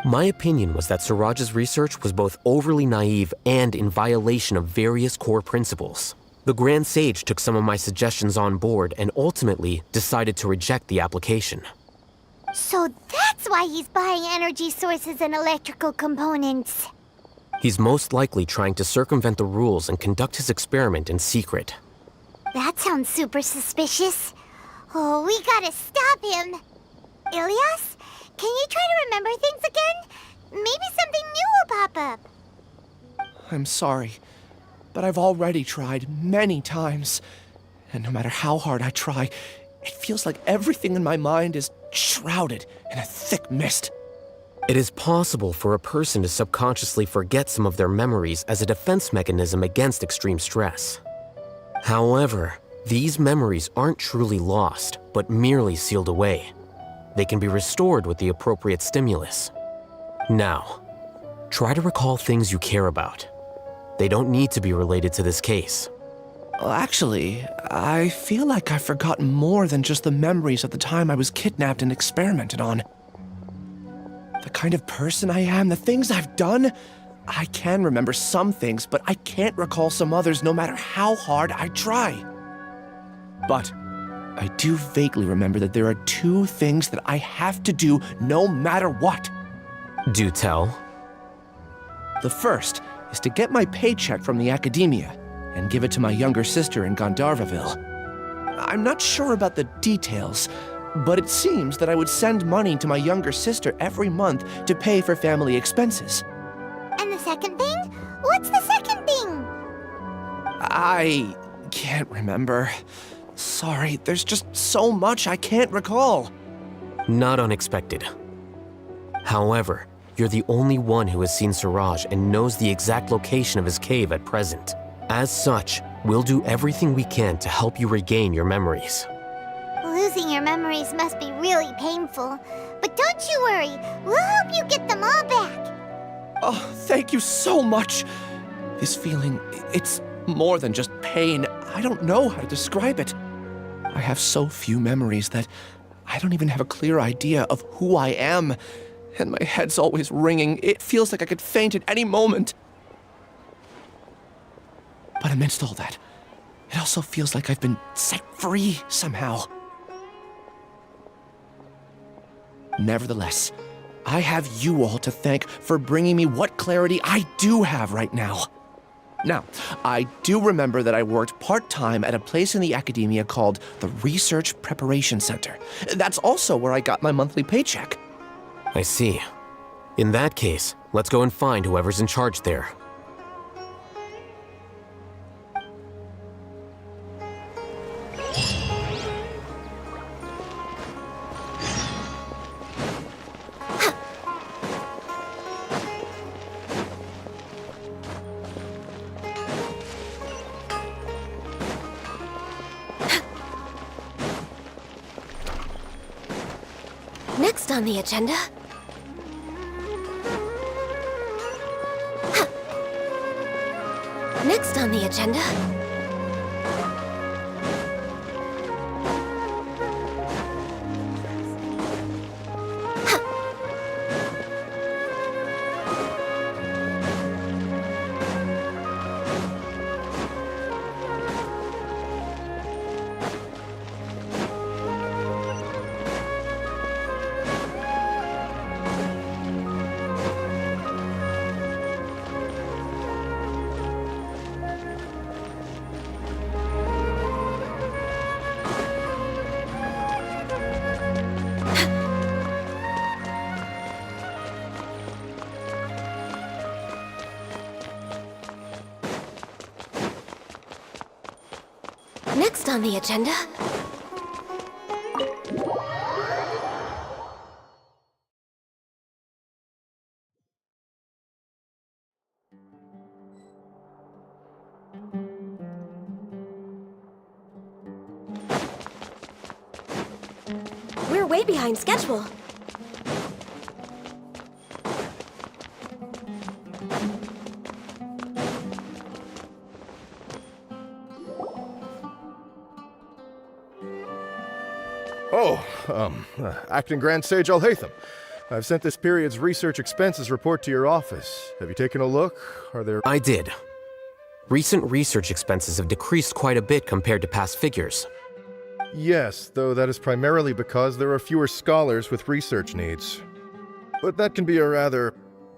My opinion was that Siraj's research was both overly naive and in violation of various core principles. The Grand Sage took some of my suggestions on board and ultimately decided to reject the application. So that's why he's buying energy sources and electrical components. He's most likely trying to circumvent the rules and conduct his experiment in secret. That sounds super suspicious. Oh, we gotta stop him. Ilyas, can you try to remember things again? Maybe something new will pop up. I'm sorry, but I've already tried many times. And no matter how hard I try, it feels like everything in my mind is shrouded in a thick mist. It is possible for a person to subconsciously forget some of their memories as a defense mechanism against extreme stress. However, These memories aren't truly lost, but merely sealed away. They can be restored with the appropriate stimulus. Now, try to recall things you care about. They don't need to be related to this case. Well, actually, I feel like I've forgotten more than just the memories of the time I was kidnapped and experimented on. The kind of person I am, the things I've done, I can remember some things, but I can't recall some others no matter how hard I try. But I do vaguely remember that there are 2 things that I have to do no matter what. Do tell. The first is to get my paycheck from the academia and give it to my younger sister in Gandharvaville. I'm not sure about the details, but it seems that I would send money to my younger sister every month to pay for family expenses. And the second thing? What's the second thing? I can't remember. Sorry, there's just so much I can't recall. Not unexpected. However, you're the only one who has seen Suraj and knows the exact location of his cave at present. As such, we'll do everything we can to help you regain your memories. Losing your memories must be really painful. But don't you worry, we'll help you get them all back. Oh, thank you so much. This feeling, it's more than just pain. I don't know how to describe it. I have so few memories that I don't even have a clear idea of who I am. And my head's always ringing. It feels like I could faint at any moment. But amidst all that, it also feels like I've been set free somehow. Nevertheless, I have you all to thank for bringing me what clarity I do have right now. Now, I do remember that I worked part-time at a place in the academia called the Research Preparation Center. That's also where I got my monthly paycheck. I see. In that case, let's go and find whoever's in charge there. Next on the agenda... Next on the agenda... Next on the agenda... We're way behind schedule. Acting Grand Sage Al-Haytham. I've sent this period's research expenses report to your office. Have you taken a look? Are there... I did. Recent research expenses have decreased quite a bit compared to past figures. Yes, though that is primarily because there are fewer scholars with research needs. But that can be a rather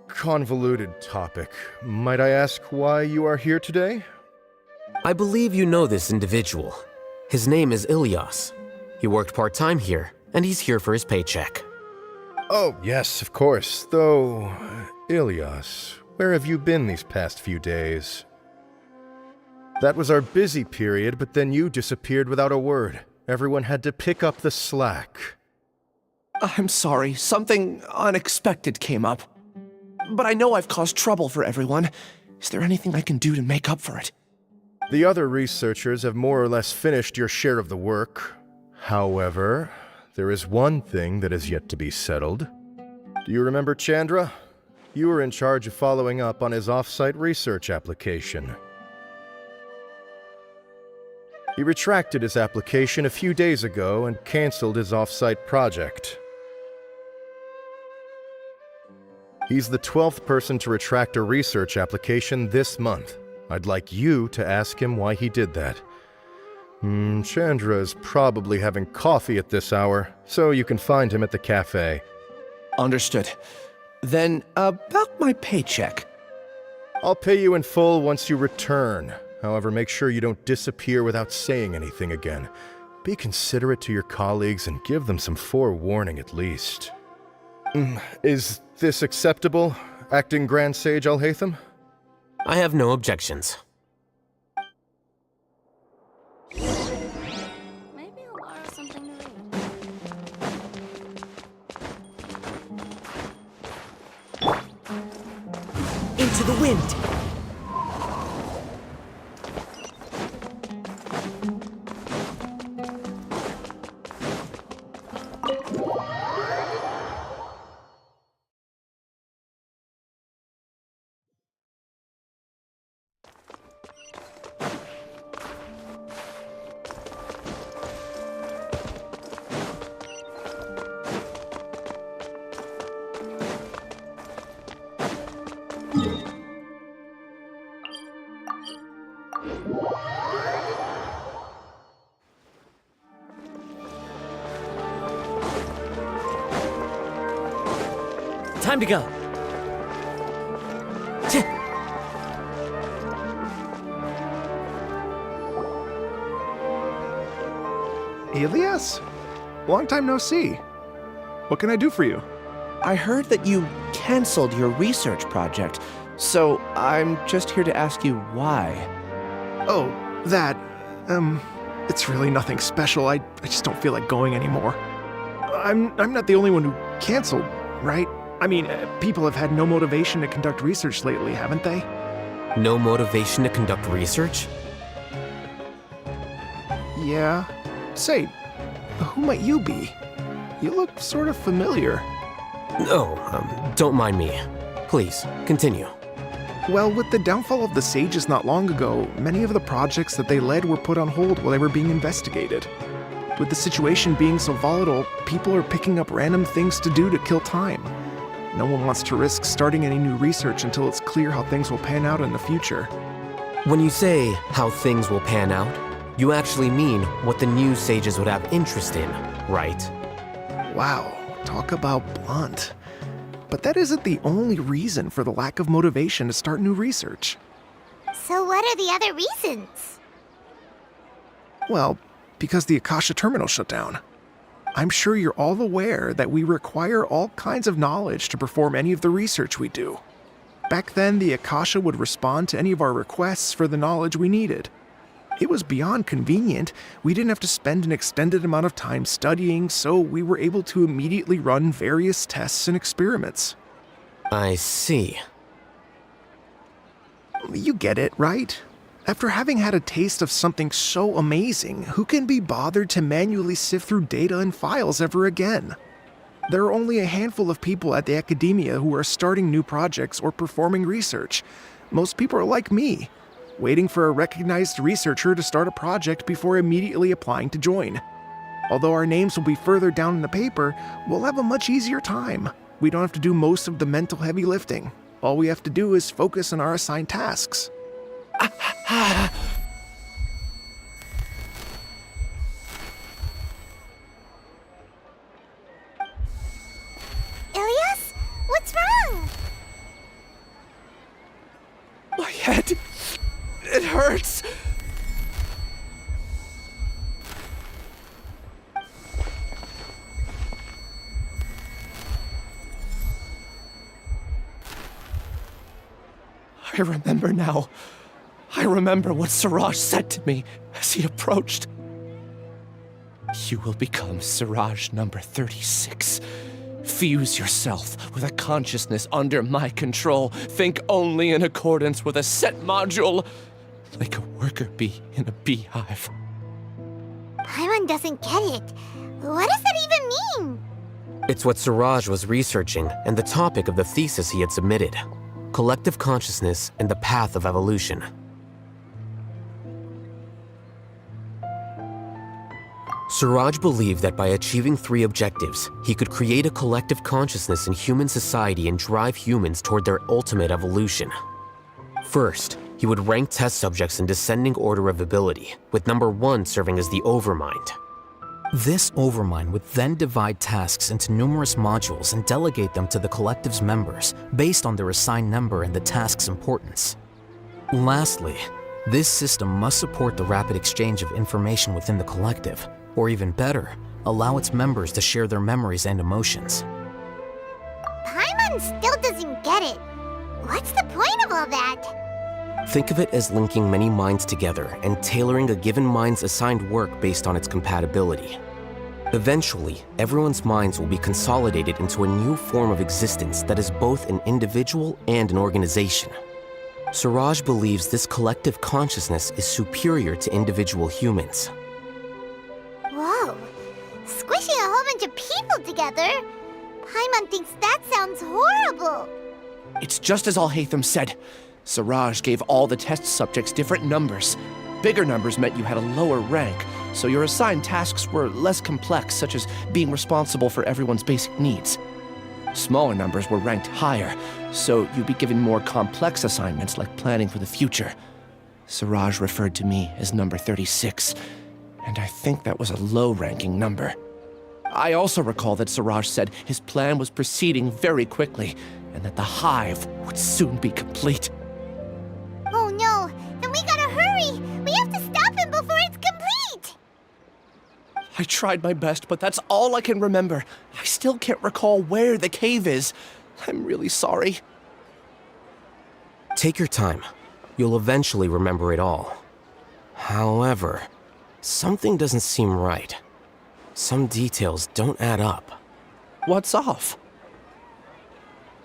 convoluted topic. Might I ask why you are here today? I believe you know this individual. His name is Ilyas. He worked part-time here, and he's here for his paycheck. Oh, yes, of course. Though, Ilyas, where have you been these past few days? That was our busy period, but then you disappeared without a word. Everyone had to pick up the slack. I'm sorry, something unexpected came up. But I know I've caused trouble for everyone. Is there anything I can do to make up for it? The other researchers have more or less finished your share of the work. However, there is one thing that is yet to be settled. Do you remember Chandra? You were in charge of following up on his off-site research application. He retracted his application a few days ago and canceled his off-site project. He's the 12th person to retract a research application this month. I'd like you to ask him why he did that. Chandra is probably having coffee at this hour, so you can find him at the cafe. Understood. Then, about my paycheck. I'll pay you in full once you return. However, make sure you don't disappear without saying anything again. Be considerate to your colleagues and give them some forewarning at least. Is this acceptable, Acting Grand Sage Alhaitham? I have no objections. Maybe I'll borrow something to read. Into the wind! Time to go. Elias? Long time no see. What can I do for you? I heard that you canceled your research project, so I'm just here to ask you why. Oh, that, it's really nothing special. I just don't feel like going anymore. I'm not the only one who canceled, right? I mean, people have had no motivation to conduct research lately, haven't they? No motivation to conduct research? Yeah. Say, who might you be? You look sort of familiar. Oh, don't mind me. Please, continue. Well, with the downfall of the Sages not long ago, many of the projects that they led were put on hold while they were being investigated. With the situation being so volatile, people are picking up random things to do to kill time. No one wants to risk starting any new research until it's clear how things will pan out in the future. When you say how things will pan out, you actually mean what the new Sages would have interest in, right? Wow, talk about blunt. But that isn't the only reason for the lack of motivation to start new research. So what are the other reasons? Well, because the Akasha terminal shut down. I'm sure you're all aware that we require all kinds of knowledge to perform any of the research we do. Back then, the Akasha would respond to any of our requests for the knowledge we needed. It was beyond convenient. We didn't have to spend an extended amount of time studying, so we were able to immediately run various tests and experiments. I see. You get it, right? After having had a taste of something so amazing, who can be bothered to manually sift through data and files ever again? There are only a handful of people at the academia who are starting new projects or performing research. Most people are like me, waiting for a recognized researcher to start a project before immediately applying to join. Although our names will be further down in the paper, we'll have a much easier time. We don't have to do most of the mental heavy lifting. All we have to do is focus on our assigned tasks. Ilias? What's wrong? My head... it hurts! I remember now. I remember what Siraj said to me as he approached. You will become Siraj number 36. Fuse yourself with a consciousness under my control. Think only in accordance with a set module. like a worker bee in a beehive. Paimon doesn't get it. What does that even mean? It's what Suraj was researching and the topic of the thesis he had submitted. Collective consciousness and the path of evolution. Suraj believed that by achieving 3 objectives, he could create a collective consciousness in human society and drive humans toward their ultimate evolution. First, he would rank test subjects in descending order of ability, with number 1 serving as the overmind. This overmind would then divide tasks into numerous modules and delegate them to the collective's members based on their assigned number and the task's importance. Lastly, this system must support the rapid exchange of information within the collective, or even better, allow its members to share their memories and emotions. Paimon still doesn't get it. What's the point of all that? Think of it as linking many minds together and tailoring a given mind's assigned work based on its compatibility. Eventually, everyone's minds will be consolidated into a new form of existence that is both an individual and an organization. Suraj believes this collective consciousness is superior to individual humans. Whoa. Squishing a whole bunch of people together? Paimon thinks that sounds horrible. It's just as Al-Haytham said. Suraj gave all the test subjects different numbers. Bigger numbers meant you had a lower rank, so your assigned tasks were less complex, such as being responsible for everyone's basic needs. Smaller numbers were ranked higher, so you'd be given more complex assignments like planning for the future. Suraj referred to me as number 36, and I think that was a low-ranking number. I also recall that Suraj said his plan was proceeding very quickly, and that the hive would soon be complete. Oh no, then we gotta hurry! We have to stop him before it's complete! I tried my best, but that's all I can remember. I still can't recall where the cave is. I'm really sorry. Take your time. You'll eventually remember it all. However, something doesn't seem right. Some details don't add up. What's off?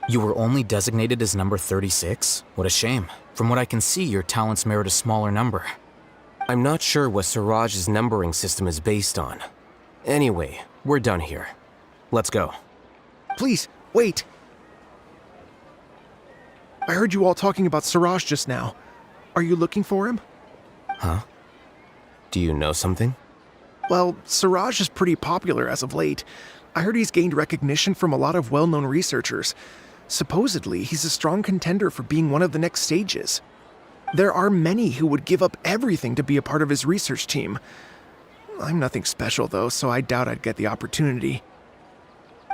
You were only designated as number 36? What a shame. From what I can see, your talents merit a smaller number. I'm not sure what Suraj's numbering system is based on. Anyway, we're done here. Let's go. Please, wait. I heard you all talking about Suraj just now. Are you looking for him? Huh? Do you know something? Well, Suraj is pretty popular as of late. I heard he's gained recognition from a lot of well-known researchers. Supposedly, he's a strong contender for being one of the next sages. There are many who would give up everything to be a part of his research team. I'm nothing special, though, so I doubt I'd get the opportunity.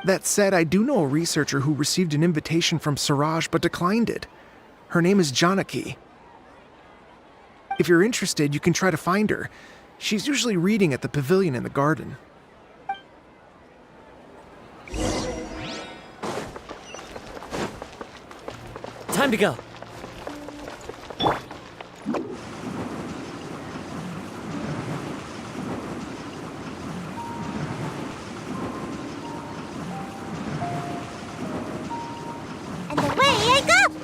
That said, I do know a researcher who received an invitation from Suraj but declined it. Her name is Janaki. If you're interested, you can try to find her. She's usually reading at the pavilion in the garden. Time to go. And away I go!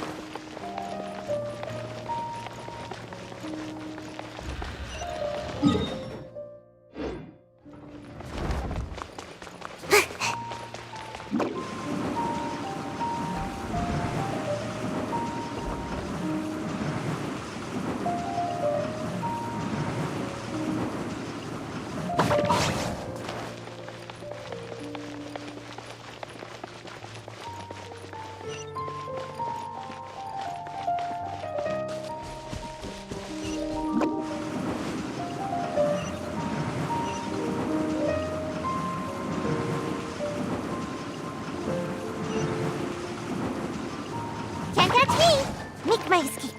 Can't catch me! Make my escape.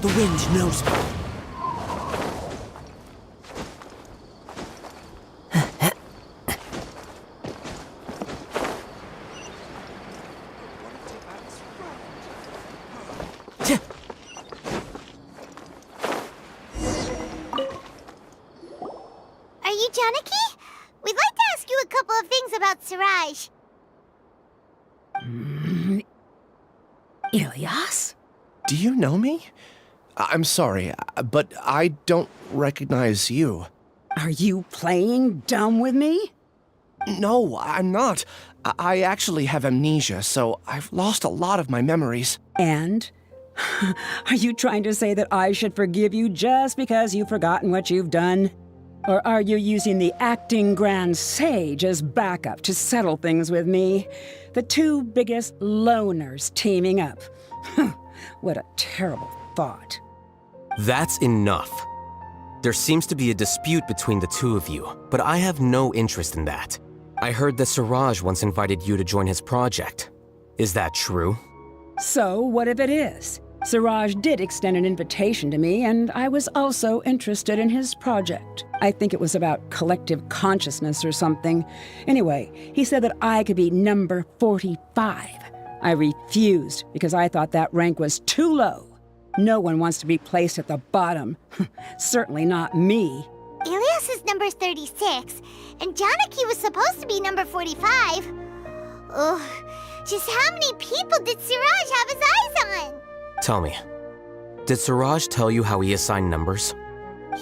The wind knows me. Are you Janaki? We'd like to ask you a couple of things about Siraj. Ilyas? Do you know me? I'm sorry, but I don't recognize you. Are you playing dumb with me? No, I'm not. I actually have amnesia, so I've lost a lot of my memories. And? Are you trying to say that I should forgive you just because you've forgotten what you've done? Or are you using the acting Grand Sage as backup to settle things with me? The two biggest loners teaming up. What a terrible thought. That's enough. There seems to be a dispute between the two of you, but I have no interest in that. I heard that Siraj once invited you to join his project. Is that true? So, what if it is? Siraj did extend an invitation to me, and I was also interested in his project. I think it was about collective consciousness or something. Anyway, he said that I could be number 45. I refused because I thought that rank was too low. No one wants to be placed at the bottom. Certainly not me. Ilyas is number 36, and Janaki was supposed to be number 45. Ugh, just how many people did Siraj have his eyes on? Tell me, did Siraj tell you how he assigned numbers?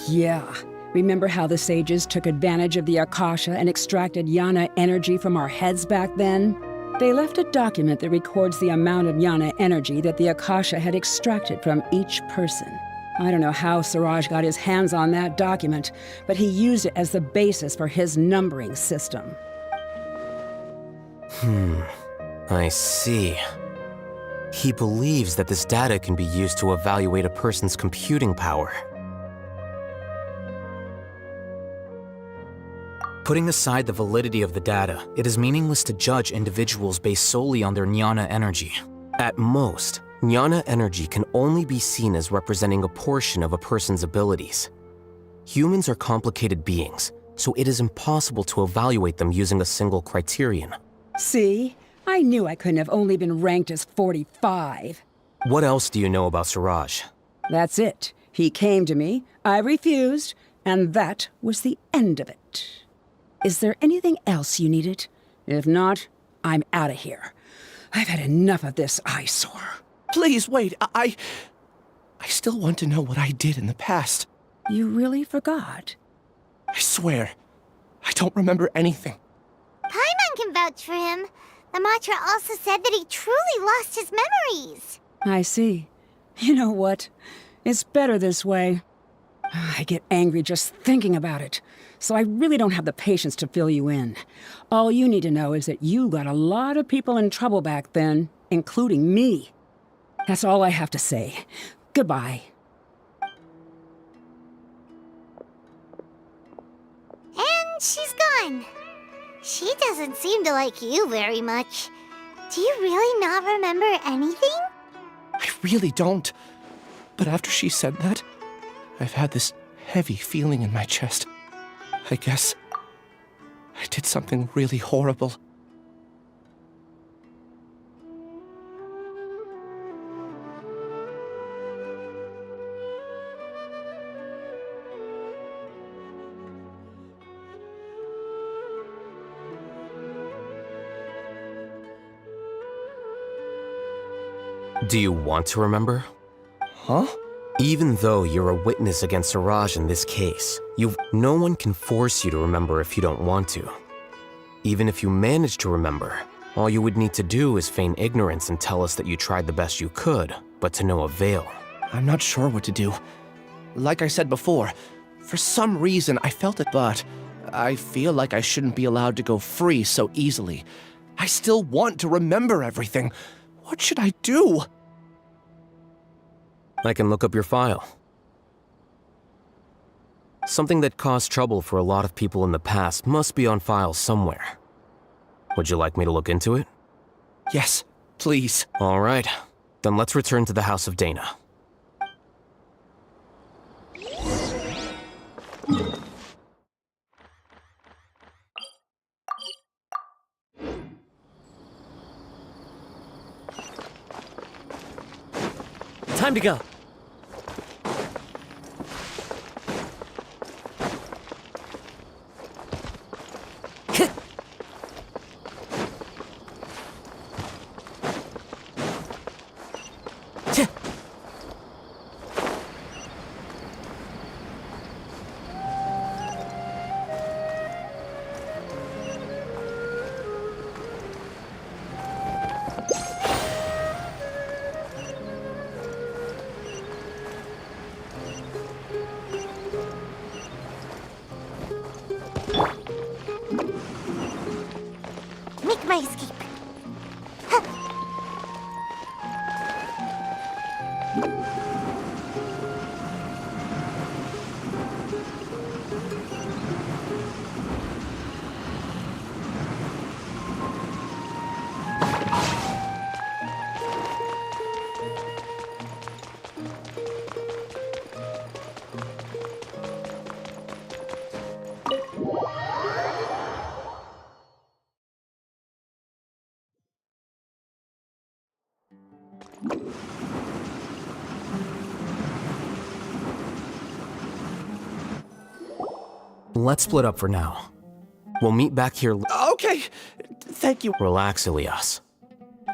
Yeah. Remember how the sages took advantage of the Akasha and extracted Yana energy from our heads back then? They left a document that records the amount of Yana energy that the Akasha had extracted from each person. I don't know how Siraj got his hands on that document, but he used it as the basis for his numbering system. I see. He believes that this data can be used to evaluate a person's computing power. Putting aside the validity of the data, it is meaningless to judge individuals based solely on their jnana energy. At most, jnana energy can only be seen as representing a portion of a person's abilities. Humans are complicated beings, so it is impossible to evaluate them using a single criterion. See? I knew I couldn't have only been ranked as 45. What else do you know about Siraj? That's it. He came to me, I refused, and that was the end of it. Is there anything else you needed? If not, I'm out of here. I've had enough of this eyesore. Please, wait. I still want to know what I did in the past. You really forgot? I swear, I don't remember anything. Paimon can vouch for him. The mantra also said that he truly lost his memories. I see. You know what? It's better this way. I get angry just thinking about it, so I really don't have the patience to fill you in. All you need to know is that you got a lot of people in trouble back then, including me. That's all I have to say. Goodbye. And she's gone. She doesn't seem to like you very much. Do you really not remember anything? I really don't. But after she said that, I've had this heavy feeling in my chest. I guess I did something really horrible. Do you want to remember? Huh? Even though you're a witness against Siraj in this case, no one can force you to remember if you don't want to. Even if you manage to remember, all you would need to do is feign ignorance and tell us that you tried the best you could, but to no avail. I'm not sure what to do. Like I said before, for some reason I felt it, but I feel like I shouldn't be allowed to go free so easily. I still want to remember everything. What should I do? I can look up your file. Something that caused trouble for a lot of people in the past must be on file somewhere. Would you like me to look into it? Yes, please. All right. Then let's return to the House of Dana. Time to go. Make my escape. Let's split up for now. We'll meet back here. Okay, thank you. Relax, Ilias.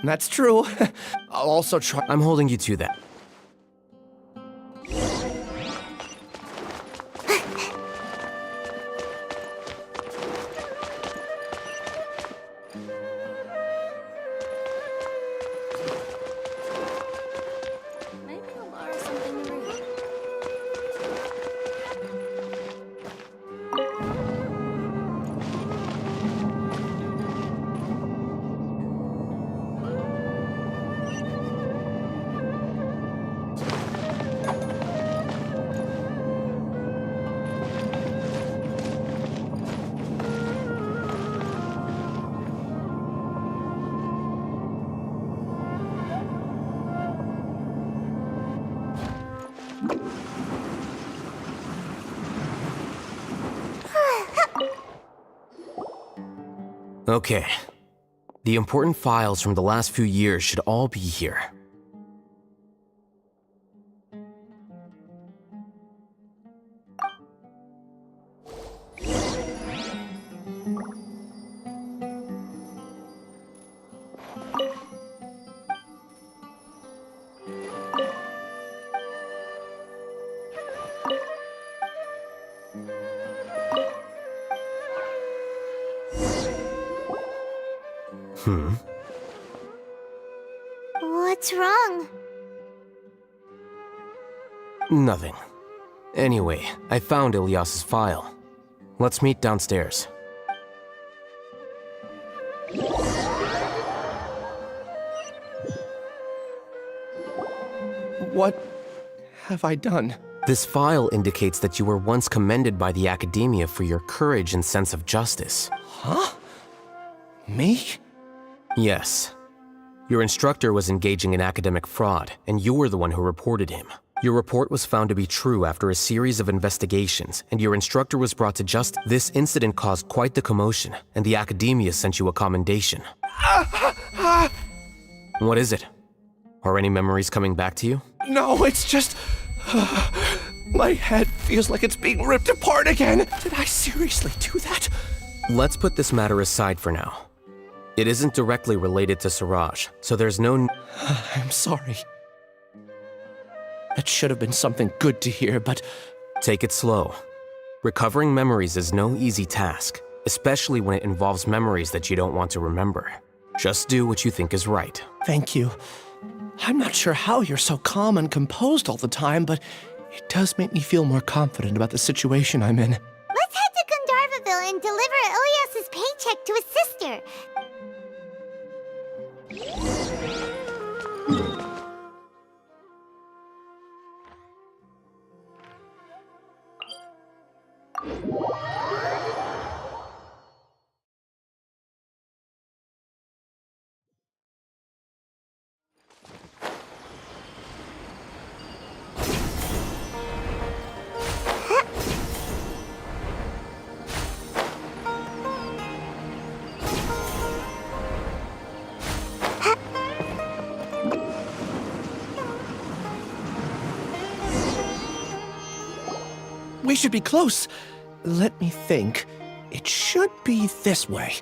That's true. I'll also try. I'm holding you to that. Okay. The important files from the last few years should all be here. What's wrong? Nothing. Anyway, I found Ilias's file. Let's meet downstairs. What have I done? This file indicates that you were once commended by the Academia for your courage and sense of justice. Huh? Me? Yes. Your instructor was engaging in academic fraud, and you were the one who reported him. Your report was found to be true after a series of investigations, and your instructor was brought to justice. This incident caused quite the commotion, and the Academia sent you a commendation. What is it? Are any memories coming back to you? No, it's just... my head feels like it's being ripped apart again. Did I seriously do that? Let's put this matter aside for now. It isn't directly related to Siraj, so there's no... I'm sorry. That should have been something good to hear, but... Take it slow. Recovering memories is no easy task, especially when it involves memories that you don't want to remember. Just do what you think is right. Thank you. I'm not sure how you're so calm and composed all the time, but it does make me feel more confident about the situation I'm in. Let's head to Gandharvaville and deliver Ilias's paycheck to his sister. We should be close. Let me think. It should be this way.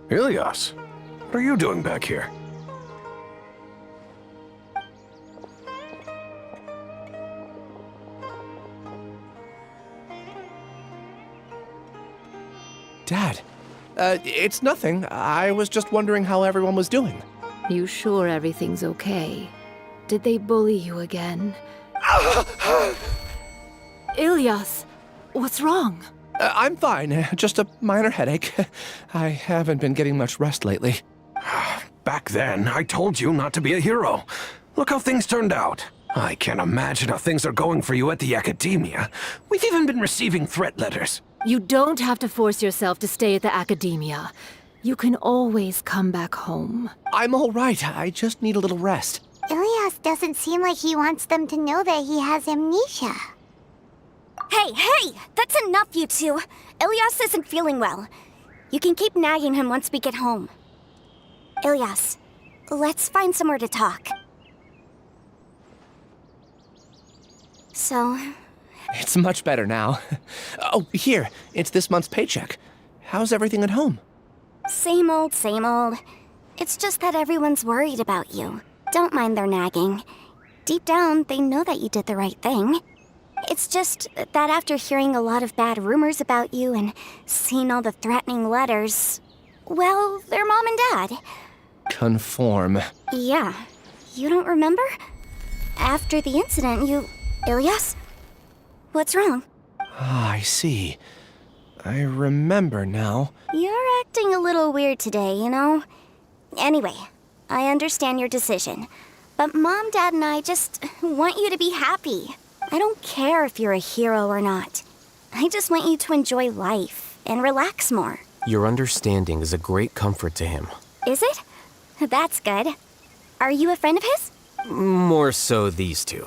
Ilias, what are you doing back here? Dad, it's nothing. I was just wondering how everyone was doing. You sure everything's okay? Did they bully you again? Ilias, what's wrong? I'm fine. Just a minor headache. I haven't been getting much rest lately. Back then, I told you not to be a hero. Look how things turned out. I can't imagine how things are going for you at the Academia. We've even been receiving threat letters. You don't have to force yourself to stay at the Academia. You can always come back home. I'm all right. I just need a little rest. Ilias doesn't seem like he wants them to know that he has amnesia. Hey! That's enough, you two. Ilias isn't feeling well. You can keep nagging him once we get home. Ilias, let's find somewhere to talk. So... It's much better now. Oh, here. It's this month's paycheck. How's everything at home? Same old, same old. It's just that everyone's worried about you. Don't mind their nagging. Deep down, they know that you did the right thing. It's just that after hearing a lot of bad rumors about you and seeing all the threatening letters, well, they're mom and dad. Conform. Yeah. You don't remember? After the incident, you... Ilias? What's wrong? Ah, I see. I remember now. You're acting a little weird today, you know? Anyway, I understand your decision. But Mom, Dad, and I just want you to be happy. I don't care if you're a hero or not. I just want you to enjoy life and relax more. Your understanding is a great comfort to him. Is it? That's good. Are you a friend of his? More so these two.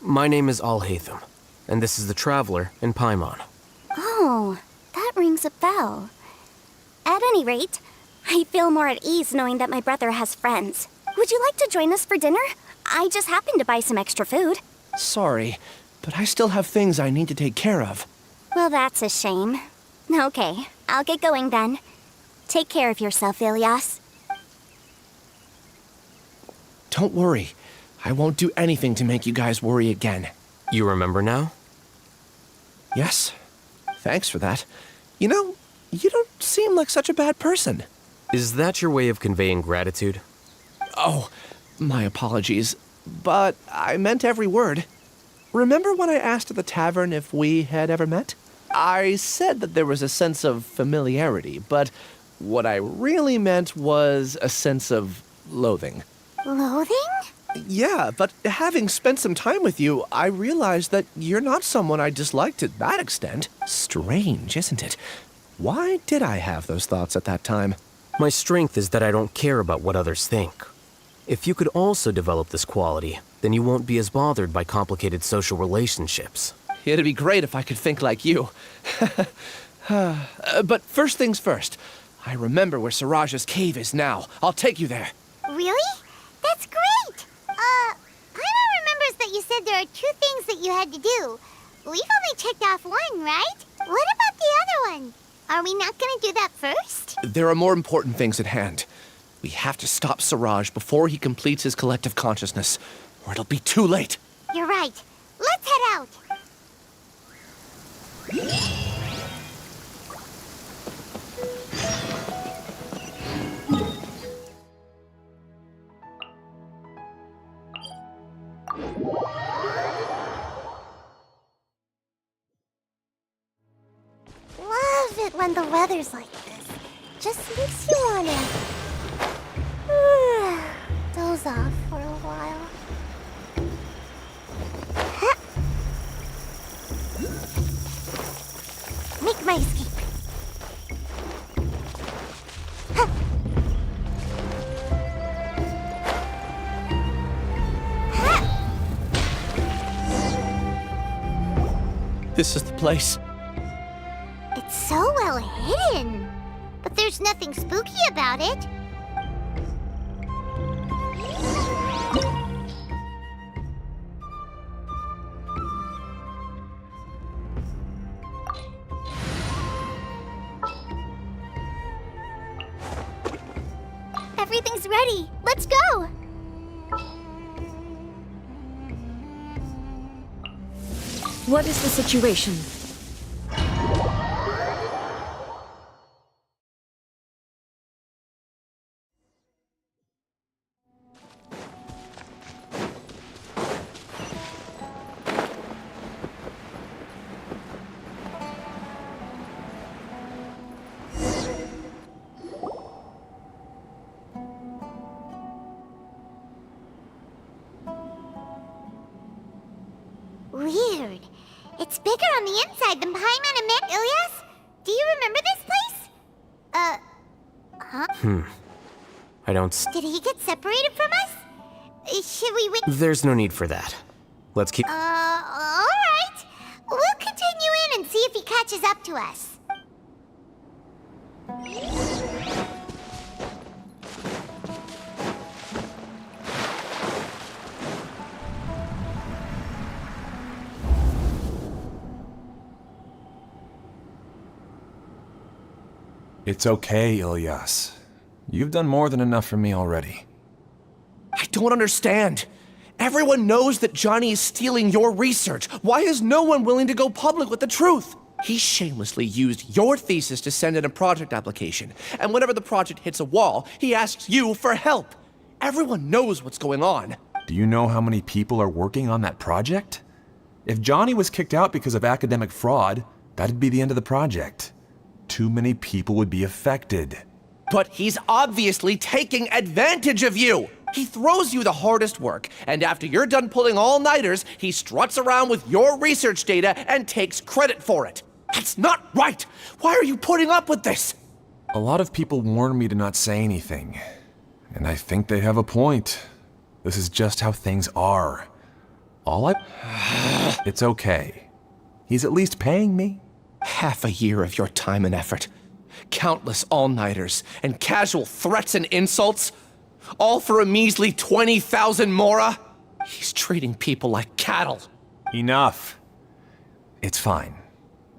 My name is Alhaitham, and this is the Traveler in Paimon. Oh, that rings a bell. At any rate, I feel more at ease knowing that my brother has friends. Would you like to join us for dinner? I just happened to buy some extra food. Sorry, but I still have things I need to take care of. Well, that's a shame. Okay, I'll get going then. Take care of yourself, Ilias. Don't worry. I won't do anything to make you guys worry again. You remember now? Yes. Thanks for that. You know, you don't seem like such a bad person. Is that your way of conveying gratitude? Oh, my apologies. But I meant every word. Remember when I asked at the tavern if we had ever met? I said that there was a sense of familiarity, but what I really meant was a sense of loathing. Loathing? Yeah, but having spent some time with you, I realized that you're not someone I dislike to that extent. Strange, isn't it? Why did I have those thoughts at that time? My strength is that I don't care about what others think. If you could also develop this quality, then you won't be as bothered by complicated social relationships. It'd be great if I could think like you. But first things first. I remember where Siraj's cave is now. I'll take you there. Really? That's great! Paimon remembers that you said there are 2 things that you had to do. We've only checked off one, right? What about the other one? Are we not gonna do that first? There are more important things at hand. We have to stop Siraj before he completes his collective consciousness, or it'll be too late. You're right. Let's head out. Love it when the weather's like this. Just makes you wanna doze off for a while. Make my escape. This is the place. It's so well hidden. But there's nothing spooky about it. everything's ready. Let's go! What is the situation? Weird. It's bigger on the inside than Paimon and Mick. Ilyas, do you remember this place? Huh? I don't Did he get separated from us? Should we wait? There's no need for that. Let's keep... Alright. We'll continue in and see if he catches up to us. It's okay, Ilyas. You've done more than enough for me already. I don't understand. Everyone knows that Johnny is stealing your research. Why is no one willing to go public with the truth? He shamelessly used your thesis to send in a project application, and whenever the project hits a wall, he asks you for help. Everyone knows what's going on. Do you know how many people are working on that project? If Johnny was kicked out because of academic fraud, that'd be the end of the project. Too many people would be affected. But he's obviously taking advantage of you! He throws you the hardest work, and after you're done pulling all-nighters, he struts around with your research data and takes credit for it. That's not right! Why are you putting up with this? A lot of people warn me to not say anything, and I think they have a point. This is just how things are. It's okay. He's at least paying me. Half a year of your time and effort. Countless all-nighters and casual threats and insults. All for a measly 20,000 mora? He's treating people like cattle. Enough. It's fine.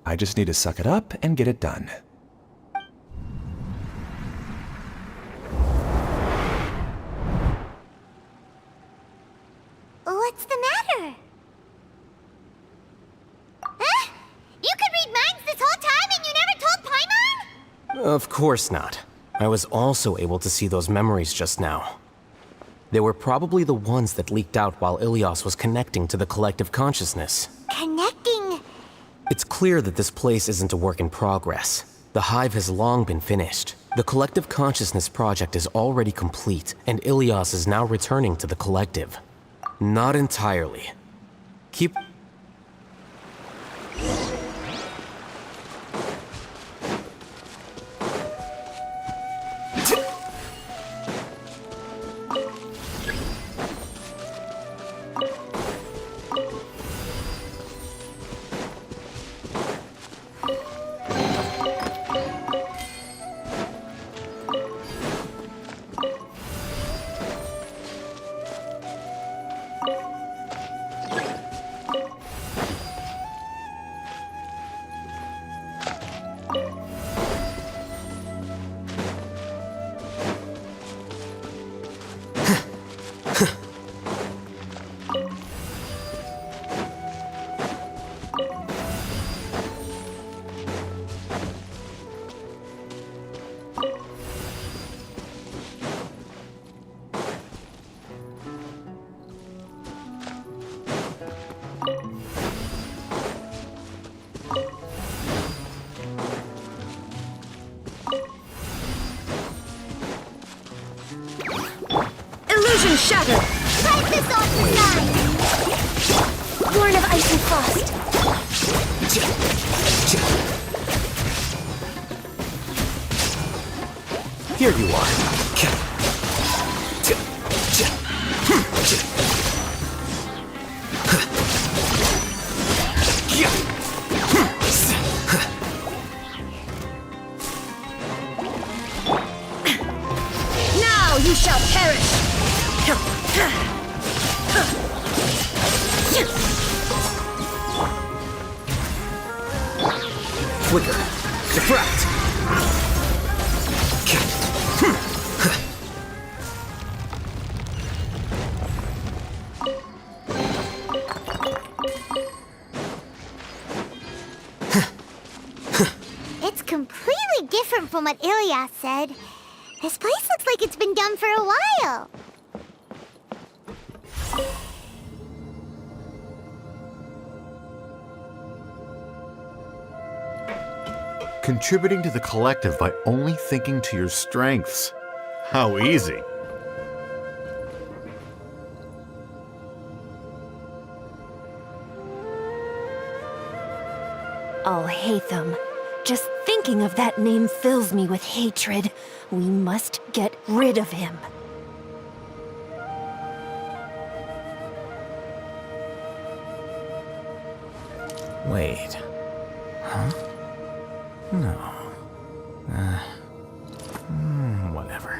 I just need to suck it up and get it done. What's the matter? Huh? You could read minds this whole time and you never told Paimon? Of course not. I was also able to see those memories just now. They were probably the ones that leaked out while Ilyas was connecting to the collective consciousness. Connecting? It's clear that this place isn't a work in progress. The hive has long been finished. The collective consciousness project is already complete, and Ilyas is now returning to the collective. Not entirely. Keep... Illusion shattered! Fight this off the side! Born of ice and frost! Here you are. Now you shall perish! Flicker. Diffract. It's completely different from what Ilyas said. This place looks like it's been done for a while. Contributing to the collective by only thinking to your strengths. How easy. I'll hate them. Just thinking of that name fills me with hatred. We must get rid of him. Wait. Huh? No. Whatever.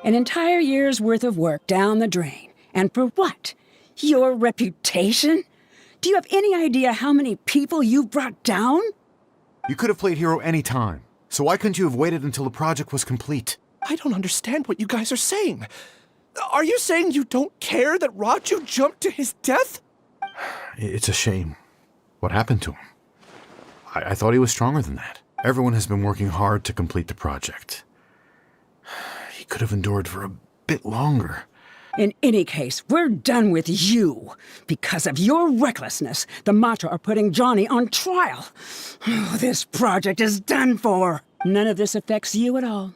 An entire year's worth of work down the drain. And for what? Your reputation? Do you have any idea how many people you brought down? You could have played hero any time, so why couldn't you have waited until the project was complete? I don't understand what you guys are saying. Are you saying you don't care that Raju jumped to his death? It's a shame. What happened to him? I thought he was stronger than that. Everyone has been working hard to complete the project. He could have endured for a bit longer. In any case, we're done with you. Because of your recklessness, the Matra are putting Johnny on trial. This project is done for. None of this affects you at all.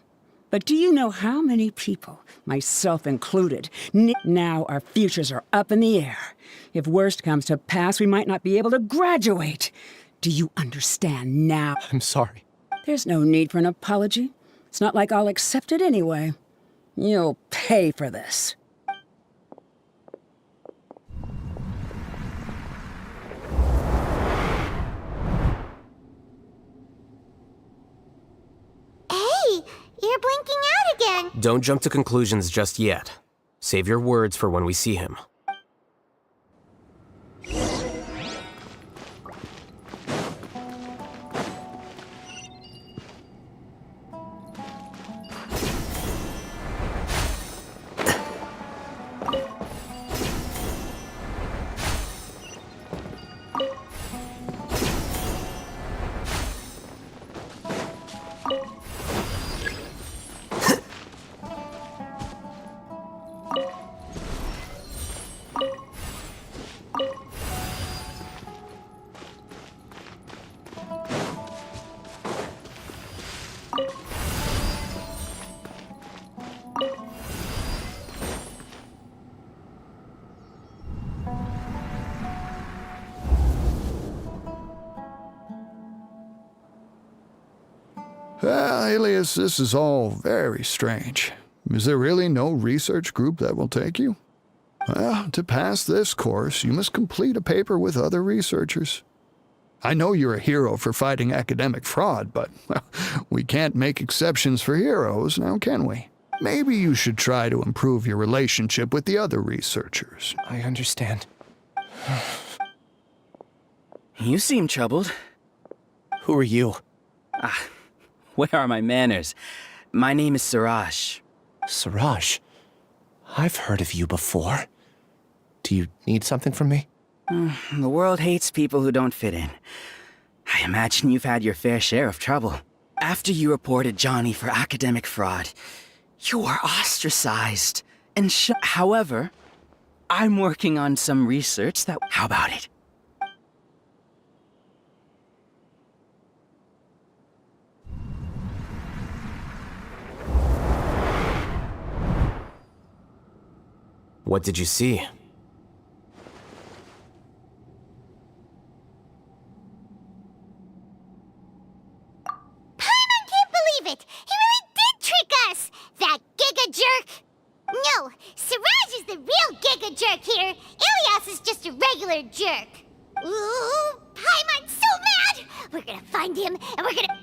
But do you know how many people, myself included, now our futures are up in the air? If worst comes to pass, we might not be able to graduate. Do you understand now? I'm sorry. There's no need for an apology. It's not like I'll accept it anyway. You'll pay for this. Hey, you're blinking out again. Don't jump to conclusions just yet. Save your words for when we see him. Alias, this is all very strange. Is there really no research group that will take you? Well, to pass this course, you must complete a paper with other researchers. I know you're a hero for fighting academic fraud, but well, we can't make exceptions for heroes, now can we? Maybe you should try to improve your relationship with the other researchers. I understand. You seem troubled. Who are you? Where are my manners? My name is Suraj. Suraj? I've heard of you before. Do you need something from me? The world hates people who don't fit in. I imagine you've had your fair share of trouble. After you reported Johnny for academic fraud, you are ostracized. And however, I'm working on some research that... How about it? What did you see? Paimon can't believe it! He really did trick us! That Giga Jerk! No, Siraj is the real Giga Jerk here. Ilyas is just a regular jerk. Ooh, Paimon's so mad! We're gonna find him, and we're gonna...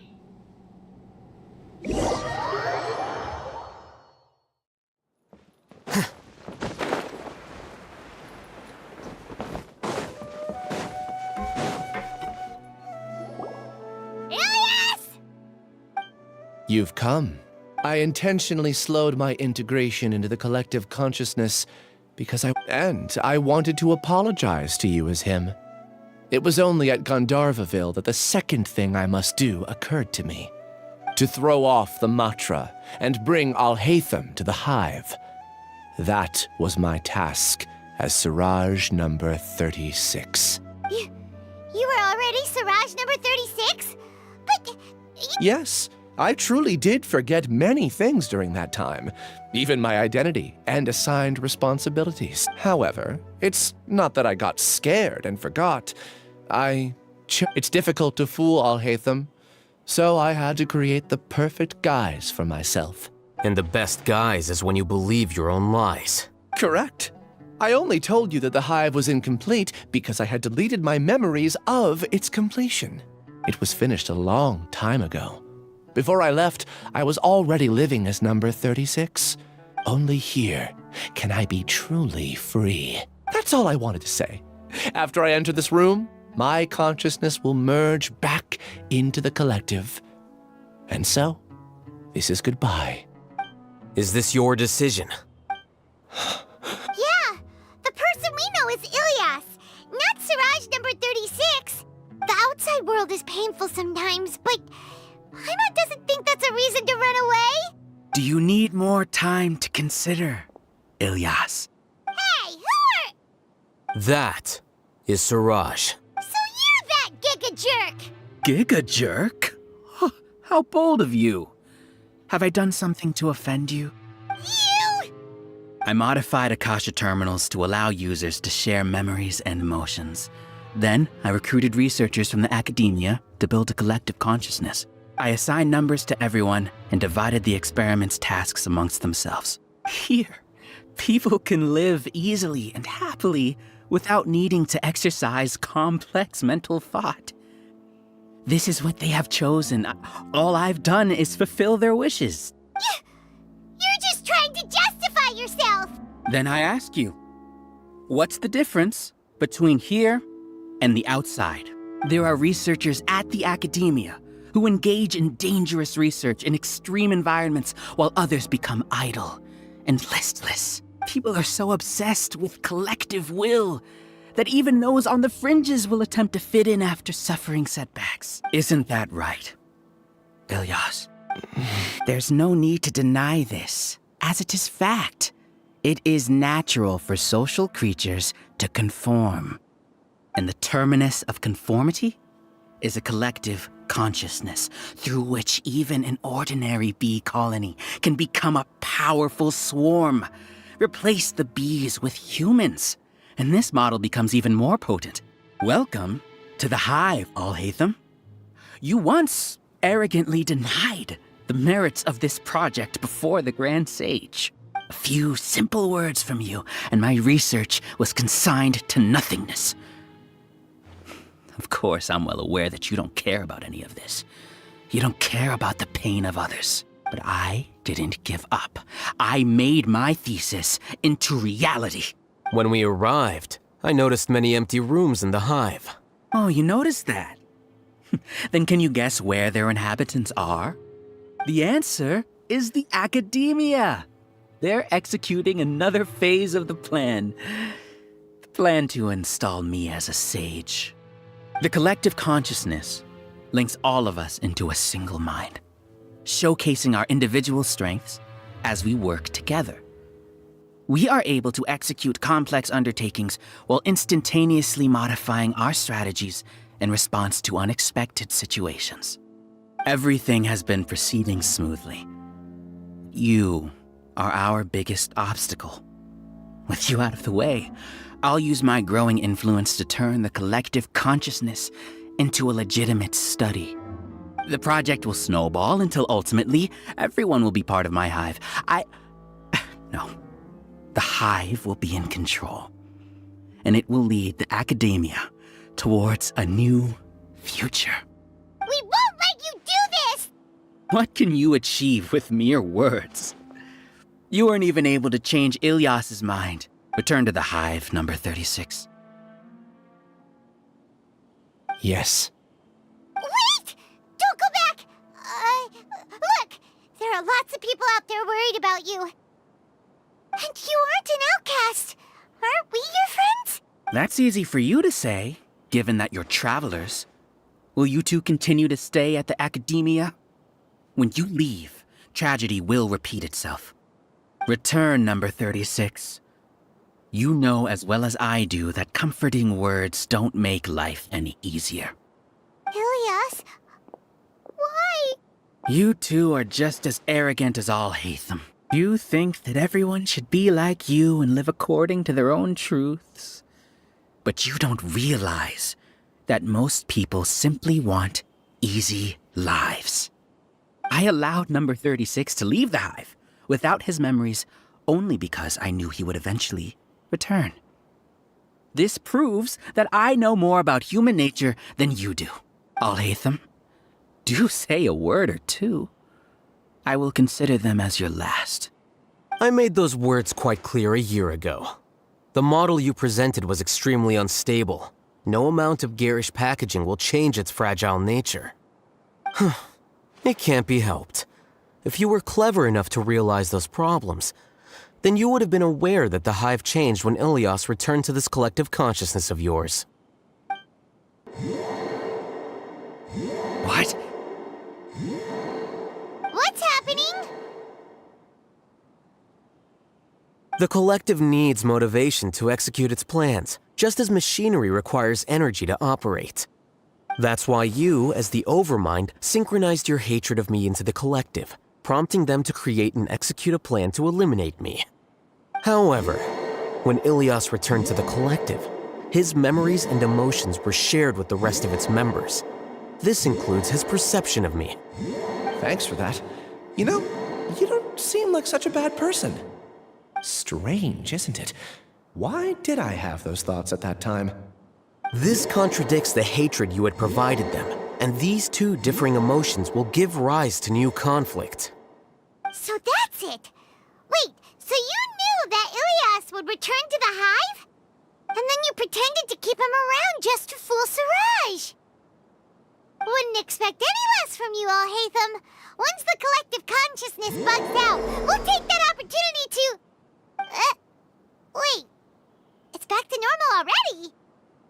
You've come. I intentionally slowed my integration into the collective consciousness because I wanted to apologize to you as him. It was only at Gandharvaville that the second thing I must do occurred to me. To throw off the Matra and bring Alhaitham to the hive. That was my task as Siraj number 36. You were already Siraj number 36? But... Yes, I truly did forget many things during that time, even my identity and assigned responsibilities. However, it's not that I got scared and forgot. It's difficult to fool Alhaitham, so I had to create the perfect guise for myself. And the best guise is when you believe your own lies. Correct. I only told you that the hive was incomplete because I had deleted my memories of its completion. It was finished a long time ago. Before I left, I was already living as number 36. Only here can I be truly free. That's all I wanted to say. After I enter this room, my consciousness will merge back into the collective. And so, this is goodbye. Is this your decision? Yeah! The person we know is Ilyas, not Siraj number 36. The outside world is painful sometimes, but Paimon doesn't think that's a reason to run away. Do you need more time to consider, Ilyas? Hey, who are... That is Siraj. So you're that giga jerk! Giga jerk? Oh, how bold of you. Have I done something to offend you? You! I modified Akasha terminals to allow users to share memories and emotions. Then, I recruited researchers from the academia to build a collective consciousness. I assigned numbers to everyone and divided the experiment's tasks amongst themselves. Here, people can live easily and happily without needing to exercise complex mental thought. This is what they have chosen. All I've done is fulfill their wishes. You're just trying to justify yourself! Then I ask you, what's the difference between here and the outside? There are researchers at the academia who engage in dangerous research in extreme environments while others become idle and listless. People are so obsessed with collective will that even those on the fringes will attempt to fit in after suffering setbacks. Isn't that right, Ilyas? There's no need to deny this, as it is fact. It is natural for social creatures to conform. And the terminus of conformity is a collective consciousness through which even an ordinary bee colony can become a powerful swarm. Replace the bees with humans, and this model becomes even more potent. Welcome to the hive, Alhaitham. You once arrogantly denied the merits of this project before the Grand Sage. A few simple words from you, and my research was consigned to nothingness. Of course, I'm well aware that you don't care about any of this. You don't care about the pain of others. But I didn't give up. I made my thesis into reality. When we arrived, I noticed many empty rooms in the hive. Oh, you noticed that? Then can you guess where their inhabitants are? The answer is the academia. They're executing another phase of the plan. The plan to install me as a sage. The collective consciousness links all of us into a single mind, showcasing our individual strengths as we work together. We are able to execute complex undertakings while instantaneously modifying our strategies in response to unexpected situations. Everything has been proceeding smoothly. You are our biggest obstacle. With you out of the way, I'll use my growing influence to turn the collective consciousness into a legitimate study. The project will snowball until ultimately everyone will be part of my hive. No. The hive will be in control. And it will lead the academia towards a new future. We won't let you do this! What can you achieve with mere words? You weren't even able to change Ilyas's mind. Return to the hive, number 36. Yes. Wait! Don't go back! Look! you. And you aren't an outcast. Aren't we your friends? That's easy for you to say, given that you're travelers. Will you two continue to stay at the academia? When you leave, tragedy will repeat itself. Return, number 36. You know as well as I do that comforting words don't make life any easier. Ilias? Why? You two are just as arrogant as all Hatham. You think that everyone should be like you and live according to their own truths. But you don't realize that most people simply want easy lives. I allowed number 36 to leave the hive without his memories only because I knew he would eventually return. This proves that I know more about human nature than you do. Al-Haytham, do say a word or two. I will consider them as your last. I made those words quite clear a year ago. The model you presented was extremely unstable. No amount of garish packaging will change its fragile nature. It can't be helped. If you were clever enough to realize those problems, then you would have been aware that the hive changed when Ilias returned to this collective consciousness of yours. What? What's happening? The collective needs motivation to execute its plans, just as machinery requires energy to operate. That's why you, as the Overmind, synchronized your hatred of me into the collective, prompting them to create and execute a plan to eliminate me. However, when Ilias returned to the collective, his memories and emotions were shared with the rest of its members. This includes his perception of me. Thanks for that. You know, you don't seem like such a bad person. Strange, isn't it? Why did I have those thoughts at that time? This contradicts the hatred you had provided them, and these two differing emotions will give rise to new conflict. So that's it. Wait, so you knew that Ilias would return to the hive? And then you pretended to keep him around just to fool Siraj. Wouldn't expect any less from you, Al-Haytham. Once the collective consciousness bugs out, we'll take that opportunity to... wait. It's back to normal already.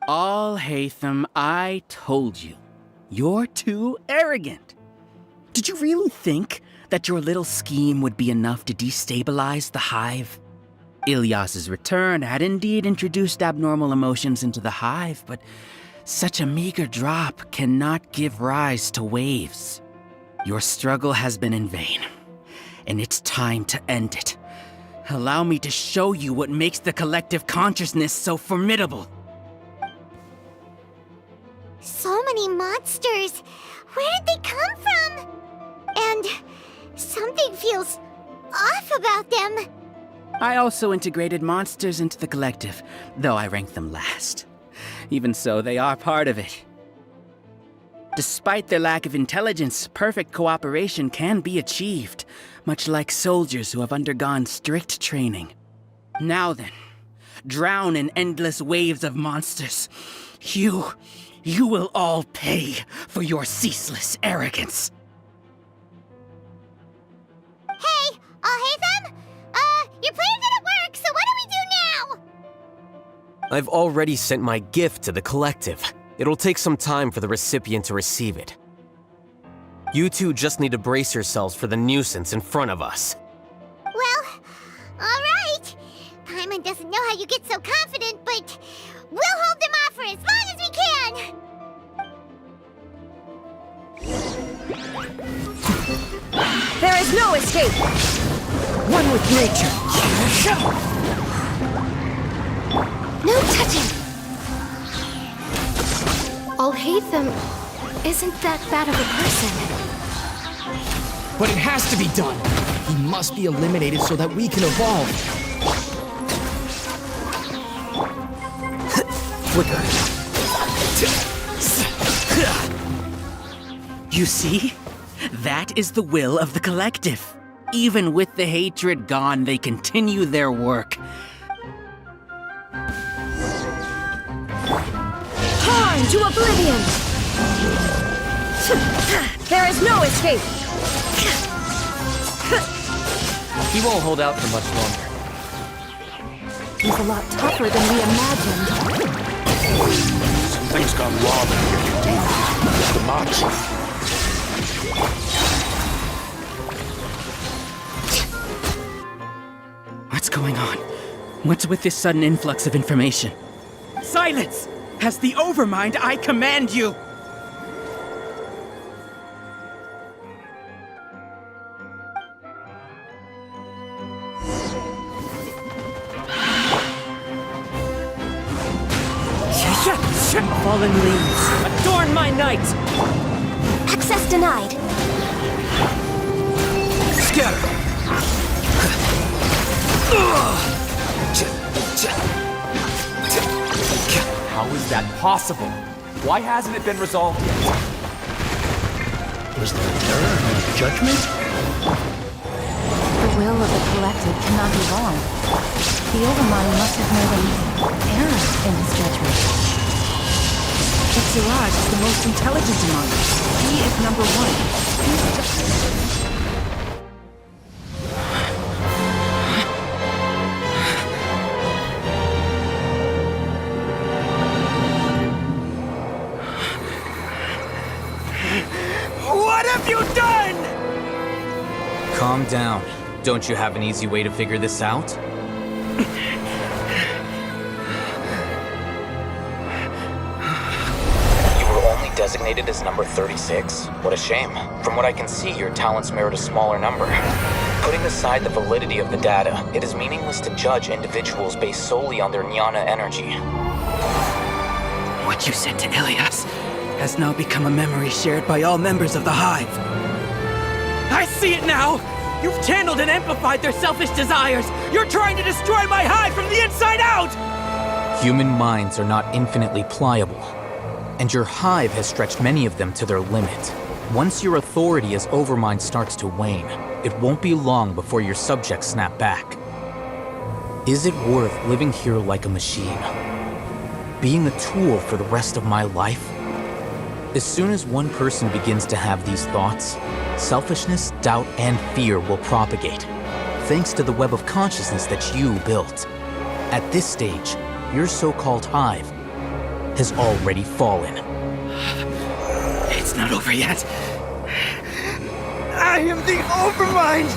Al-Haytham, I told you. You're too arrogant. Did you really think that your little scheme would be enough to destabilize the hive? Ilias's return had indeed introduced abnormal emotions into the hive, but such a meager drop cannot give rise to waves. Your struggle has been in vain, and it's time to end it. Allow me to show you what makes the collective consciousness so formidable. So many monsters. Where did they come from? And something feels off about them. I also integrated monsters into the collective, though I ranked them last. Even so, they are part of it. Despite their lack of intelligence, perfect cooperation can be achieved, much like soldiers who have undergone strict training. Now then, drown in endless waves of monsters. You will all pay for your ceaseless arrogance. Hey, Al-Haytham? Your plan didn't work, so what do we do now? I've already sent my gift to the collective. It'll take some time for the recipient to receive it. You two just need to brace yourselves for the nuisance in front of us. Well, alright. Paimon doesn't know how you get so confident, but we'll hold them off for as long as we can. There is no escape! One with nature. No touching! Al-Haytham isn't that bad of a person. But it has to be done. He must be eliminated so that we can evolve. Flicker. You see? That is the will of the collective. Even with the hatred gone, they continue their work. Torn to oblivion! There is no escape! He won't hold out for much longer. He's a lot tougher than we imagined. Something's gone wrong in the academia. Just a march. What's going on? What's with this sudden influx of information? Silence! As the Overmind, I command you! Fallen leaves, adorn my night! Access denied. Scatter! How is that possible? Why hasn't it been resolved yet? Was there an error in his judgment? The will of the collective cannot be wrong. The Overmind must have made an error in his judgment. But Siraj is the most intelligent among us. He is number one. He's just... What have you done? Calm down. Don't you have an easy way to figure this out? Designated as number 36? What a shame. From what I can see, your talents merit a smaller number. Putting aside the validity of the data, it is meaningless to judge individuals based solely on their jnana energy. What you said to Ilias has now become a memory shared by all members of the Hive. I see it now! You've channeled and amplified their selfish desires! You're trying to destroy my Hive from the inside out! Human minds are not infinitely pliable. And your Hive has stretched many of them to their limit. Once your authority as Overmind starts to wane, it won't be long before your subjects snap back. Is it worth living here like a machine? Being a tool for the rest of my life? As soon as one person begins to have these thoughts, selfishness, doubt, and fear will propagate, thanks to the web of consciousness that you built. At this stage, your so-called Hive has already fallen. It's not over yet. I am the Overmind!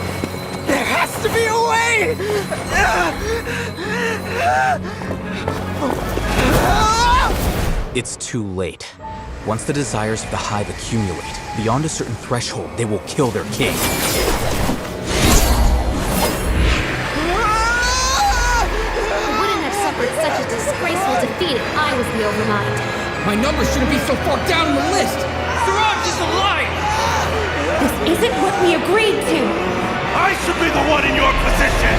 There has to be a way! It's too late. Once the desires of the Hive accumulate, beyond a certain threshold, they will kill their king. Such a disgraceful defeat if I was the Overmind. My number shouldn't be so far down on the list! Siraj is alive! This isn't what we agreed to! I should be the one in your position!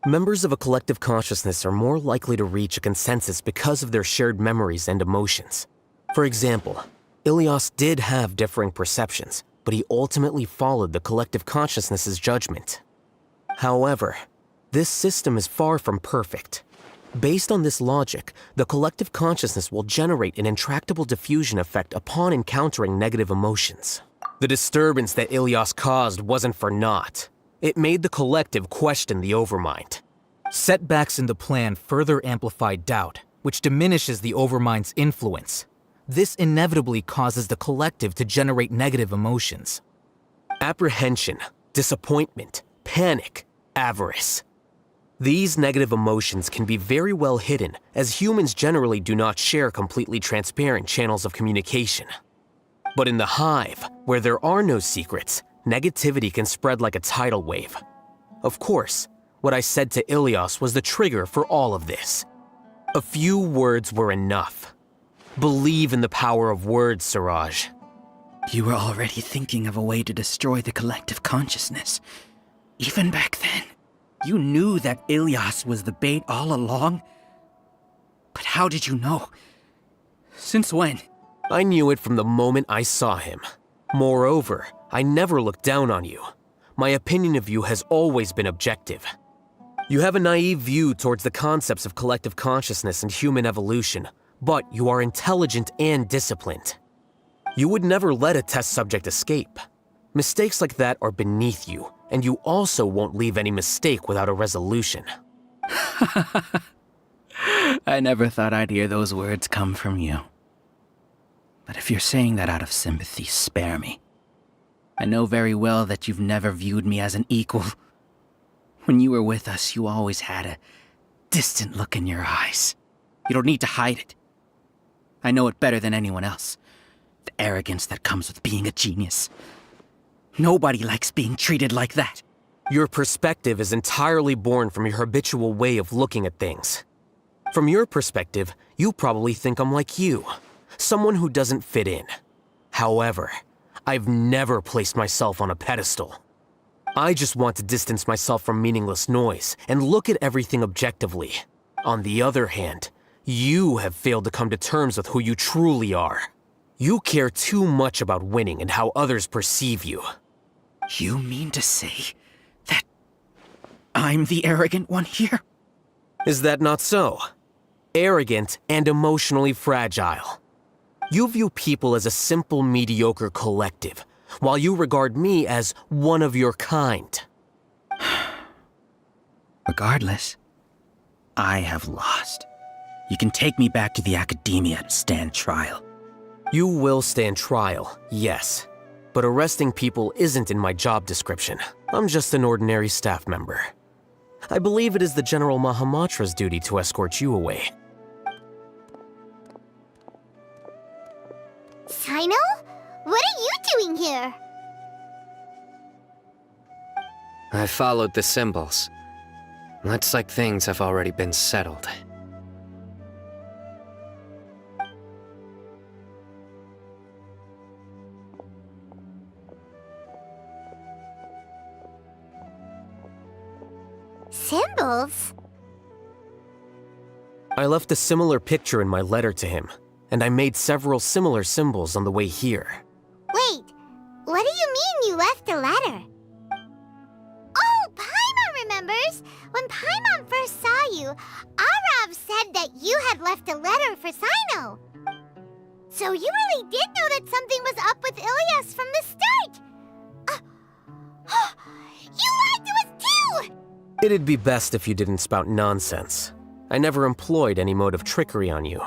Members of a collective consciousness are more likely to reach a consensus because of their shared memories and emotions. For example, Ilias did have differing perceptions, but he ultimately followed the collective consciousness's judgment. However, this system is far from perfect. Based on this logic, the collective consciousness will generate an intractable diffusion effect upon encountering negative emotions. The disturbance that Ilias caused wasn't for naught. It made the collective question the Overmind. Setbacks in the plan further amplified doubt, which diminishes the Overmind's influence. This inevitably causes the collective to generate negative emotions. Apprehension, disappointment, panic, avarice. These negative emotions can be very well hidden, as humans generally do not share completely transparent channels of communication. But in the Hive, where there are no secrets, negativity can spread like a tidal wave. Of course, what I said to Ilias was the trigger for all of this. A few words were enough. Believe in the power of words, Siraj. You were already thinking of a way to destroy the collective consciousness. Even back then, you knew that Ilyas was the bait all along? But how did you know? Since when? I knew it from the moment I saw him. Moreover, I never looked down on you. My opinion of you has always been objective. You have a naive view towards the concepts of collective consciousness and human evolution, but you are intelligent and disciplined. You would never let a test subject escape. Mistakes like that are beneath you, and you also won't leave any mistake without a resolution. I never thought I'd hear those words come from you. But if you're saying that out of sympathy, spare me. I know very well that you've never viewed me as an equal. When you were with us, you always had a distant look in your eyes. You don't need to hide it. I know it better than anyone else. The arrogance that comes with being a genius. Nobody likes being treated like that. Your perspective is entirely born from your habitual way of looking at things. From your perspective, you probably think I'm like you, someone who doesn't fit in. However, I've never placed myself on a pedestal. I just want to distance myself from meaningless noise and look at everything objectively. On the other hand, you have failed to come to terms with who you truly are. You care too much about winning and how others perceive you. You mean to say that I'm the arrogant one here? Is that not so? Arrogant and emotionally fragile. You view people as a simple, mediocre collective, while you regard me as one of your kind. Regardless, I have lost. You can take me back to the academia to stand trial. You will stand trial, yes. But arresting people isn't in my job description. I'm just an ordinary staff member. I believe it is the General Mahamatra's duty to escort you away. Sino? What are you doing here? I followed the symbols. Looks like things have already been settled. Symbols? I left a similar picture in my letter to him, and I made several similar symbols on the way here. Wait, what do you mean you left a letter? Oh, Paimon remembers! When Paimon first saw you, Arav said that you had left a letter for Sino. So you really did know that something was up with Ilyas from the start! You lied to us too! It'd be best if you didn't spout nonsense. I never employed any mode of trickery on you.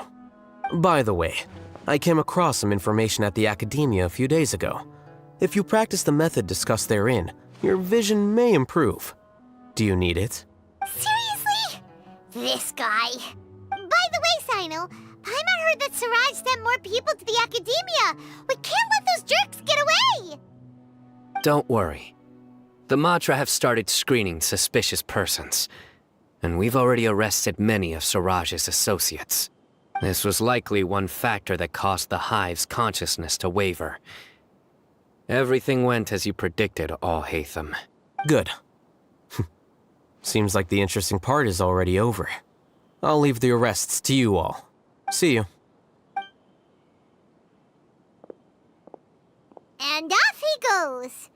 By the way, I came across some information at the Academia a few days ago. If you practice the method discussed therein, your vision may improve. Do you need it? Seriously? This guy. By the way, Sino, Paimon heard that Siraj sent more people to the Academia. We can't let those jerks get away! Don't worry. The Matra have started screening suspicious persons, and we've already arrested many of Siraj's associates. This was likely one factor that caused the Hive's consciousness to waver. Everything went as you predicted, Al-Haytham. Good. Seems like the interesting part is already over. I'll leave the arrests to you all. See you. And off he goes.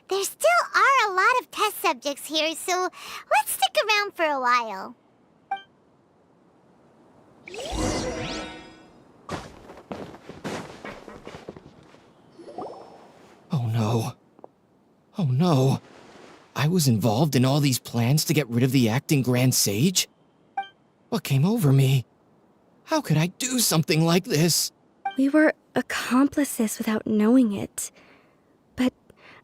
There still are a lot of test subjects here, so let's stick around for a while. Oh no. Oh no. I was involved in all these plans to get rid of the acting Grand Sage? What came over me? How could I do something like this? We were accomplices without knowing it. But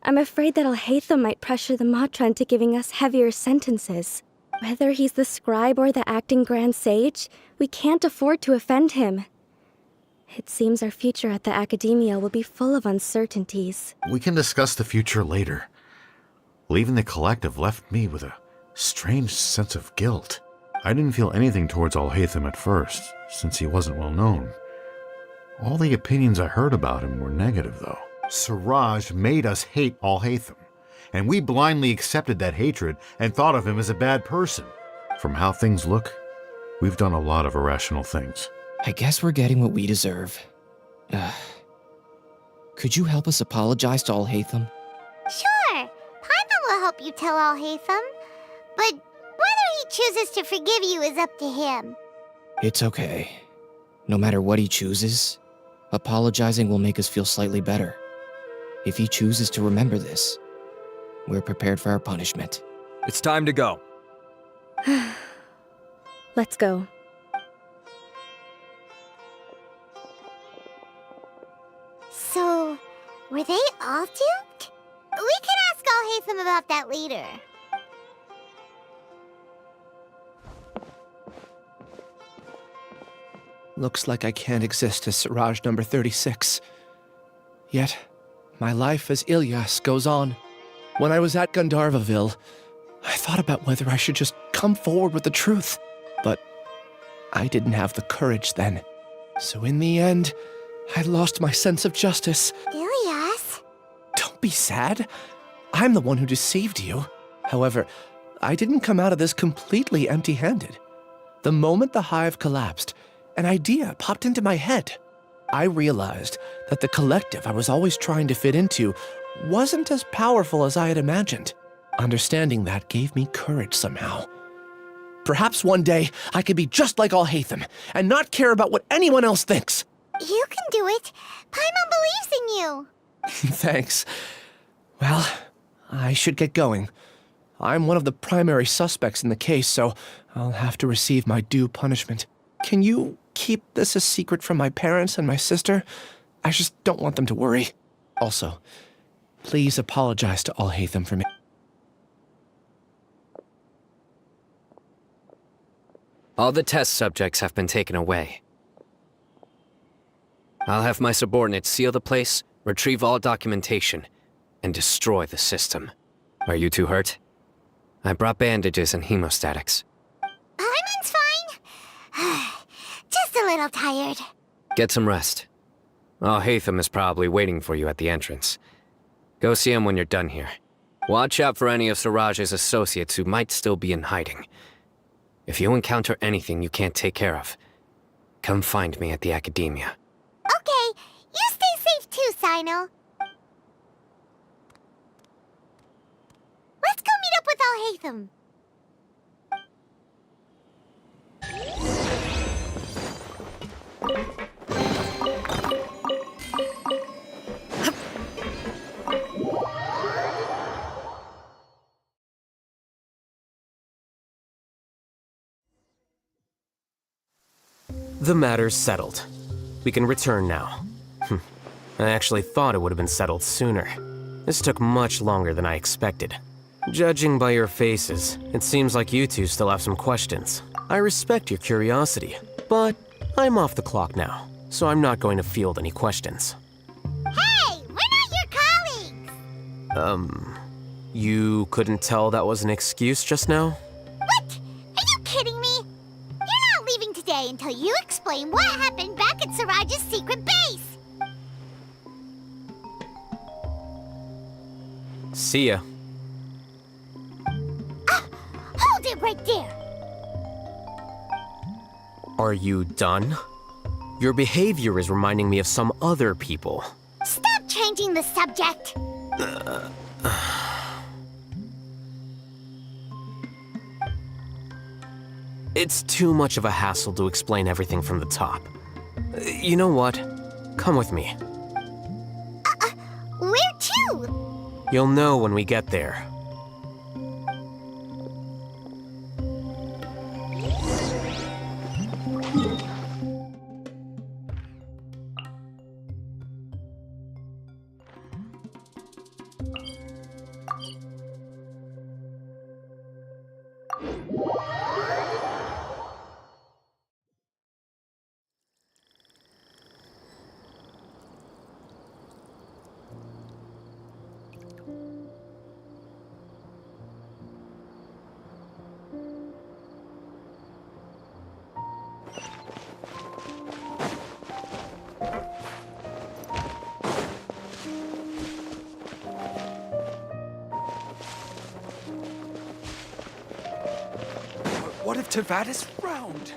I'm afraid that Al-Haytham might pressure the Matra into giving us heavier sentences. Whether he's the scribe or the acting Grand Sage, we can't afford to offend him. It seems our future at the Academia will be full of uncertainties. We can discuss the future later. Leaving the collective left me with a strange sense of guilt. I didn't feel anything towards Al-Haytham at first, since he wasn't well known. All the opinions I heard about him were negative, though. Siraj made us hate Al-Haytham. and we blindly accepted that hatred and thought of him as a bad person. From how things look, we've done a lot of irrational things. I guess we're getting what we deserve. Could you help us apologize to Alhaitham? Sure, Paimon will help you tell Alhaitham, but whether he chooses to forgive you is up to him. It's okay. No matter what he chooses, apologizing will make us feel slightly better. If he chooses to remember this, we're prepared for our punishment. It's time to go. Let's go. So, were they all duped? We can ask Alhaitham about that later. Looks like I can't exist as Siraj number 36. Yet, my life as Ilyas goes on. When I was at Gandharvaville, I thought about whether I should just come forward with the truth. But I didn't have the courage then. So in the end, I lost my sense of justice. Ilyas? Don't be sad. I'm the one who deceived you. However, I didn't come out of this completely empty-handed. The moment the hive collapsed, an idea popped into my head. I realized that the collective I was always trying to fit into wasn't as powerful as I had imagined. Understanding that gave me courage somehow. Perhaps one day I could be just like Alhaitham and not care about what anyone else thinks. You can do it. Paimon believes in you. Thanks. Well, I should get going. I'm one of the primary suspects in the case, so I'll have to receive my due punishment. Can you keep this a secret from my parents and my sister? I just don't want them to worry. Also, please apologize to Alhaitham for me. All the test subjects have been taken away. I'll have my subordinates seal the place, retrieve all documentation, and destroy the system. Are you too hurt? I brought bandages and hemostatics. Paimon's fine. Just a little tired. Get some rest. Alhaitham is probably waiting for you at the entrance. Go see him when you're done here. Watch out for any of Siraj's associates who might still be in hiding. If you encounter anything you can't take care of, come find me at the academia. Okay, you stay safe too, Sino. Let's go meet up with Alhaitham. The matter's settled. We can return now. I actually thought it would have been settled sooner. This took much longer than I expected. Judging by your faces, it seems like you two still have some questions. I respect your curiosity, but I'm off the clock now, so I'm not going to field any questions. Hey, we're not your colleagues! You couldn't tell that was an excuse just now? What? Are you kidding me? You're not leaving today until you explain what happened back at Siraj's secret base! See ya. Hold it right there! Are you done? Your behavior is reminding me of some other people. Stop changing the subject! It's too much of a hassle to explain everything from the top. You know what? Come with me. Where to? You'll know when we get there. what if Tavad is round?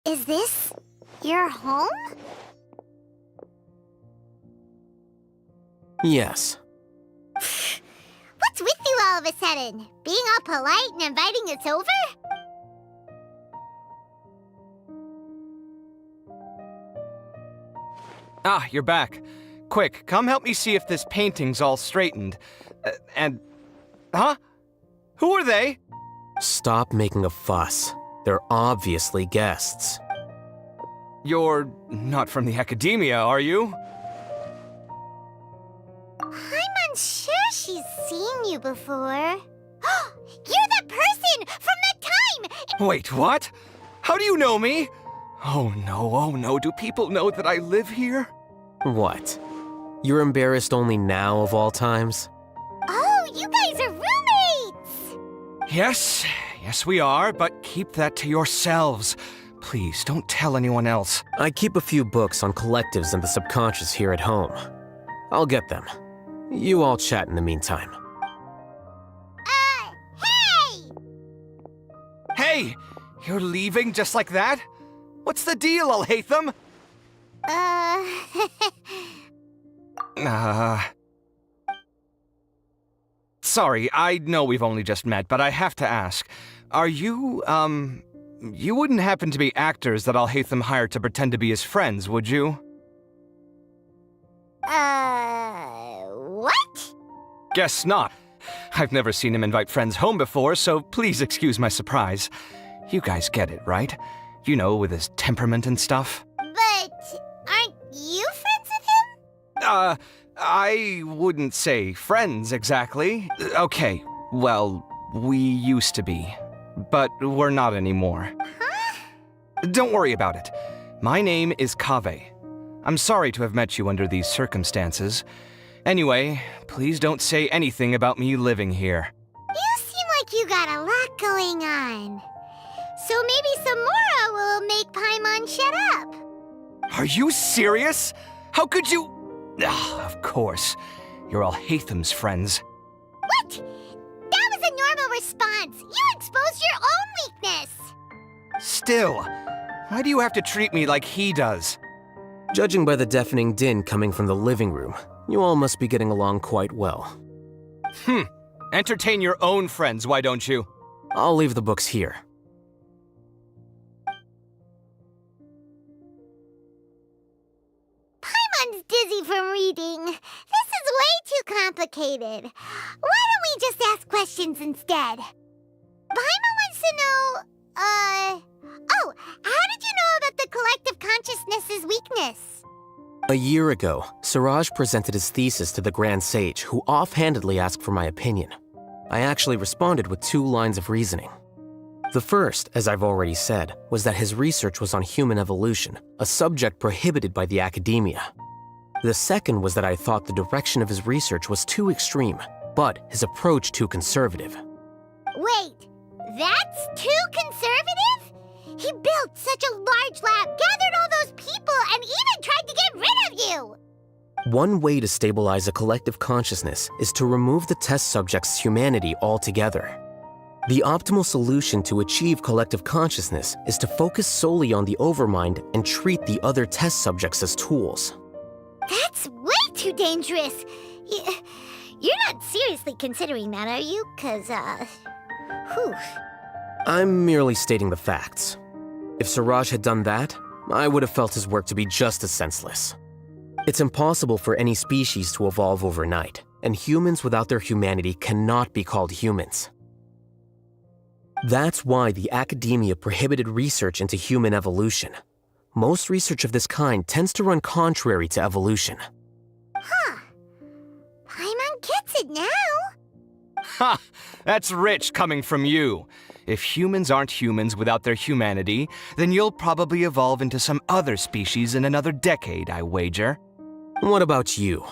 Is this your home? Yes. What's with you all of a sudden? Being all polite and inviting us over? Ah, you're back. Quick, come help me see if this painting's all straightened. Huh? Who are they? Stop making a fuss. They're obviously guests. You're not from the academia, are you? I'm unsure she's seen you before. You're that person from that time! Wait, what? How do you know me? Oh no, do people know that I live here? What? You're embarrassed only now of all times? Oh, you guys are roommates! Yes, we are, but keep that to yourselves. Please, don't tell anyone else. I keep a few books on collectives and the subconscious here at home. I'll get them. You all chat in the meantime. Hey! Hey! You're leaving just like that? What's the deal, Alhaitham? Sorry, I know we've only just met, but I have to ask. Are you, you wouldn't happen to be actors that Alhaitham hired to pretend to be his friends, would you? What? Guess not. I've never seen him invite friends home before, so please excuse my surprise. You guys get it, right? You know, with his temperament and stuff. But aren't you friends with him? I wouldn't say friends exactly. Okay, well, we used to be, but we're not anymore. Huh? Don't worry about it. My name is Kaveh. I'm sorry to have met you under these circumstances. Anyway, please don't say anything about me living here. You seem like you got a lot going on. So maybe Sumeru will make Paimon shut up. Are you serious? How could you? Of course. You're Alhaitham's friends. What? That was a normal response. You exposed your own weakness. Still, why do you have to treat me like he does? Judging by the deafening din coming from the living room, you all must be getting along quite well. Entertain your own friends, why don't you? I'll leave the books here. Paimon's dizzy from reading. This is way too complicated. Why don't we just ask questions instead? Paimon wants to know, oh, how did you know about the collective consciousness's weakness? A year ago, Siraj presented his thesis to the Grand Sage, who offhandedly asked for my opinion. I actually responded with 2 lines of reasoning. The first, as I've already said, was that his research was on human evolution, a subject prohibited by the academia. The second was that I thought the direction of his research was too extreme, but his approach too conservative. Wait, that's too conservative? He built such a large lab, gathered all those people, and even tried to get rid of you! One way to stabilize a collective consciousness is to remove the test subject's humanity altogether. The optimal solution to achieve collective consciousness is to focus solely on the overmind and treat the other test subjects as tools. That's way too dangerous! You're not seriously considering that, are you? 'Cause, whew. I'm merely stating the facts. If Suraj had done that, I would have felt his work to be just as senseless. It's impossible for any species to evolve overnight, and humans without their humanity cannot be called humans. That's why the academia prohibited research into human evolution. Most research of this kind tends to run contrary to evolution. Huh. Paimon gets it now. Ha! That's rich coming from you. If humans aren't humans without their humanity, then you'll probably evolve into some other species in another decade, I wager. What about you?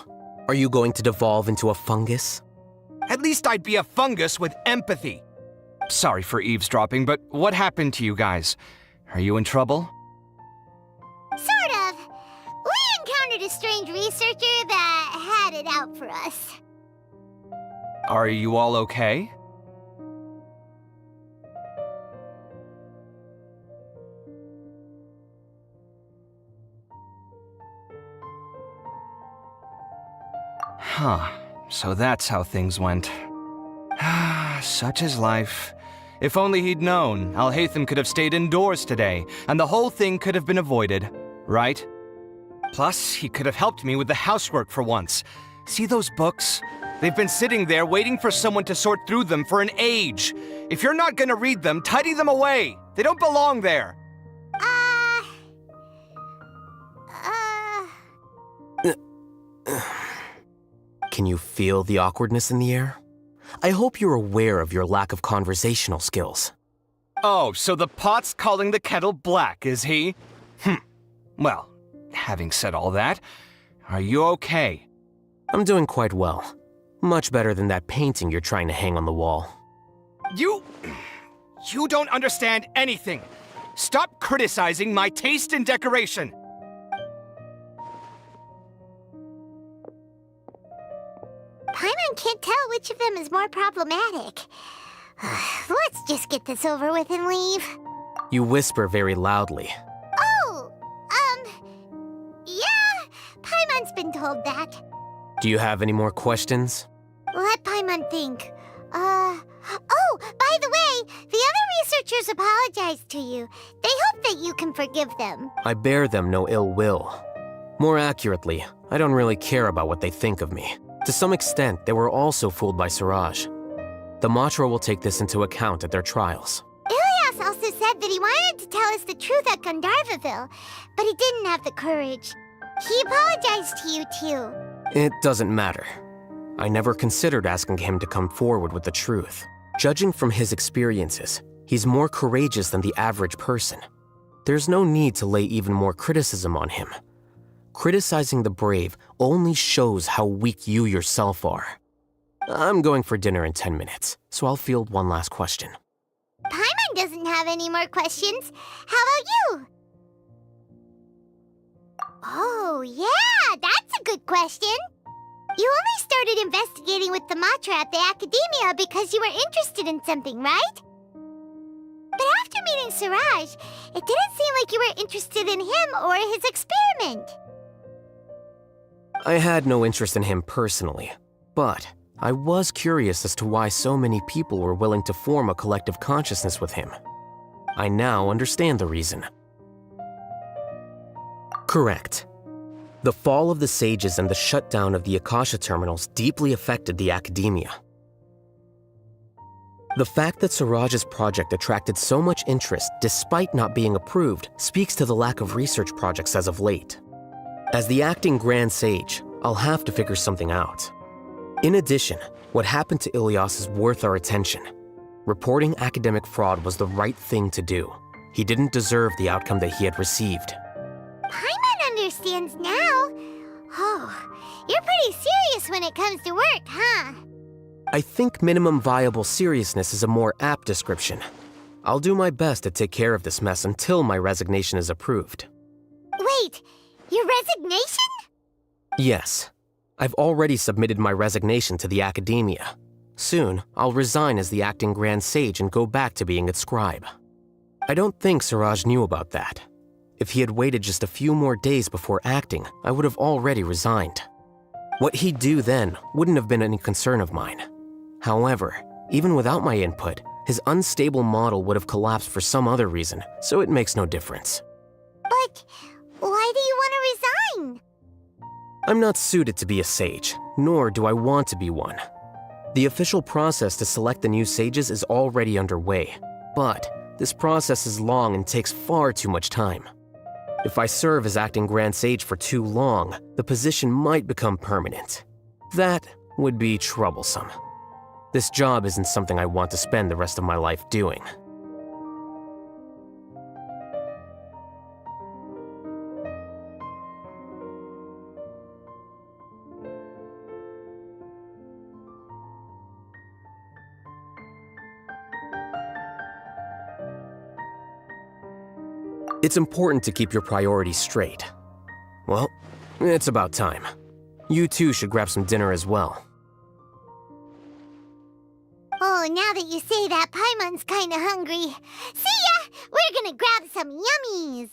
Are you going to devolve into a fungus? At least I'd be a fungus with empathy. Sorry for eavesdropping, but what happened to you guys? Are you in trouble? Sort of. We encountered a strange researcher that had it out for us. Are you all okay? Huh. So that's how things went. Such is life. If only he'd known, Alhaitham could have stayed indoors today, and the whole thing could have been avoided, right? Plus, he could have helped me with the housework for once. See those books? They've been sitting there waiting for someone to sort through them for an age. If you're not gonna read them, tidy them away. They don't belong there. Can you feel the awkwardness in the air? I hope you're aware of your lack of conversational skills. Oh, so the pot's calling the kettle black, is he? Well, having said all that, are you okay? I'm doing quite well. Much better than that painting you're trying to hang on the wall. You don't understand anything. Stop criticizing my taste in decoration. Paimon can't tell which of them is more problematic. Let's just get this over with and leave. You whisper very loudly. Oh, yeah, Paimon's been told that. Do you have any more questions? Let Paimon think. Oh, by the way, the other researchers apologized to you. They hope that you can forgive them. I bear them no ill will. More accurately, I don't really care about what they think of me. To some extent, they were also fooled by Suraj. The Matra will take this into account at their trials. Ilias also said that he wanted to tell us the truth at Gandharvaville, but he didn't have the courage. He apologized to you, too. It doesn't matter. I never considered asking him to come forward with the truth. Judging from his experiences, he's more courageous than the average person. There's no need to lay even more criticism on him. Criticizing the brave only shows how weak you yourself are. I'm going for dinner in 10 minutes, so I'll field one last question. Paimon doesn't have any more questions. How about you? Oh, yeah, that's a good question. You only started investigating with the Matra at the Academia because you were interested in something, right? But after meeting Suraj, it didn't seem like you were interested in him or his experiment. I had no interest in him personally, but I was curious as to why so many people were willing to form a collective consciousness with him. I now understand the reason. Correct. The fall of the sages and the shutdown of the Akasha terminals deeply affected the academia. The fact that Suraj's project attracted so much interest despite not being approved speaks to the lack of research projects as of late. As the acting Grand Sage, I'll have to figure something out. In addition, what happened to Ilias is worth our attention. Reporting academic fraud was the right thing to do. He didn't deserve the outcome that he had received. Paimon understands now. Oh, you're pretty serious when it comes to work, huh? I think minimum viable seriousness is a more apt description. I'll do my best to take care of this mess until my resignation is approved. Wait, your resignation? Yes. I've already submitted my resignation to the Academia. Soon, I'll resign as the acting Grand Sage and go back to being its scribe. I don't think Suraj knew about that. If he had waited just a few more days before acting, I would have already resigned. What he'd do then wouldn't have been any concern of mine. However, even without my input, his unstable model would have collapsed for some other reason, so it makes no difference. But why do you want to resign? I'm not suited to be a sage, nor do I want to be one. The official process to select the new sages is already underway, but this process is long and takes far too much time. If I serve as acting Grand Sage for too long, the position might become permanent. That would be troublesome. This job isn't something I want to spend the rest of my life doing. It's important to keep your priorities straight. Well, it's about time. You too should grab some dinner as well. Oh, now that you say that, Paimon's kinda hungry. See ya! We're gonna grab some yummies!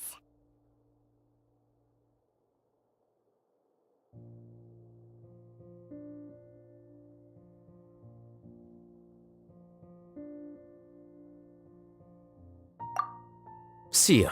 See ya.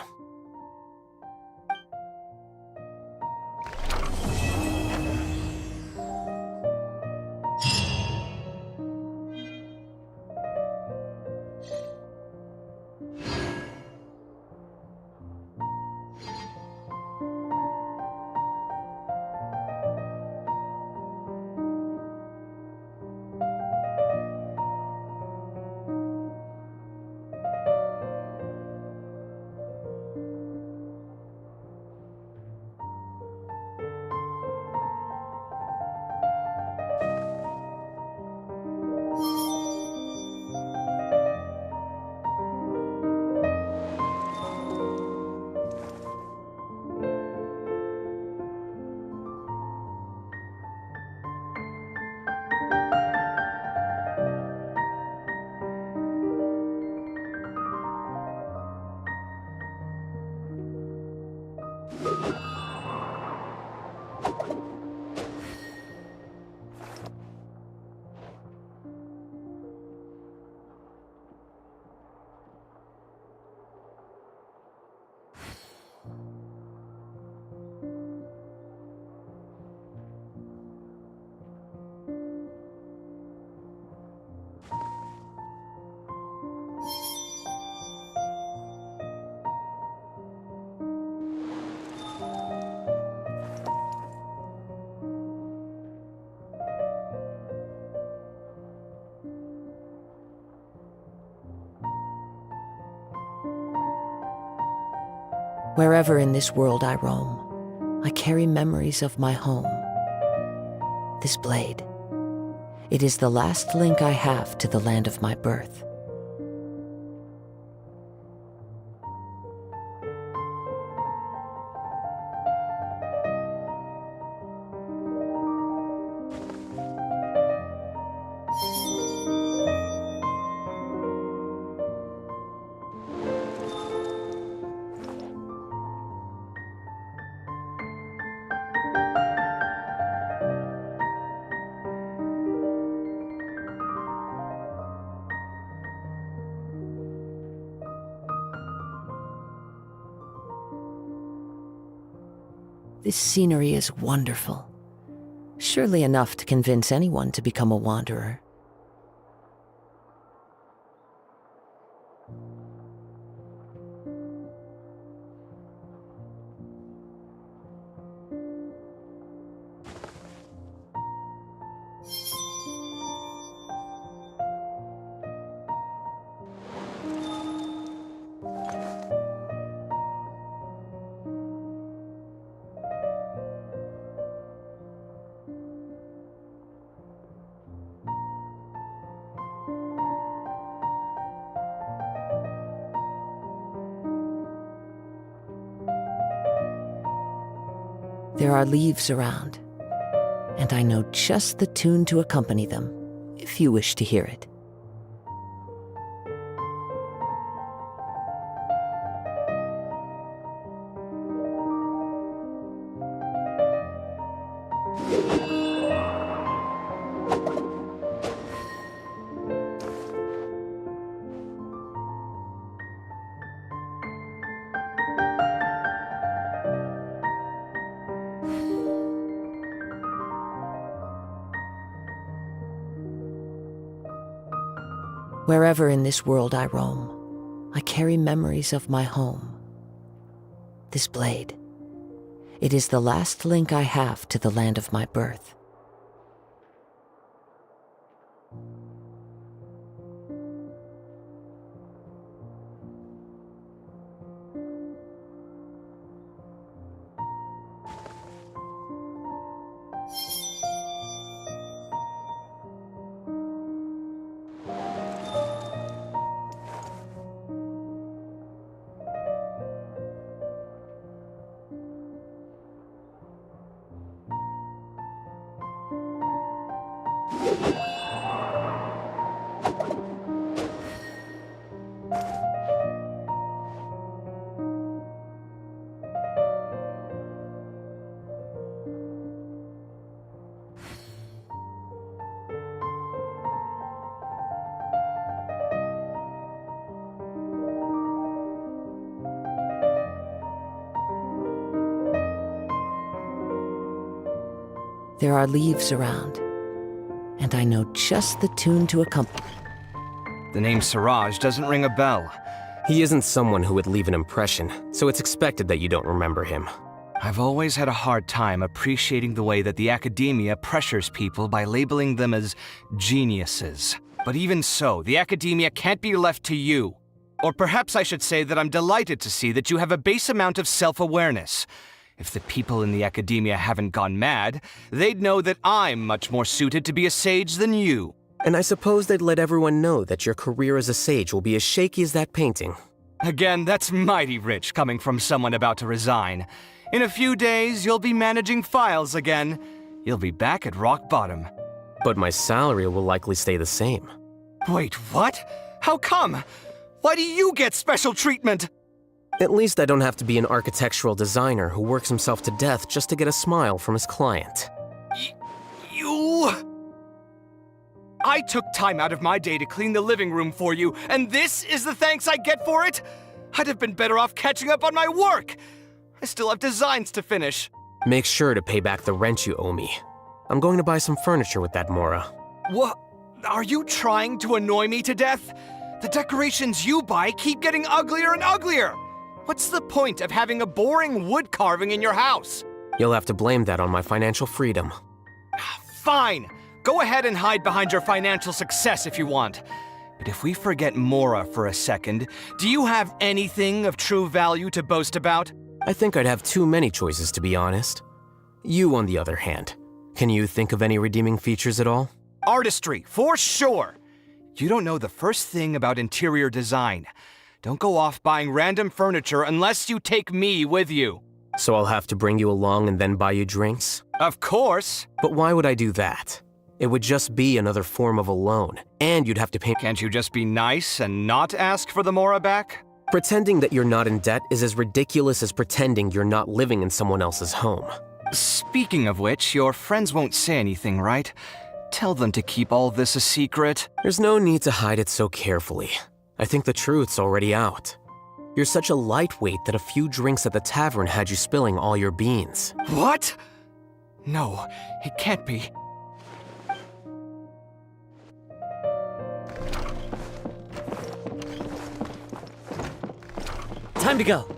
Wherever in this world I roam, I carry memories of my home. This blade, it is the last link I have to the land of my birth. This scenery is wonderful. Surely enough to convince anyone to become a wanderer. There are leaves around, and I know just the tune to accompany them, if you wish to hear it. Wherever in this world I roam, I carry memories of my home. This blade, it is the last link I have to the land of my birth. There are leaves around, and I know just the tune to accompany. The name Siraj doesn't ring a bell. He isn't someone who would leave an impression, so it's expected that you don't remember him. I've always had a hard time appreciating the way that the academia pressures people by labeling them as geniuses. But even so, the academia can't be left to you. Or perhaps I should say that I'm delighted to see that you have a base amount of self-awareness. If the people in the academia haven't gone mad, they'd know that I'm much more suited to be a sage than you. And I suppose they'd let everyone know that your career as a sage will be as shaky as that painting. Again, that's mighty rich coming from someone about to resign. In a few days, you'll be managing files again. You'll be back at rock bottom. But my salary will likely stay the same. Wait, what? How come? Why do you get special treatment? At least I don't have to be an architectural designer who works himself to death just to get a smile from his client. You... I took time out of my day to clean the living room for you, and this is the thanks I get for it? I'd have been better off catching up on my work. I still have designs to finish. Make sure to pay back the rent you owe me. I'm going to buy some furniture with that, Mora. What? Are you trying to annoy me to death? The decorations you buy keep getting uglier and uglier. What's the point of having a boring wood carving in your house? You'll have to blame that on my financial freedom. Fine. Go ahead and hide behind your financial success if you want. But if we forget Mora for a second, do you have anything of true value to boast about? I think I'd have too many choices, to be honest. You, on the other hand, can you think of any redeeming features at all? Artistry, for sure. You don't know the first thing about interior design. Don't go off buying random furniture unless you take me with you. So I'll have to bring you along and then buy you drinks? Of course. But why would I do that? It would just be another form of a loan, and you'd have to pay— Can't you just be nice and not ask for the Mora back? Pretending that you're not in debt is as ridiculous as pretending you're not living in someone else's home. Speaking of which, your friends won't say anything, right? Tell them to keep all this a secret. There's no need to hide it so carefully. I think the truth's already out. You're such a lightweight that a few drinks at the tavern had you spilling all your beans. What? No, it can't be. Time to go.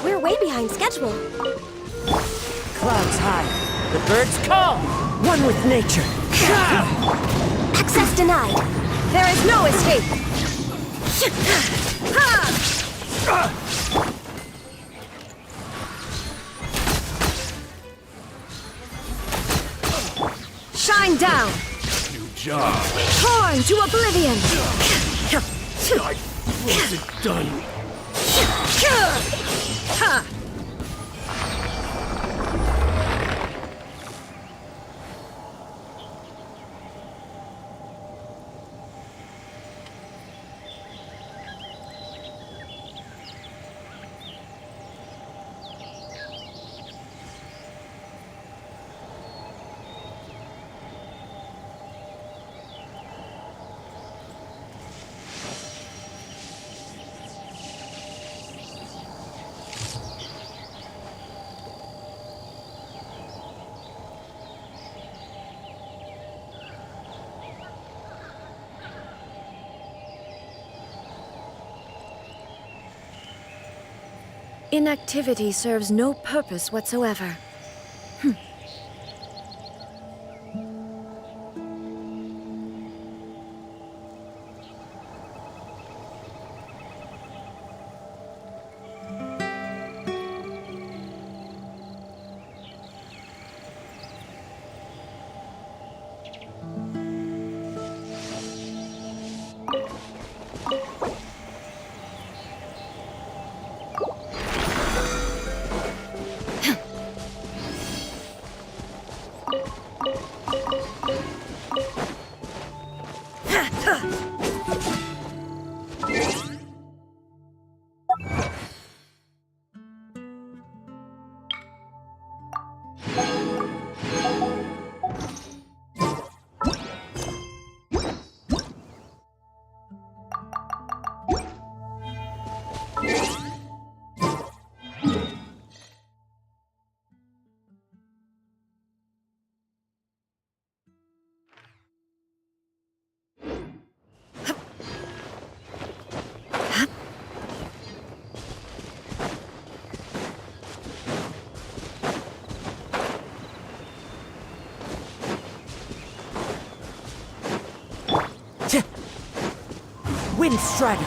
We're way behind schedule. Clouds high. The birds call. One with nature. Access denied. There is no escape. Shine down. New job. Torn to oblivion. Was it done? Inactivity serves no purpose whatsoever. Wind Strider.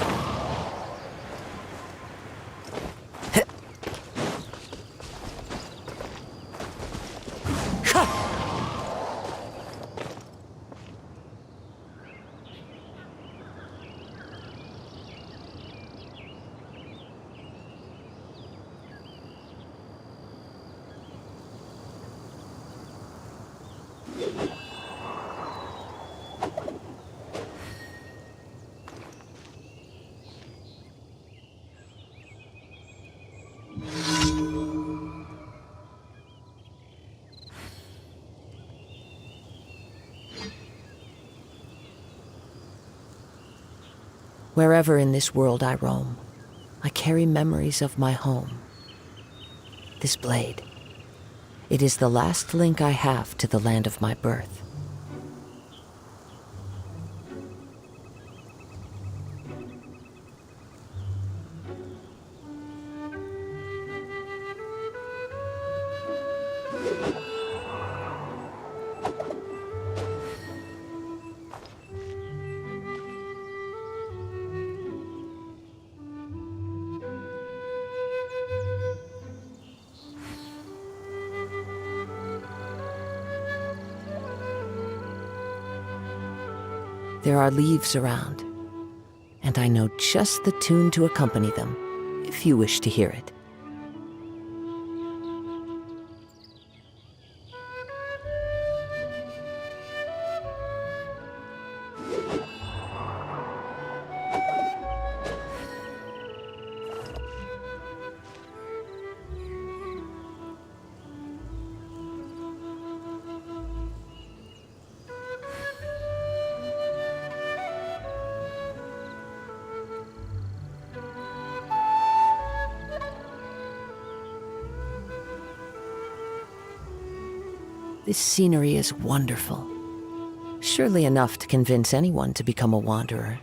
Wherever in this world I roam, I carry memories of my home. This blade, it is the last link I have to the land of my birth. There are leaves around, and I know just the tune to accompany them, if you wish to hear it. This scenery is wonderful. Surely enough to convince anyone to become a wanderer.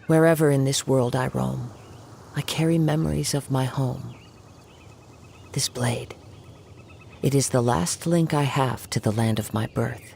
Wherever in this world I roam, I carry memories of my home. This blade, it is the last link I have to the land of my birth.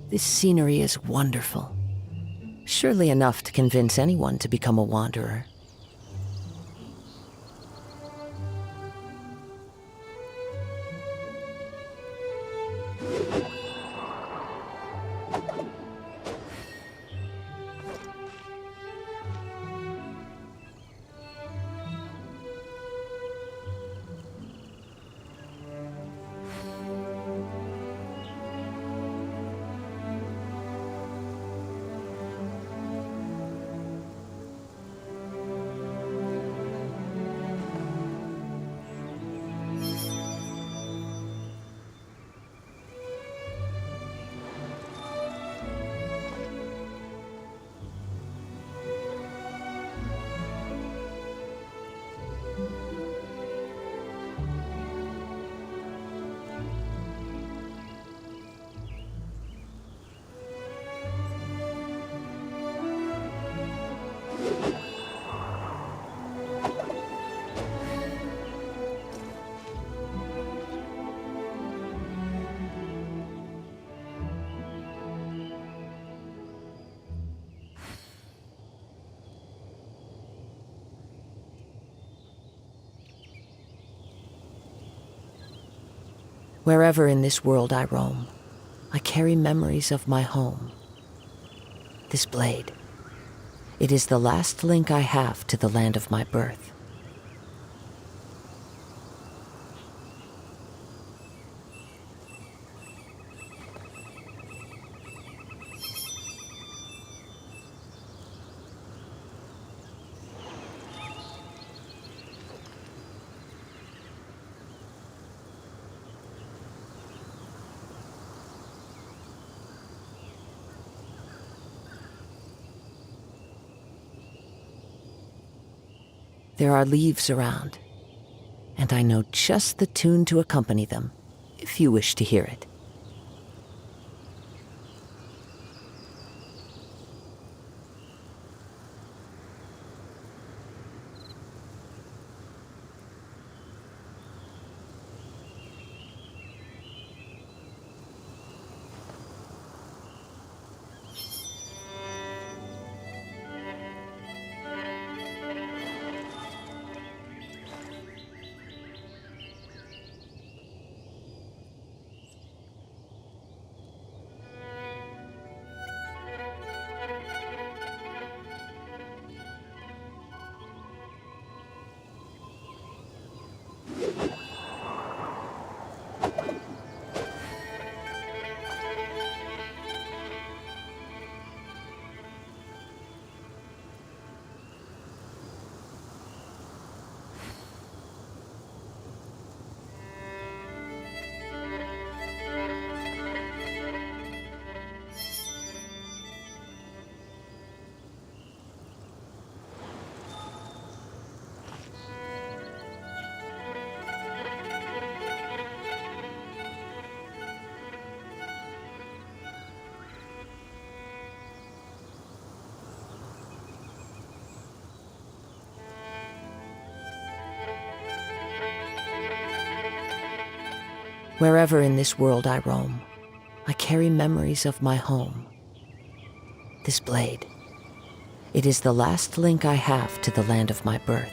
This scenery is wonderful. Surely enough to convince anyone to become a wanderer. Wherever in this world I roam, I carry memories of my home. This blade, it is the last link I have to the land of my birth. There are leaves around, and I know just the tune to accompany them, if you wish to hear it. Wherever in this world I roam, I carry memories of my home. This blade, it is the last link I have to the land of my birth.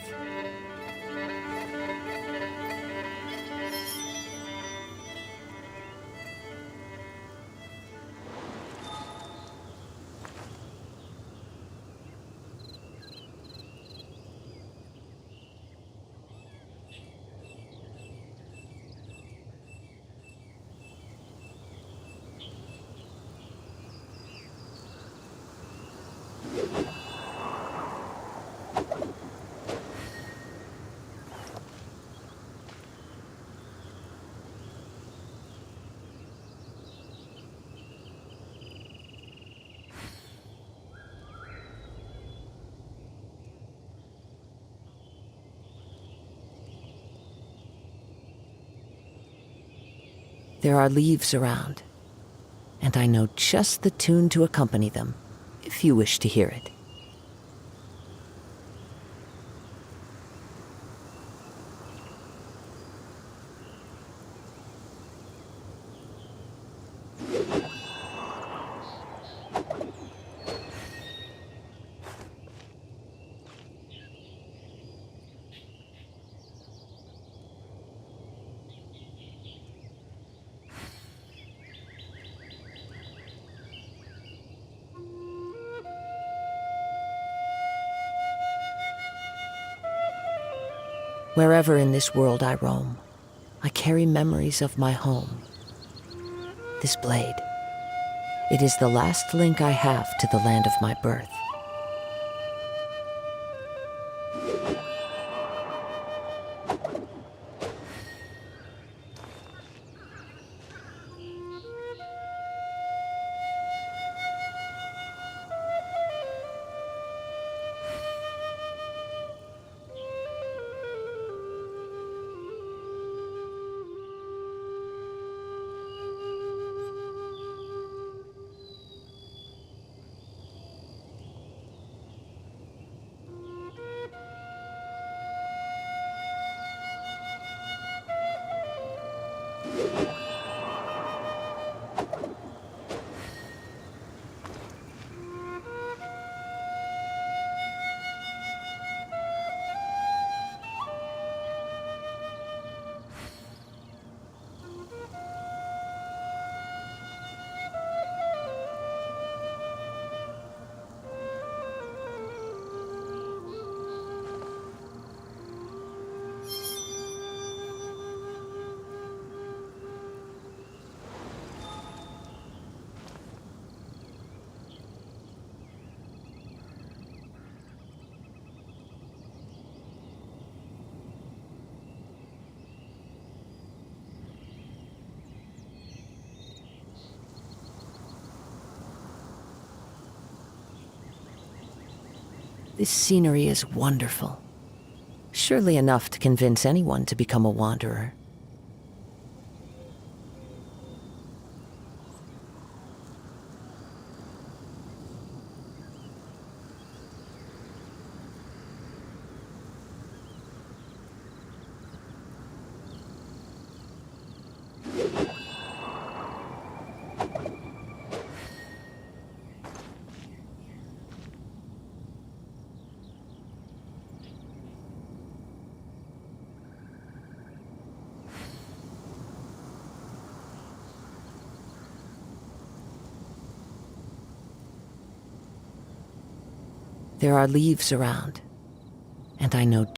There are leaves around, and I know just the tune to accompany them, if you wish to hear it. Wherever in this world I roam, I carry memories of my home. This blade, it is the last link I have to the land of my birth. This scenery is wonderful. Surely enough to convince anyone to become a wanderer. There are leaves around, and I know